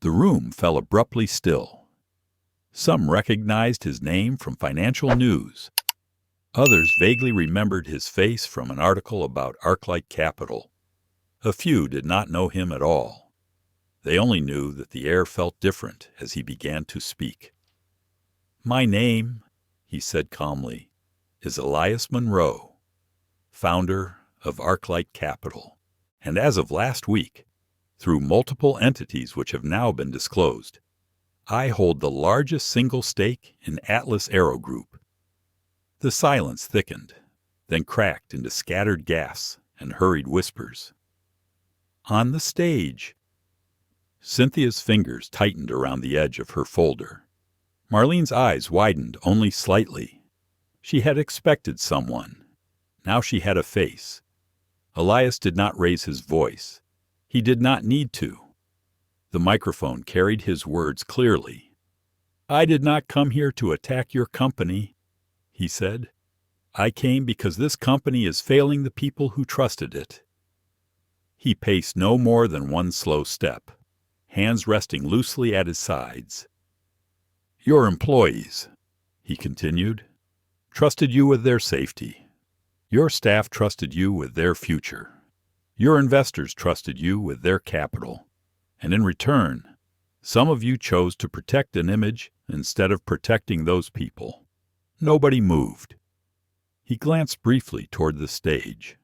The room fell abruptly still. Some recognized his name from financial news. Others vaguely remembered his face from an article about ArcLight Capital. A few did not know him at all. They only knew that the air felt different as he began to speak. "My name," he said calmly, "is Elias Monroe, founder of ArcLight Capital, and as of last week, through multiple entities which have now been disclosed, I hold the largest single stake in Atlas Aerogroup." The silence thickened, then cracked into scattered gasps and hurried whispers. "On the stage." Cynthia's fingers tightened around the edge of her folder. Marlene's eyes widened only slightly. She had expected someone. Now she had a face. Elias did not raise his voice. He did not need to. The microphone carried his words clearly. "I did not come here to attack your company," he said. "I came because this company is failing the people who trusted it." He paced no more than one slow step, hands resting loosely at his sides. "Your employees," he continued, "trusted you with their safety. Your staff trusted you with their future. Your investors trusted you with their capital. And in return, some of you chose to protect an image instead of protecting those people. Nobody moved." He glanced briefly toward the stage,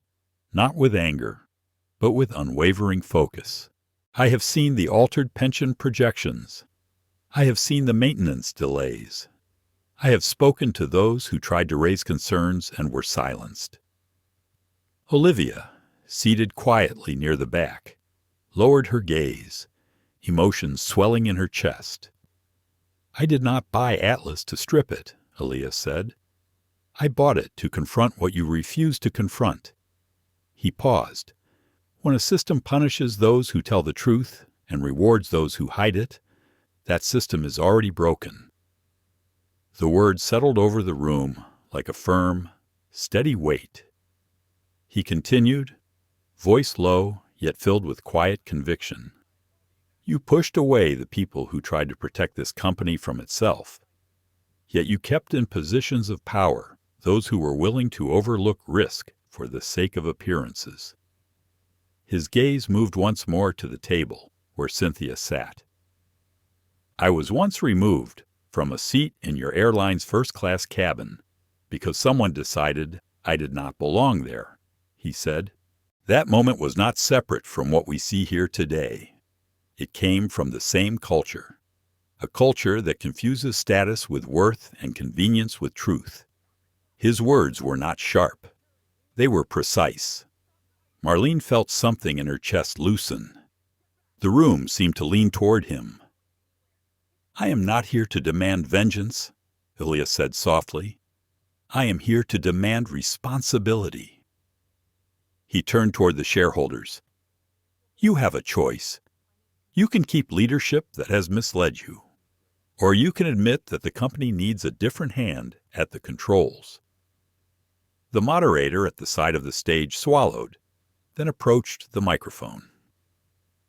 not with anger, but with unwavering focus. "I have seen the altered pension projections. I have seen the maintenance delays. I have spoken to those who tried to raise concerns and were silenced." Olivia, seated quietly near the back, lowered her gaze, emotions swelling in her chest. "I did not buy Atlas to strip it," Elias said. "I bought it to confront what you refuse to confront." He paused. "When a system punishes those who tell the truth and rewards those who hide it, that system is already broken." The words settled over the room like a firm, steady weight. He continued, voice low yet filled with quiet conviction. "You pushed away the people who tried to protect this company from itself. Yet you kept in positions of power those who were willing to overlook risk for the sake of appearances." His gaze moved once more to the table where Cynthia sat. "I was once removed from a seat in your airline's first-class cabin because someone decided I did not belong there. he said. That moment was not separate from what we see here today. It came from the same culture, a culture that confuses status with worth and convenience with truth. His words were not sharp. They were precise. Marlene felt something in her chest loosen. The room seemed to lean toward him. "I am not here to demand vengeance," Elias said softly. "I am here to demand responsibility." He turned toward the shareholders. "You have a choice. You can keep leadership that has misled you, or you can admit that the company needs a different hand at the controls." The moderator at the side of the stage swallowed, then approached the microphone.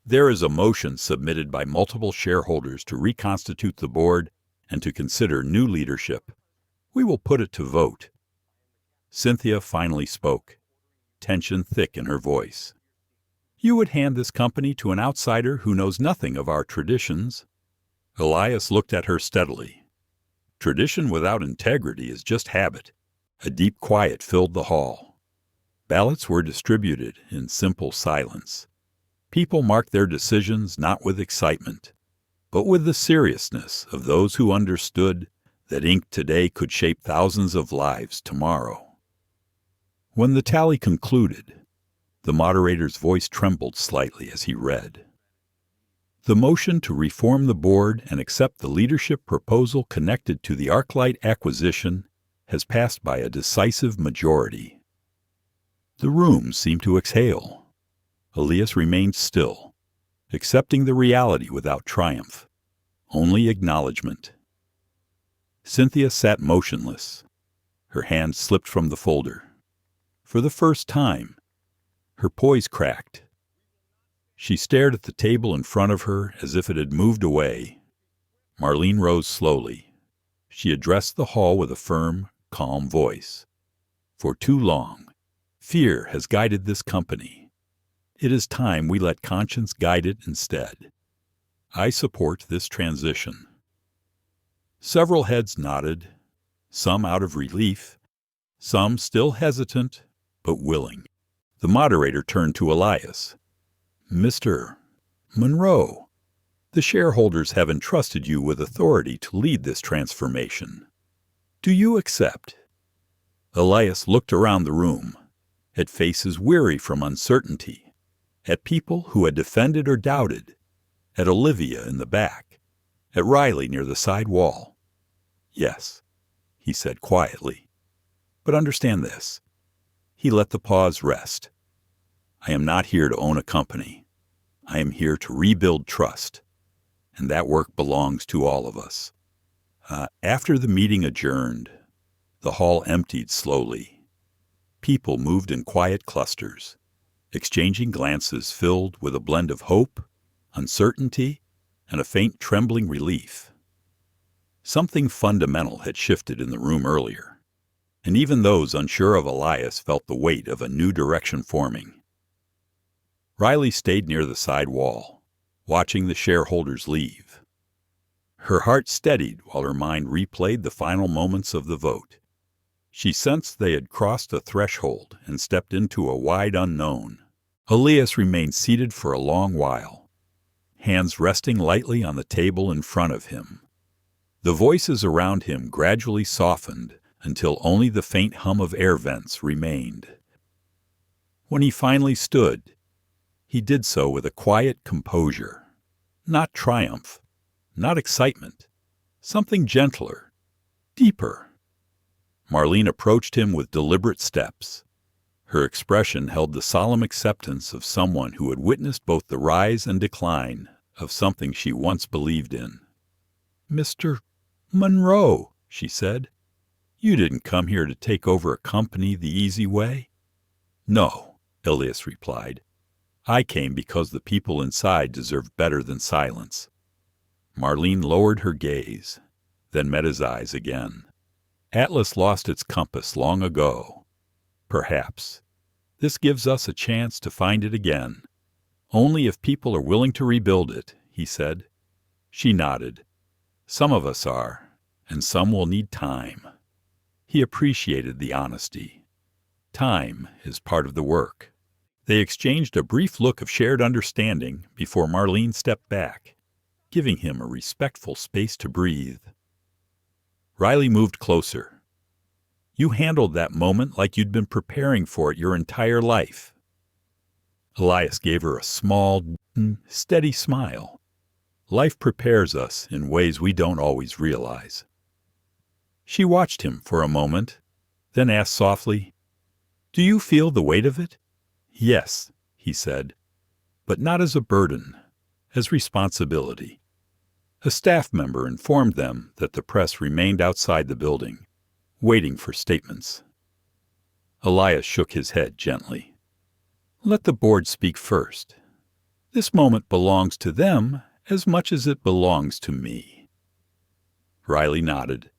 "There is a motion submitted by multiple shareholders to reconstitute the board and to consider new leadership. We will put it to vote." Cynthia finally spoke, tension thick in her voice. "You would hand this company to an outsider who knows nothing of our traditions?" Elias looked at her steadily. "Tradition without integrity is just habit." A deep quiet filled the hall. Ballots were distributed in simple silence. People marked their decisions not with excitement, but with the seriousness of those who understood that ink today could shape thousands of lives tomorrow. When the tally concluded, the moderator's voice trembled slightly as he read. "The motion to reform the board and accept the leadership proposal connected to the ArcLight acquisition has passed by a decisive majority." The room seemed to exhale. Elias remained still, accepting the reality without triumph, only acknowledgement. Cynthia sat motionless. Her hand slipped from the folder. For the first time, her poise cracked. She stared at the table in front of her as if it had moved away. Marlene rose slowly. She addressed the hall with a firm, calm voice. "For too long, fear has guided this company. It is time we let conscience guide it instead. I support this transition." Several heads nodded, some out of relief, some still hesitant, but willing. The moderator turned to Elias. "Mr. Monroe, the shareholders have entrusted you with authority to lead this transformation. Do you accept?" Elias looked around the room, at faces weary from uncertainty, at people who had defended or doubted, at Olivia in the back, at Riley near the side wall. "Yes," he said quietly. "But understand this." He let the pause rest. "I am not here to own a company. I am here to rebuild trust, and that work belongs to all of us." After the meeting adjourned, the hall emptied slowly. People moved in quiet clusters, exchanging glances filled with a blend of hope, uncertainty, and a faint trembling relief. Something fundamental had shifted in the room earlier, and even those unsure of Elias felt the weight of a new direction forming. Riley stayed near the side wall, watching the shareholders leave. Her heart steadied while her mind replayed the final moments of the vote. She sensed they had crossed a threshold and stepped into a wide unknown. Elias remained seated for a long while, hands resting lightly on the table in front of him. The voices around him gradually softened until only the faint hum of air vents remained. When he finally stood, he did so with a quiet composure, not triumph, not excitement, something gentler, deeper. Marlene approached him with deliberate steps. Her expression held the solemn acceptance of someone who had witnessed both the rise and decline of something she once believed in. "Mr. Monroe," she said, "you didn't come here to take over a company the easy way." "No," Elias replied. "I came because the people inside deserve better than silence." Marlene lowered her gaze, then met his eyes again. "Atlas lost its compass long ago. Perhaps. This gives us a chance to find it again. Only if people are willing to rebuild it," he said. She nodded. "Some of us are, and some will need time." He appreciated the honesty. Time is part of the work. They exchanged a brief look of shared understanding before Marlene stepped back, giving him a respectful space to breathe. Riley moved closer. You handled that moment like you'd been preparing for it your entire life. Elias gave her a small, steady smile. Life prepares us in ways we don't always realize. She watched him for a moment, then asked softly, "Do you feel the weight of it?" "Yes," he said, "but not as a burden, as responsibility." A staff member informed them that the press remained outside the building, waiting for statements. Elias shook his head gently. "Let the board speak first. This moment belongs to them as much as it belongs to me." Riley nodded.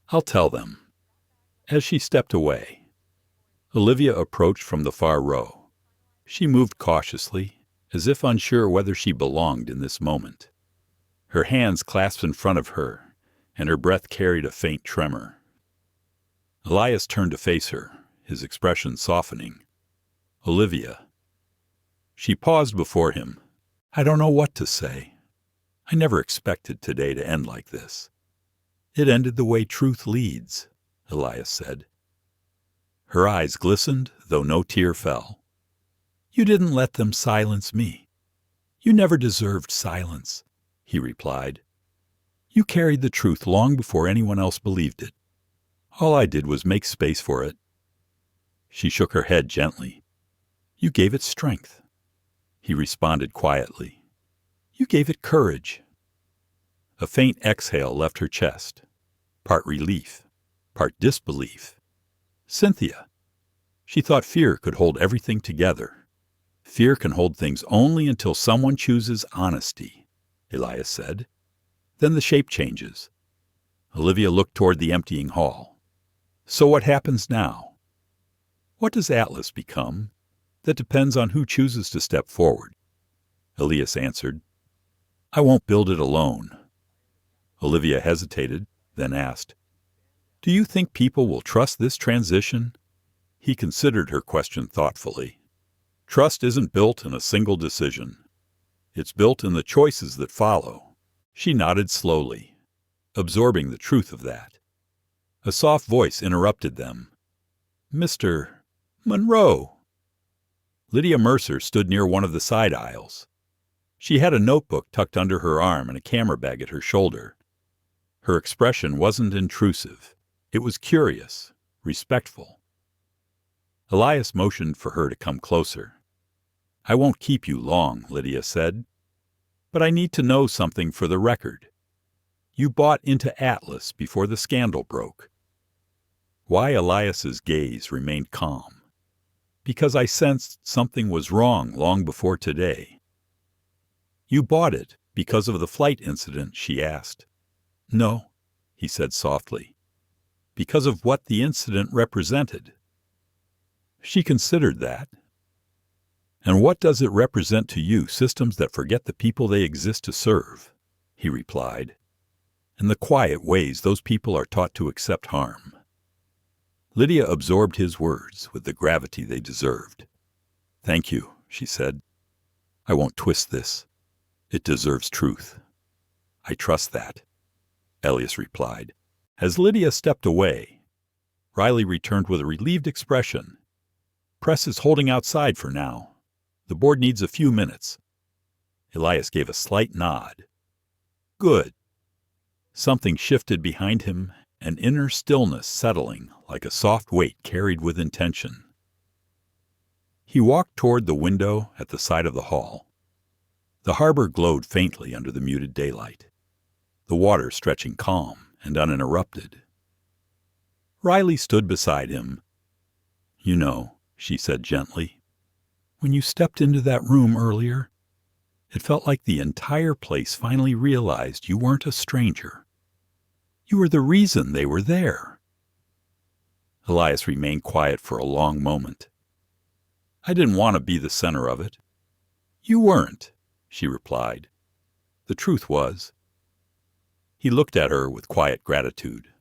"I'll tell them." As she stepped away, Olivia approached from the far row. She moved cautiously, as if unsure whether she belonged in this moment. Her hands clasped in front of her, and her breath carried a faint tremor. Elias turned to face her, his expression softening. "Olivia." She paused before him. "I don't know what to say. I never expected today to end like this." "It ended the way truth leads," Elias said. Her eyes glistened, though no tear fell. "You didn't let them silence me. You never deserved silence," he replied. "You carried the truth long before anyone else believed it. All I did was make space for it." She shook her head gently. "You gave it strength." He responded quietly. "You gave it courage." A faint exhale left her chest, part relief, part disbelief. Cynthia. She thought fear could hold everything together. "Fear can hold things only until someone chooses honesty," Elias said. "Then the shape changes." Olivia looked toward the emptying hall. "So what happens now?" "What does Atlas become? That depends on who chooses to step forward," Elias answered. "I won't build it alone." Olivia hesitated, then asked, "Do you think people will trust this transition?" He considered her question thoughtfully. "Trust isn't built in a single decision. It's built in the choices that follow." She nodded slowly, absorbing the truth of that. A soft voice interrupted them. "Mr. Monroe." Lydia Mercer stood near one of the side aisles. She had a notebook tucked under her arm and a camera bag at her shoulder. Her expression wasn't intrusive. It was curious, respectful. Elias motioned for her to come closer. "I won't keep you long," Lydia said, "but I need to know something for the record. You bought into Atlas before the scandal broke." Why Elias's gaze remained calm. "Because I sensed something was wrong long before today." "You bought it because of the flight incident?" she asked. "No," he said softly. "Because of what the incident represented." She considered that. "And what does it represent to you, systems that forget the people they exist to serve?" he replied. "In the quiet ways those people are taught to accept harm." Lydia absorbed his words with the gravity they deserved. "Thank you," she said. "I won't twist this. It deserves truth." "I trust that," Elias replied. As Lydia stepped away, Riley returned with a relieved expression. "Press is holding outside for now. The board needs a few minutes." Elias gave a slight nod. "Good." Something shifted behind him, an inner stillness settling like a soft weight carried with intention. He walked toward the window at the side of the hall. The harbor glowed faintly under the muted daylight, the water stretching calm and uninterrupted. Riley stood beside him. "You know," she said gently, "when you stepped into that room earlier, it felt like the entire place finally realized you weren't a stranger. You were the reason they were there." Elias remained quiet for a long moment. "I didn't want to be the center of it." "You weren't," she replied. "The truth was." He looked at her with quiet gratitude.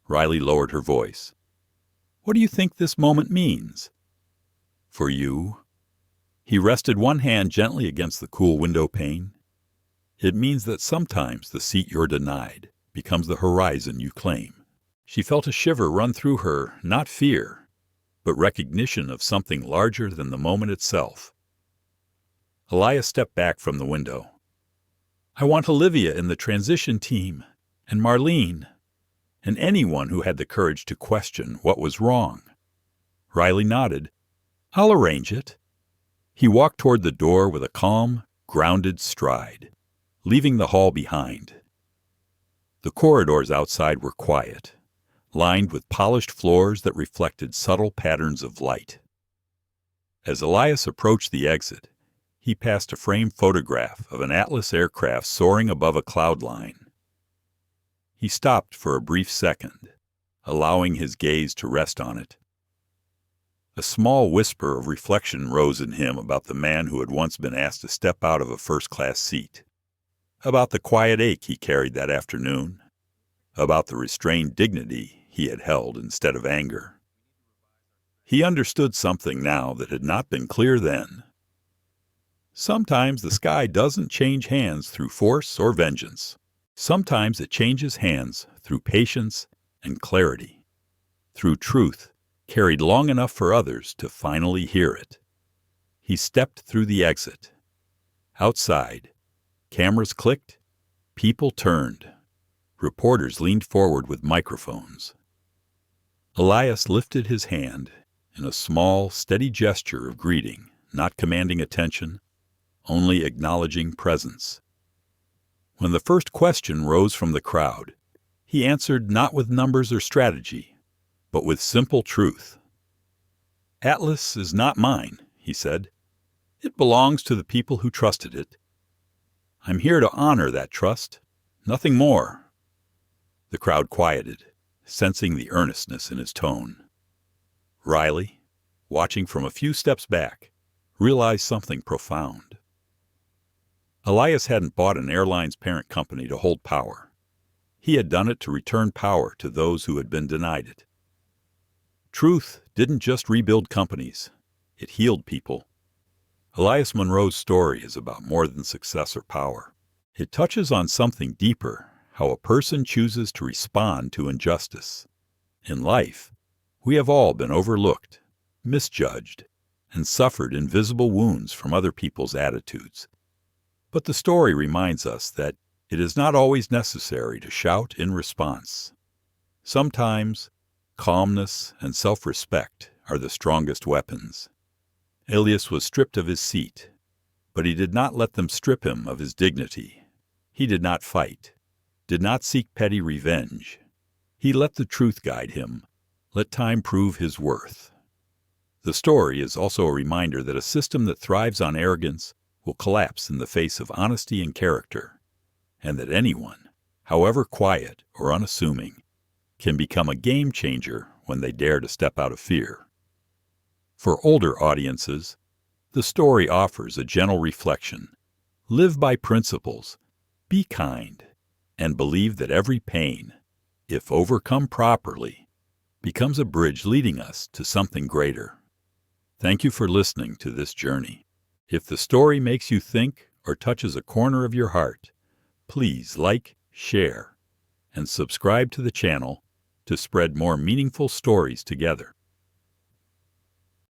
Riley lowered her voice. What do you think this moment means? For you? He rested one hand gently against the cool window pane. It means that sometimes the seat you're denied becomes the horizon you claim. She felt a shiver run through her, not fear, but recognition of something larger than the moment itself. Elias stepped back from the window. I want Olivia in the transition team, and Marlene, and anyone who had the courage to question what was wrong. Riley nodded. I'll arrange it. He walked toward the door with a calm, grounded stride, leaving the hall behind. The corridors outside were quiet, lined with polished floors that reflected subtle patterns of light. As Elias approached the exit, he passed a framed photograph of an Atlas aircraft soaring above a cloud line. He stopped for a brief second, allowing his gaze to rest on it. A small whisper of reflection rose in him about the man who had once been asked to step out of a first-class seat, about the quiet ache he carried that afternoon, about the restrained dignity he had held instead of anger. He understood something now that had not been clear then. Sometimes the sky doesn't change hands through force or vengeance. Sometimes it changes hands through patience and clarity, through truth carried long enough for others to finally hear it. He stepped through the exit. Outside, cameras clicked, people turned. Reporters leaned forward with microphones. Elias lifted his hand in a small, steady gesture of greeting, not commanding attention, only acknowledging presence. When the first question rose from the crowd, he answered not with numbers or strategy, but with simple truth. Atlas is not mine, he said. It belongs to the people who trusted it. I'm here to honor that trust, nothing more. The crowd quieted, sensing the earnestness in his tone. Riley, watching from a few steps back, realized something profound. Elias hadn't bought an airline's parent company to hold power. He had done it to return power to those who had been denied it. Truth didn't just rebuild companies. It healed people. Elias Monroe's story is about more than success or power. It touches on something deeper, how a person chooses to respond to injustice. In life, we have all been overlooked, misjudged, and suffered invisible wounds from other people's attitudes. But the story reminds us that it is not always necessary to shout in response. Sometimes, calmness and self-respect are the strongest weapons. Elias was stripped of his seat, but he did not let them strip him of his dignity. He did not fight, did not seek petty revenge. He let the truth guide him, let time prove his worth. The story is also a reminder that a system that thrives on arrogance will collapse in the face of honesty and character, and that anyone, however quiet or unassuming, can become a game changer when they dare to step out of fear. For older audiences, the story offers a gentle reflection. Live by principles, be kind, and believe that every pain, if overcome properly, becomes a bridge leading us to something greater. Thank you for listening to this journey. If the story makes you think or touches a corner of your heart, please like, share, and subscribe to the channel to spread more meaningful stories together.